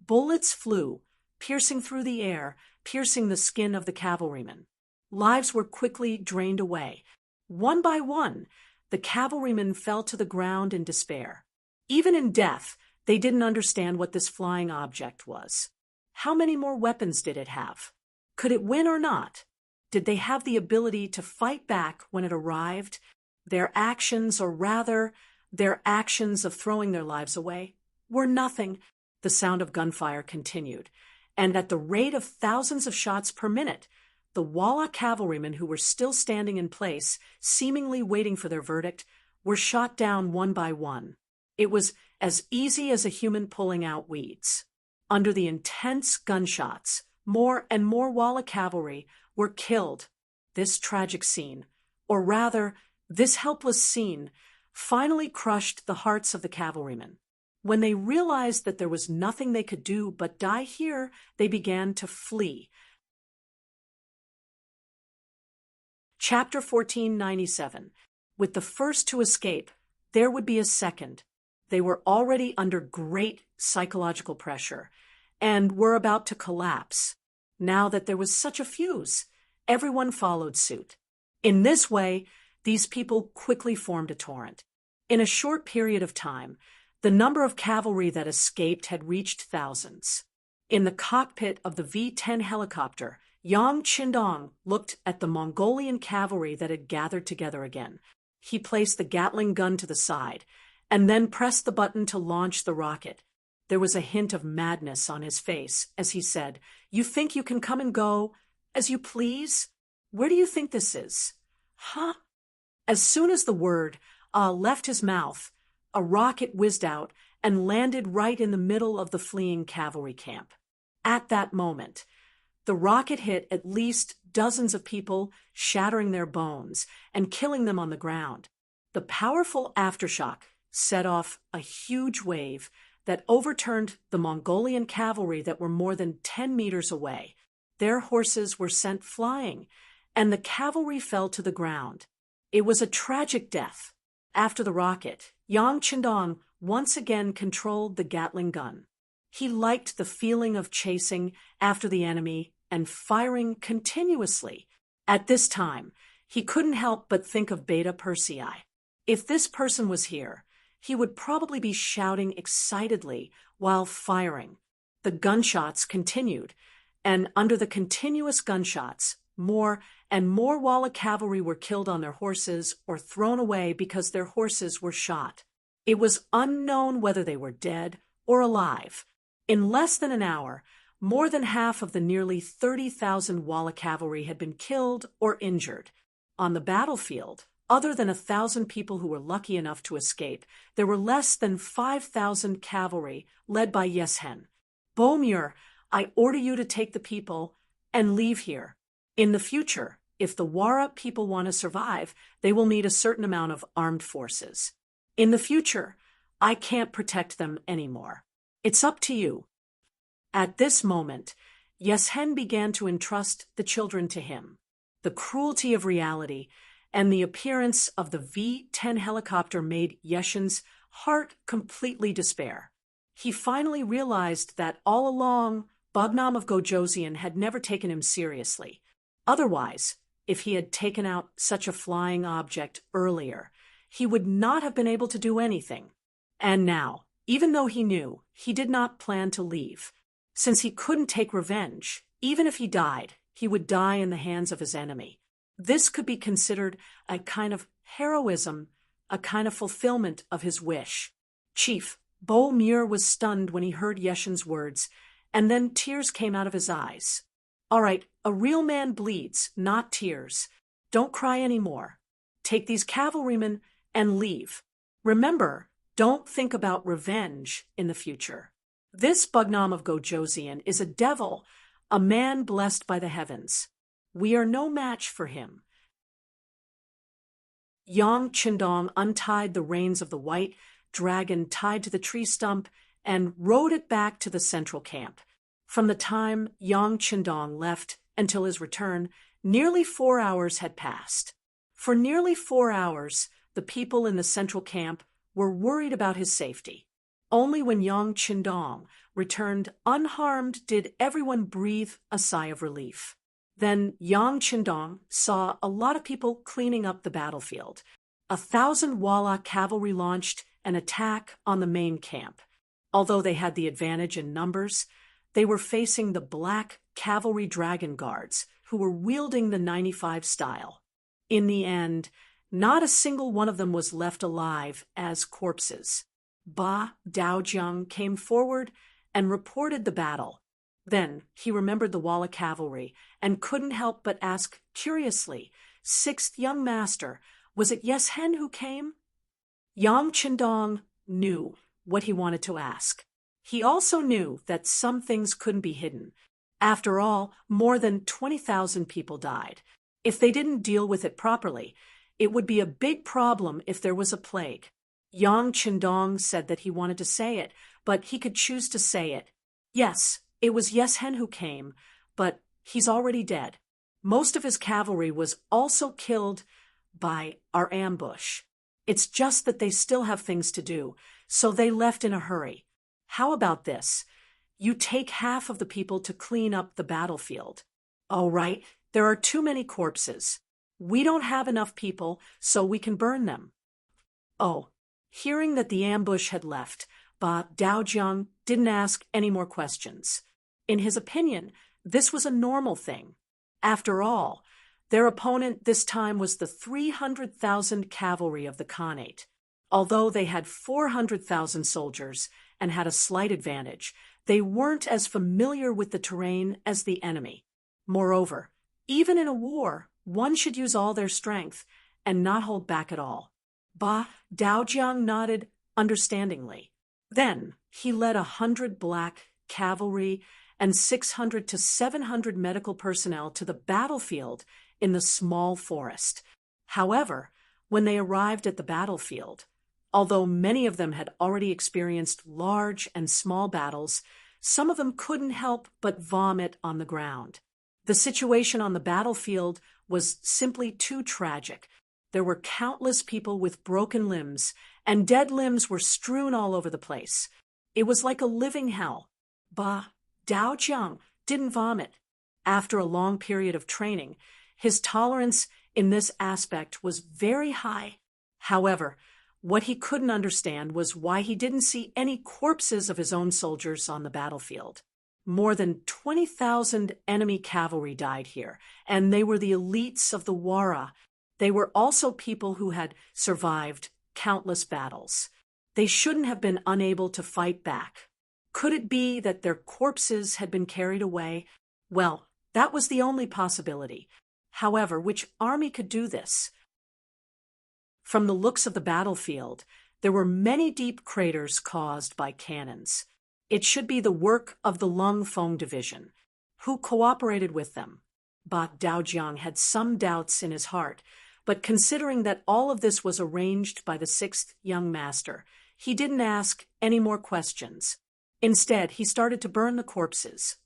Bullets flew, piercing through the air, piercing the skin of the cavalrymen. Lives were quickly drained away. One by one, the cavalrymen fell to the ground in despair. Even in death, they didn't understand what this flying object was. How many more weapons did it have? Could it win or not? Did they have the ability to fight back when it arrived? Their actions, or rather, their actions of throwing their lives away, were nothing. The sound of gunfire continued, and at the rate of thousands of shots per minute, the Walla cavalrymen who were still standing in place, seemingly waiting for their verdict, were shot down one by one. It was as easy as a human pulling out weeds. Under the intense gunshots, more and more Walla cavalry were killed. This tragic scene, or rather, this helpless scene, finally crushed the hearts of the cavalrymen. When they realized that there was nothing they could do but die here, they began to flee. Chapter 1497. With the first to escape, there would be a second. They were already under great psychological pressure and were about to collapse. Now that there was such a fuse, everyone followed suit. In this way, these people quickly formed a torrent. In a short period of time, the number of cavalry that escaped had reached thousands. In the cockpit of the V-10 helicopter, Yang Chendong looked at the Mongolian cavalry that had gathered together again. He placed the Gatling gun to the side, and then pressed the button to launch the rocket. There was a hint of madness on his face as he said, "You think you can come and go as you please? Where do you think this is? Huh?" As soon as the word left his mouth, a rocket whizzed out and landed right in the middle of the fleeing cavalry camp. At that moment, the rocket hit at least dozens of people, shattering their bones and killing them on the ground. The powerful aftershock set off a huge wave that overturned the Mongolian cavalry that were more than 10 meters away. Their horses were sent flying, and the cavalry fell to the ground. It was a tragic death. After the rocket, Yang Chendong once again controlled the Gatling gun. He liked the feeling of chasing after the enemy and firing continuously. At this time, he couldn't help but think of Beta Persei. If this person was here, he would probably be shouting excitedly while firing. The gunshots continued, and under the continuous gunshots, more and more Walla cavalry were killed on their horses or thrown away because their horses were shot. It was unknown whether they were dead or alive. In less than an hour, more than half of the nearly 30,000 Walla cavalry had been killed or injured. On the battlefield, other than 1,000 people who were lucky enough to escape, there were less than 5,000 cavalry led by Yeshen. "Bomir, I order you to take the people and leave here. In the future, if the Wara people want to survive, they will need a certain amount of armed forces. In the future, I can't protect them anymore. It's up to you. At this moment, Yeshen began to entrust the children to him. The cruelty of reality and the appearance of the V-10 helicopter made Yeshen's heart completely despair. He finally realized that all along, Bagnam of Gojosian had never taken him seriously. Otherwise, if he had taken out such a flying object earlier, he would not have been able to do anything. And now, even though he knew, he did not plan to leave. Since he couldn't take revenge, even if he died, he would die in the hands of his enemy. This could be considered a kind of heroism, a kind of fulfillment of his wish. Chief Bo Muir was stunned when he heard Yeshen's words, and then tears came out of his eyes. All right, a real man bleeds, not tears. Don't cry anymore. Take these cavalrymen and leave. Remember, don't think about revenge in the future. This Bagnam of Gojosian is a devil, a man blessed by the heavens. We are no match for him. Yang Qindong untied the reins of the white dragon tied to the tree stump and rode it back to the central camp. From the time Yang Qindong left until his return, nearly 4 hours had passed. For nearly 4 hours, the people in the central camp were worried about his safety. Only when Yang Qindong returned unharmed did everyone breathe a sigh of relief. Then Yang Qindong saw a lot of people cleaning up the battlefield. 1,000 Wala cavalry launched an attack on the main camp. Although they had the advantage in numbers, they were facing the black cavalry dragon guards, who were wielding the 95 style. In the end, not a single one of them was left alive as corpses. Ba Daojiang came forward and reported the battle. Then he remembered the Wala cavalry and couldn't help but ask curiously, "Sixth young master, was it Yeshen who came?" Yang Qindong knew what he wanted to ask. He also knew that some things couldn't be hidden. After all, more than 20,000 people died. If they didn't deal with it properly, it would be a big problem if there was a plague. Yang Qindong said that he wanted to say it, but he could choose to say it. Yes, it was Yeshen who came, but he's already dead. Most of his cavalry was also killed by our ambush. It's just that they still have things to do, so they left in a hurry. How about this? You take half of the people to clean up the battlefield. All right, there are too many corpses. We don't have enough people, so we can burn them. Oh, hearing that the ambush had left, Ba Daojiang didn't ask any more questions. In his opinion, this was a normal thing. After all, their opponent this time was the 300,000 cavalry of the Khanate. Although they had 400,000 soldiers and had a slight advantage, they weren't as familiar with the terrain as the enemy. Moreover, even in a war, one should use all their strength and not hold back at all. Ba Daojiang nodded understandingly. Then he led 100 black cavalry and 600 to 700 medical personnel to the battlefield in the small forest. However, when they arrived at the battlefield, although many of them had already experienced large and small battles, some of them couldn't help but vomit on the ground. The situation on the battlefield was simply too tragic. There were countless people with broken limbs, and dead limbs were strewn all over the place. It was like a living hell. Ba Daojiang didn't vomit. After a long period of training, his tolerance in this aspect was very high. However, what he couldn't understand was why he didn't see any corpses of his own soldiers on the battlefield. More than 20,000 enemy cavalry died here, and they were the elites of the Wara. They were also people who had survived countless battles. They shouldn't have been unable to fight back. Could it be that their corpses had been carried away? Well, that was the only possibility. However, which army could do this? From the looks of the battlefield, there were many deep craters caused by cannons. It should be the work of the Lung Feng Division. Who cooperated with them? Ba Daojiang had some doubts in his heart, but considering that all of this was arranged by the sixth young master, he didn't ask any more questions. Instead, he started to burn the corpses.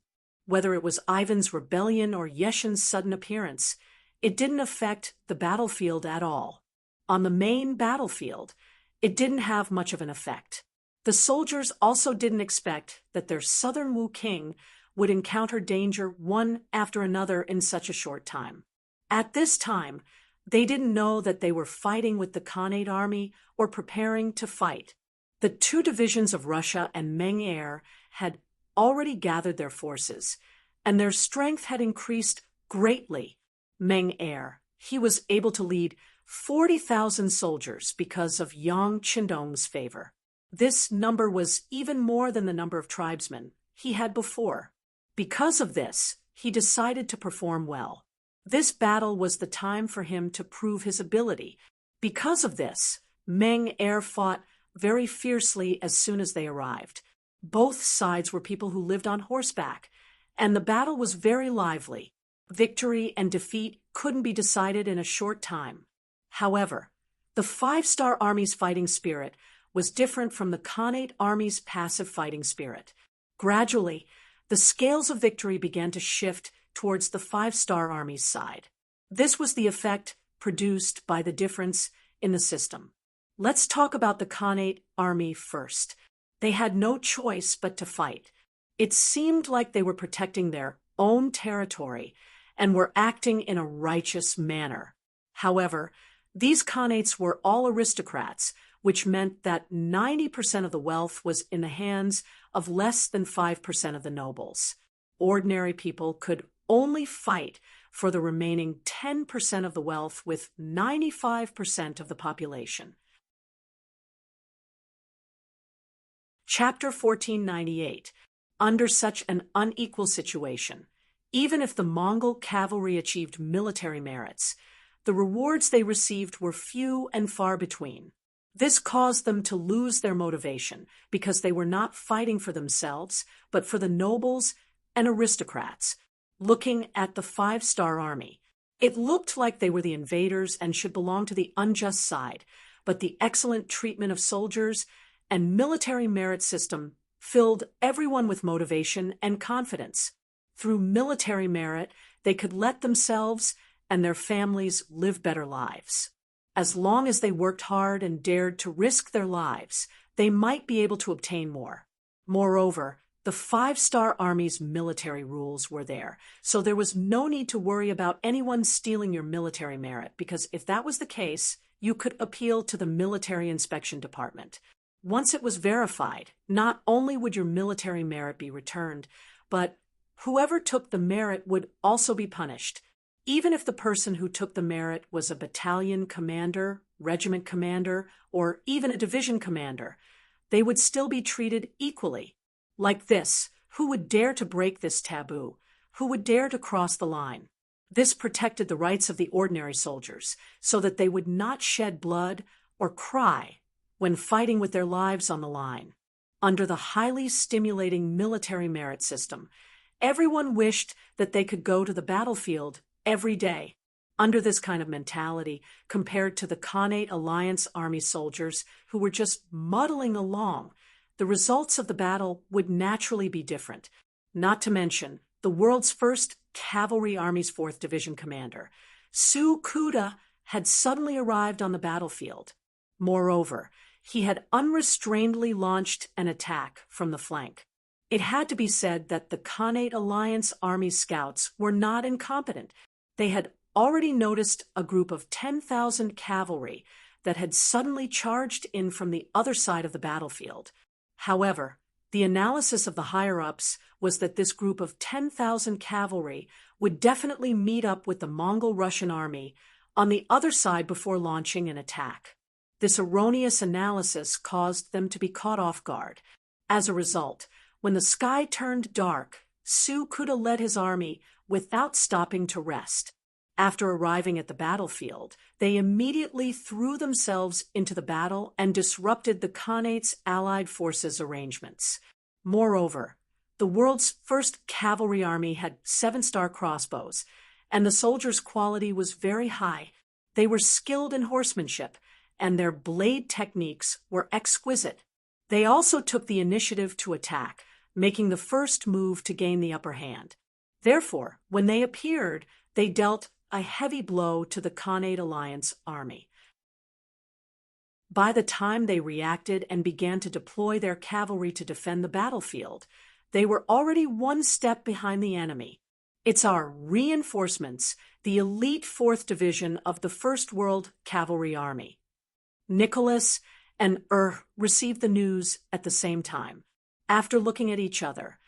Whether it was Ivan's rebellion or Yeshin's sudden appearance, it didn't affect the battlefield at all. On the main battlefield, it didn't have much of an effect. The soldiers also didn't expect that their southern Wu king would encounter danger one after another in such a short time. At this time, they didn't know that they were fighting with the Khanate army or preparing to fight. The two divisions of Russia and Ming Air had already gathered their forces, and their strength had increased greatly. Meng Air, he was able to lead 40,000 soldiers because of Yang Qindong's favor. This number was even more than the number of tribesmen he had before. Because of this, he decided to perform well. This battle was the time for him to prove his ability. Because of this, Meng Air fought very fiercely as soon as they arrived. Both sides were people who lived on horseback, and the battle was very lively. Victory and defeat couldn't be decided in a short time. However, the five-star army's fighting spirit was different from the Khanate army's passive fighting spirit. Gradually, the scales of victory began to shift towards the five-star army's side. This was the effect produced by the difference in the system. Let's talk about the Khanate army first. They had no choice but to fight. It seemed like they were protecting their own territory and were acting in a righteous manner. However, these Khanates were all aristocrats, which meant that 90% of the wealth was in the hands of less than 5% of the nobles. Ordinary people could only fight for the remaining 10% of the wealth with 95% of the population. Chapter 1498. Under such an unequal situation, even if the Mongol cavalry achieved military merits, the rewards they received were few and far between. This caused them to lose their motivation because they were not fighting for themselves, but for the nobles and aristocrats. Looking at the five-star army, it looked like they were the invaders and should belong to the unjust side, but the excellent treatment of soldiers and military merit system filled everyone with motivation and confidence. Through military merit, they could let themselves and their families live better lives. As long as they worked hard and dared to risk their lives, they might be able to obtain more. Moreover, the five-star army's military rules were there, so there was no need to worry about anyone stealing your military merit, because if that was the case, you could appeal to the military inspection department. Once it was verified, not only would your military merit be returned, but whoever took the merit would also be punished. Even if the person who took the merit was a battalion commander, regiment commander, or even a division commander, they would still be treated equally. Like this, who would dare to break this taboo? Who would dare to cross the line? This protected the rights of the ordinary soldiers, so that they would not shed blood or cry when fighting with their lives on the line. Under the highly stimulating military merit system, everyone wished that they could go to the battlefield every day. Under this kind of mentality, compared to the Khanate Alliance army soldiers who were just muddling along, the results of the battle would naturally be different. Not to mention, the world's first cavalry army's 4th Division commander, Su Kuda, had suddenly arrived on the battlefield. Moreover, he had unrestrainedly launched an attack from the flank. It had to be said that the Khanate Alliance army scouts were not incompetent. They had already noticed a group of 10,000 cavalry that had suddenly charged in from the other side of the battlefield. However, the analysis of the higher-ups was that this group of 10,000 cavalry would definitely meet up with the Mongol-Russian army on the other side before launching an attack. This erroneous analysis caused them to be caught off guard. As a result, when the sky turned dark, Su Kuda led his army without stopping to rest. After arriving at the battlefield, they immediately threw themselves into the battle and disrupted the Khanate's allied forces' arrangements. Moreover, the world's first cavalry army had 7-star crossbows, and the soldiers' quality was very high. They were skilled in horsemanship, and their blade techniques were exquisite. They also took the initiative to attack, making the first move to gain the upper hand. Therefore, when they appeared, they dealt a heavy blow to the Khanate Alliance army. By the time they reacted and began to deploy their cavalry to defend the battlefield, they were already one step behind the enemy. It's our reinforcements, the elite 4th Division of the First World Cavalry Army. Nicholas and received the news at the same time. After looking at each other,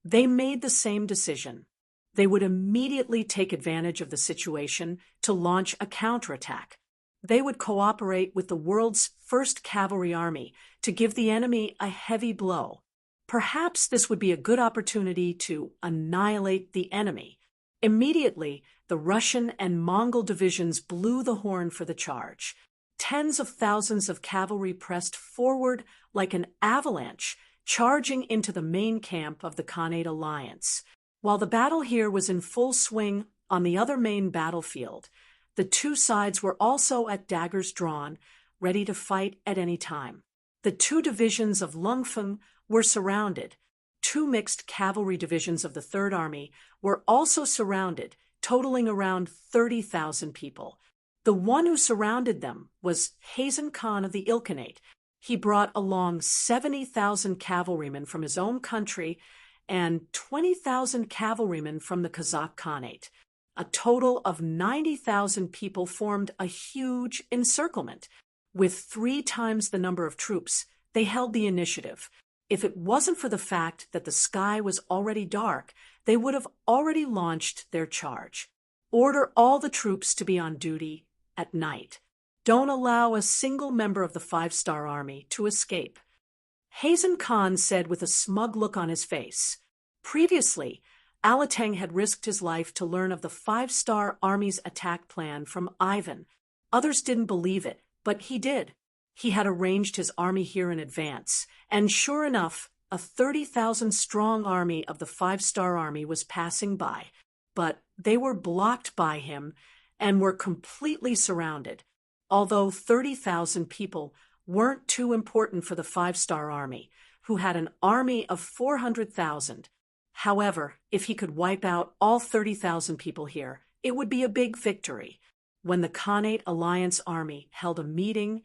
they made the same decision. They would immediately take advantage of the situation to launch a counterattack. They would cooperate with the world's 1st Cavalry Army to give the enemy a heavy blow. Perhaps this would be a good opportunity to annihilate the enemy. Immediately, the Russian and Mongol divisions blew the horn for the charge. Tens of thousands of cavalry pressed forward like an avalanche, charging into the main camp of the Khanate Alliance. While the battle here was in full swing on the other main battlefield, the two sides were also at daggers drawn, ready to fight at any time. The two divisions of Lungfeng were surrounded. Two mixed cavalry divisions of the Third Army were also surrounded, totaling around 30,000 people. The one who surrounded them was Hazen Khan of the Ilkhanate. He brought along 70,000 cavalrymen from his own country and 20,000 cavalrymen from the Kazakh Khanate. A total of 90,000 people formed a huge encirclement. With 3 times the number of troops, they held the initiative. If it wasn't for the fact that the sky was already dark, they would have already launched their charge. Order all the troops to be on duty at night. Don't allow a single member of the 5-star army to escape. Hazen Khan said with a smug look on his face. Previously, Alateng had risked his life to learn of the 5-star army's attack plan from Ivan. Others didn't believe it, but he did. He had arranged his army here in advance, and sure enough, a 30,000-strong army of the 5-star army was passing by. But they were blocked by him and were completely surrounded. Although 30,000 people weren't too important for the 5-star army, who had an army of 400,000. However, if he could wipe out all 30,000 people here, it would be a big victory. When the Khanate Alliance army held a meeting,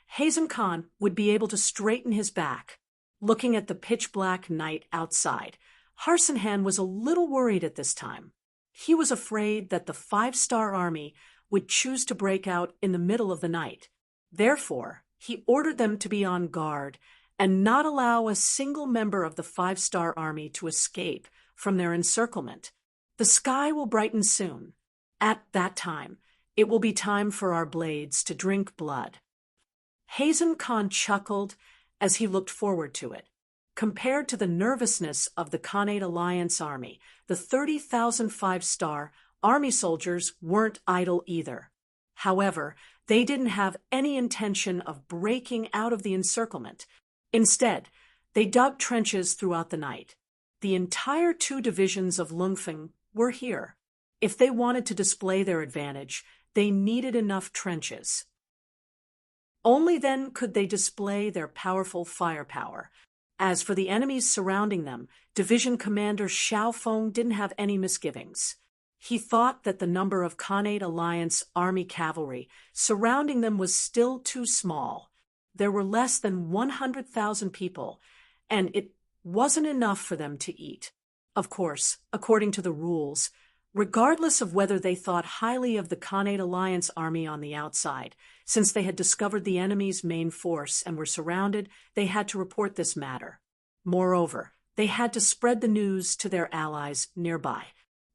Hazen Khan, would be able to straighten his back. Looking at the pitch-black night outside, Harsenhan was a little worried at this time. He was afraid that the 5-star army would choose to break out in the middle of the night. Therefore, he ordered them to be on guard and not allow a single member of the 5-star army to escape from their encirclement. The sky will brighten soon. At that time, it will be time for our blades to drink blood. Hazen Khan chuckled as he looked forward to it. Compared to the nervousness of the Khanate Alliance army, the 30,000 5-star army soldiers weren't idle either. However, they didn't have any intention of breaking out of the encirclement. Instead, they dug trenches throughout the night. The entire 2 divisions of Lungfeng were here. If they wanted to display their advantage, they needed enough trenches. Only then could they display their powerful firepower. As for the enemies surrounding them, Division Commander Xiaofeng didn't have any misgivings. He thought that the number of Khanate Alliance army cavalry surrounding them was still too small. There were less than 100,000 people, and it wasn't enough for them to eat. Of course, according to the rules, regardless of whether they thought highly of the Khanate Alliance army on the outside, since they had discovered the enemy's main force and were surrounded, they had to report this matter. Moreover, they had to spread the news to their allies nearby.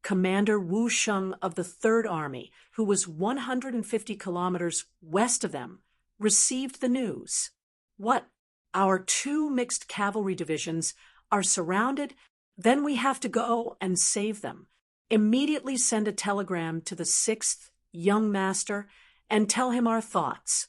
Commander Wu Sheng of the Third Army, who was 150 kilometers west of them, received the news. What? Our 2 mixed cavalry divisions are surrounded? Then we have to go and save them. Immediately send a telegram to the 6th young master and tell him our thoughts.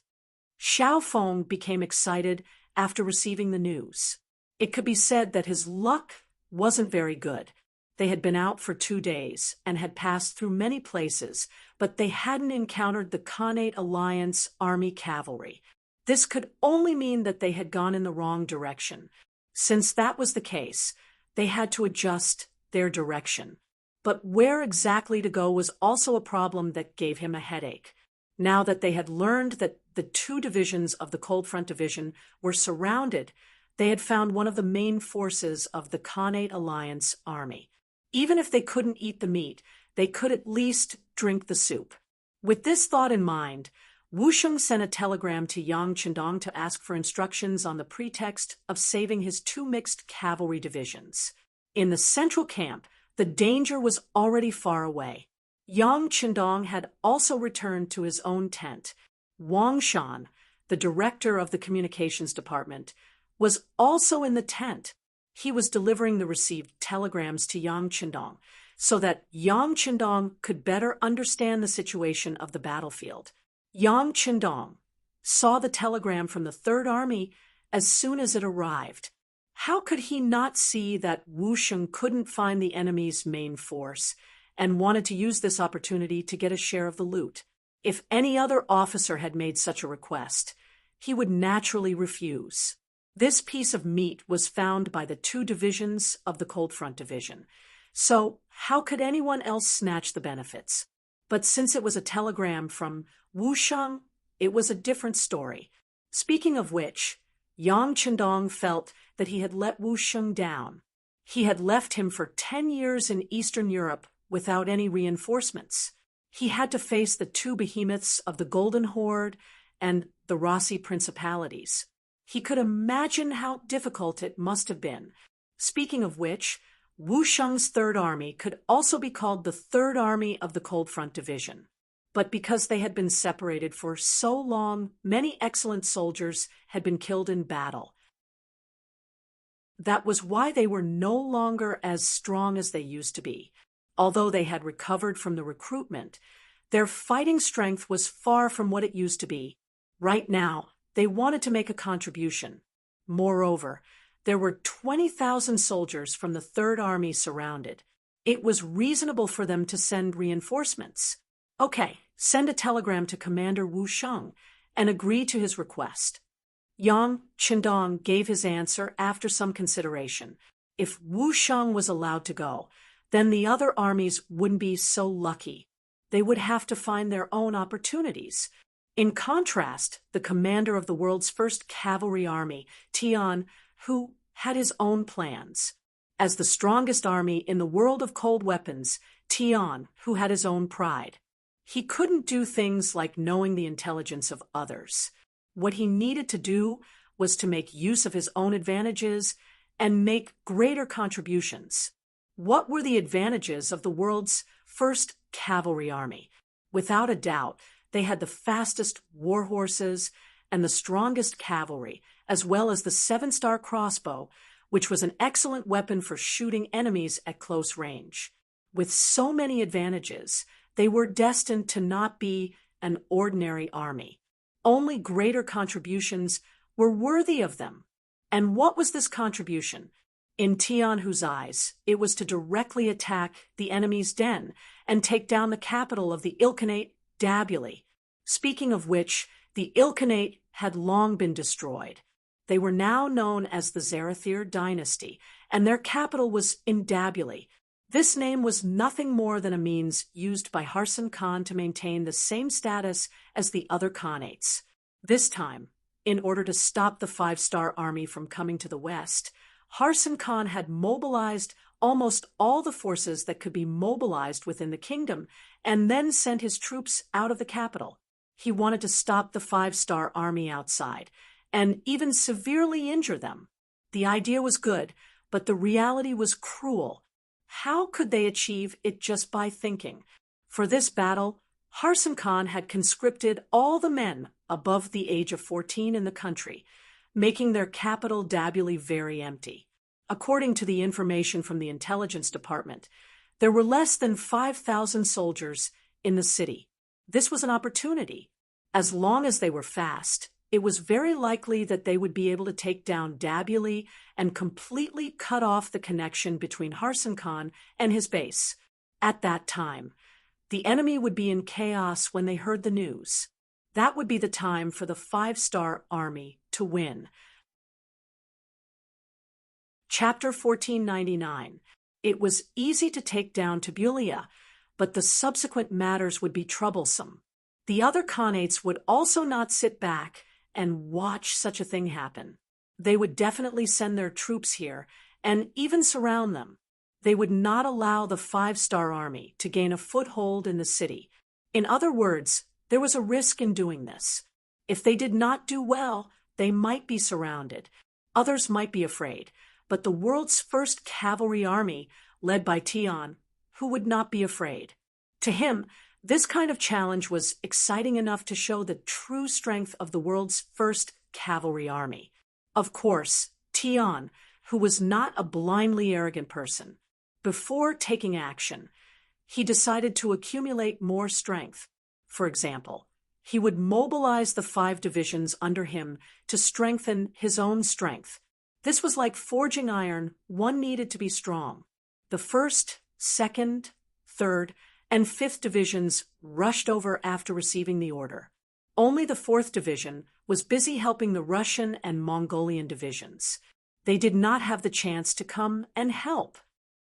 Xiaofeng became excited after receiving the news. It could be said that his luck wasn't very good. They had been out for 2 days and had passed through many places, but they hadn't encountered the Khanate Alliance army cavalry. This could only mean that they had gone in the wrong direction. Since that was the case, they had to adjust their direction. But where exactly to go was also a problem that gave him a headache. Now that they had learned that the 2 divisions of the Cold Front Division were surrounded, they had found one of the main forces of the Khanate Alliance army. Even if they couldn't eat the meat, they could at least drink the soup. With this thought in mind, Wu Sheng sent a telegram to Yang Qindong to ask for instructions on the pretext of saving his 2 mixed cavalry divisions. In the central camp, the danger was already far away. Yang Qindong had also returned to his own tent. Wang Shan, the director of the communications department, was also in the tent. He was delivering the received telegrams to Yang Qindong so that Yang Qindong could better understand the situation of the battlefield. Yang Qindong saw the telegram from the Third Army as soon as it arrived. How could he not see that Wu Sheng couldn't find the enemy's main force and wanted to use this opportunity to get a share of the loot? If any other officer had made such a request, he would naturally refuse. This piece of meat was found by the 2 divisions of the Cold Front Division. So how could anyone else snatch the benefits? But since it was a telegram from Wu Sheng, it was a different story. Speaking of which, Yang Qindong felt that he had let Wu Sheng down. He had left him for 10 years in Eastern Europe without any reinforcements. He had to face the 2 behemoths of the Golden Horde and the Rossi Principalities. He could imagine how difficult it must have been. Speaking of which, Wu Sheng's Third Army could also be called the Third Army of the Cold Front Division. But because they had been separated for so long, many excellent soldiers had been killed in battle. That was why they were no longer as strong as they used to be. Although they had recovered from the recruitment, their fighting strength was far from what it used to be. Right now, they wanted to make a contribution. Moreover, there were 20,000 soldiers from the Third Army surrounded. It was reasonable for them to send reinforcements. Okay, send a telegram to Commander Wu Sheng and agree to his request. Yang Qindong gave his answer after some consideration. If Wu Sheng was allowed to go, then the other armies wouldn't be so lucky. They would have to find their own opportunities. In contrast, the commander of the world's first cavalry army, Tian, who had his own plans. As the strongest army in the world of cold weapons, Tian, who had his own pride. He couldn't do things like knowing the intelligence of others. What he needed to do was to make use of his own advantages and make greater contributions. What were the advantages of the world's first cavalry army? Without a doubt, they had the fastest war horses and the strongest cavalry, as well as the 7-star crossbow, which was an excellent weapon for shooting enemies at close range. With so many advantages, they were destined to not be an ordinary army. Only greater contributions were worthy of them. And what was this contribution? In Tianhu's eyes, it was to directly attack the enemy's den and take down the capital of the Ilkhanate, Dabuli. Speaking of which, the Ilkhanate had long been destroyed. They were now known as the Zarathir dynasty, and their capital was in Dabuli. This name was nothing more than a means used by Harsan Khan to maintain the same status as the other Khanates. This time, in order to stop the 5-star army from coming to the west, Harsan Khan had mobilized almost all the forces that could be mobilized within the kingdom and then sent his troops out of the capital. He wanted to stop the 5-star army outside and even severely injure them. The idea was good, but the reality was cruel. How could they achieve it just by thinking? For this battle, Harsan Khan had conscripted all the men above the age of 14 in the country, making their capital Dabuli very empty. According to the information from the intelligence department, there were less than 5,000 soldiers in the city. This was an opportunity. As long as they were fast, it was very likely that they would be able to take down Dabuli and completely cut off the connection between Harsan Khan and his base. At that time, the enemy would be in chaos when they heard the news. That would be the time for the 5-star army to win. Chapter 1499. It was easy to take down Tabulia, but the subsequent matters would be troublesome. The other Khanates would also not sit back and watch such a thing happen. They would definitely send their troops here and even surround them. They would not allow the 5-star army to gain a foothold in the city. In other words, there was a risk in doing this. If they did not do well, they might be surrounded. Others might be afraid. But the world's first cavalry army, led by Tian, who would not be afraid. To him, this kind of challenge was exciting enough to show the true strength of the world's first cavalry army. Of course, Tian, who was not a blindly arrogant person, before taking action, he decided to accumulate more strength. For example, he would mobilize the 5 divisions under him to strengthen his own strength. This was like forging iron. One needed to be strong. The 1st, 2nd, 3rd, and 5th divisions rushed over after receiving the order. Only the 4th division was busy helping the Russian and Mongolian divisions. They did not have the chance to come and help.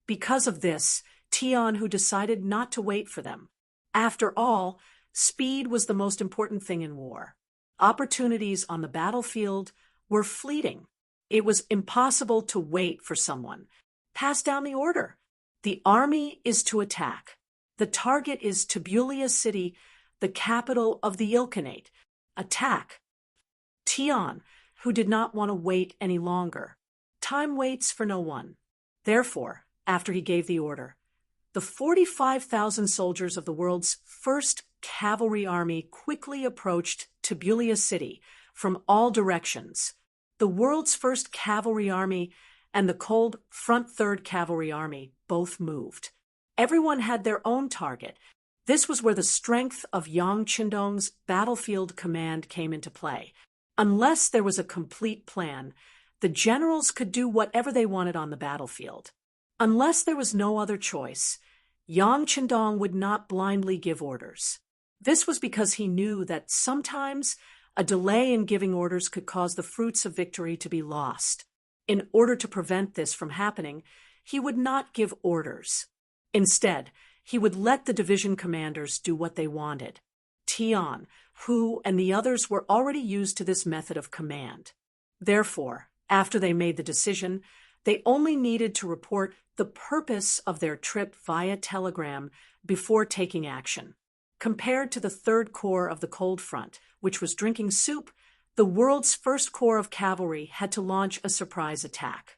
Because of this, Tian who decided not to wait for them. After all, speed was the most important thing in war. Opportunities on the battlefield were fleeting. It was impossible to wait for someone. Pass down the order. The army is to attack. The target is Tabulia city, the capital of the Ilkhanate. Attack. Tian, who did not want to wait any longer. Time waits for no one. Therefore, after he gave the order, the 45,000 soldiers of the world's first cavalry army quickly approached Tabulia city from all directions. The world's first cavalry army and the cold front 3rd Cavalry Army both moved. Everyone had their own target. This was where the strength of Yang Qindong's battlefield command came into play. Unless there was a complete plan, the generals could do whatever they wanted on the battlefield. Unless there was no other choice, Yang Qindong would not blindly give orders. This was because he knew that sometimes a delay in giving orders could cause the fruits of victory to be lost. In order to prevent this from happening, he would not give orders. Instead, he would let the division commanders do what they wanted. Tian, Hu, and the others were already used to this method of command. Therefore, after they made the decision, they only needed to report the purpose of their trip via telegram before taking action. Compared to the 3rd Corps of the Cold Front, which was drinking soup, the world's first corps of cavalry had to launch a surprise attack.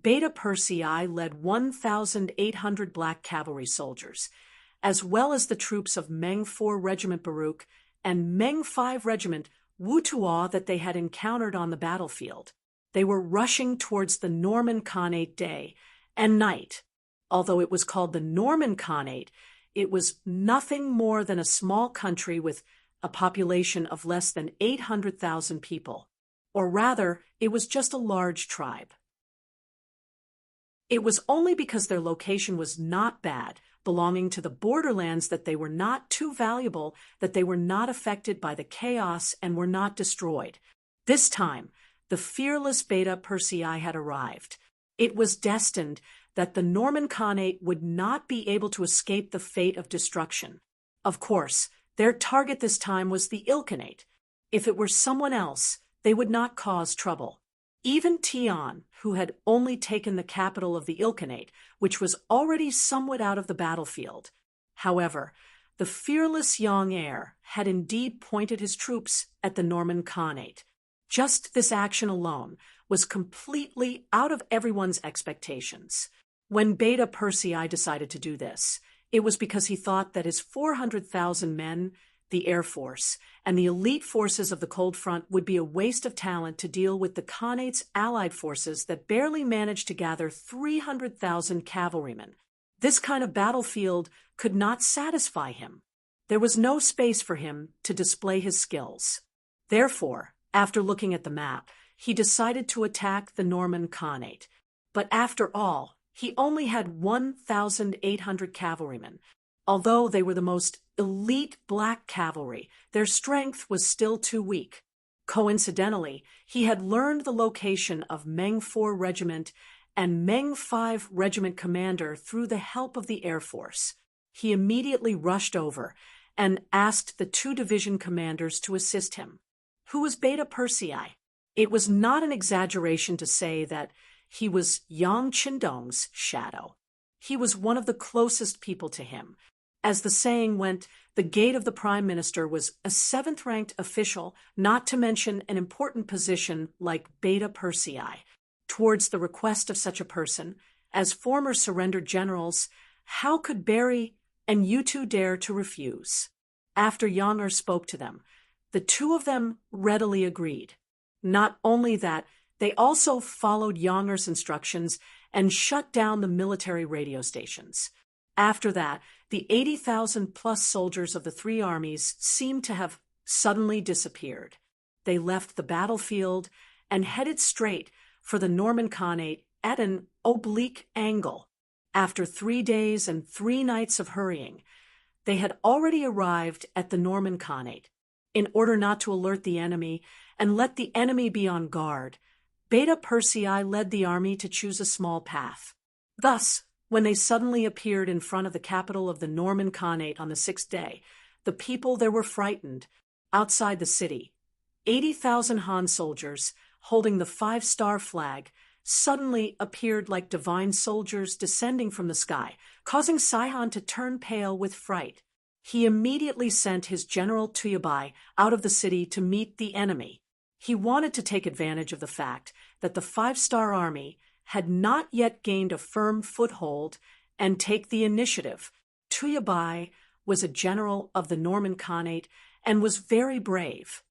Beta Persei led 1,800 black cavalry soldiers, as well as the troops of Meng 4 Regiment Baruch and Meng 5 Regiment Wutuo that they had encountered on the battlefield. They were rushing towards the Norman Khanate day and night. Although it was called the Norman Khanate, it was nothing more than a small country with a population of less than 800,000 people. Or rather, it was just a large tribe. It was only because their location was not bad, belonging to the borderlands, that they were not too valuable, that they were not affected by the chaos and were not destroyed. This time, the fearless Beta Persei had arrived. It was destined that the Norman Khanate would not be able to escape the fate of destruction. Of course, their target this time was the Ilkhanate. If it were someone else, they would not cause trouble. Even Tian, who had only taken the capital of the Ilkhanate, which was already somewhat out of the battlefield. However, the fearless young heir had indeed pointed his troops at the Norman Khanate. Just this action alone was completely out of everyone's expectations. When Beta Persei decided to do this, it was because he thought that his 400,000 men, the Air Force, and the elite forces of the Cold Front would be a waste of talent to deal with the Khanate's allied forces that barely managed to gather 300,000 cavalrymen. This kind of battlefield could not satisfy him. There was no space for him to display his skills. Therefore, After looking at the map, he decided to attack the Norman Khanate. But after all, he only had 1,800 cavalrymen. Although they were the most elite black cavalry, their strength was still too weak. Coincidentally, he had learned the location of Meng 4 Regiment and Meng 5 Regiment commander through the help of the Air Force. He immediately rushed over and asked the 2 division commanders to assist him. Who was Beta Persei? It was not an exaggeration to say that he was Yang Qindong's shadow. He was one of the closest people to him. As the saying went, the gate of the prime minister was a 7th-ranked official, not to mention an important position like Beta Persei. Towards the request of such a person, as former surrendered generals, how could Barry and you 2 dare to refuse? After Yanger spoke to them, the 2 of them readily agreed. Not only that, they also followed Yanger's instructions and shut down the military radio stations. After that, the 80,000-plus soldiers of the 3 armies seemed to have suddenly disappeared. They left the battlefield and headed straight for the Norman Khanate at an oblique angle. After 3 days and 3 nights of hurrying, they had already arrived at the Norman Khanate. In order not to alert the enemy and let the enemy be on guard, Beta Persei led the army to choose a small path. Thus, when they suddenly appeared in front of the capital of the Norman Khanate on the 6th day, the people there were frightened. Outside the city, 80,000 Han soldiers, holding the 5-star flag, suddenly appeared like divine soldiers descending from the sky, causing Saihan to turn pale with fright. He immediately sent his general Tuyabai out of the city to meet the enemy. He wanted to take advantage of the fact that the 5-star army had not yet gained a firm foothold and take the initiative. Tuyabai was a general of the Norman Khanate and was very brave.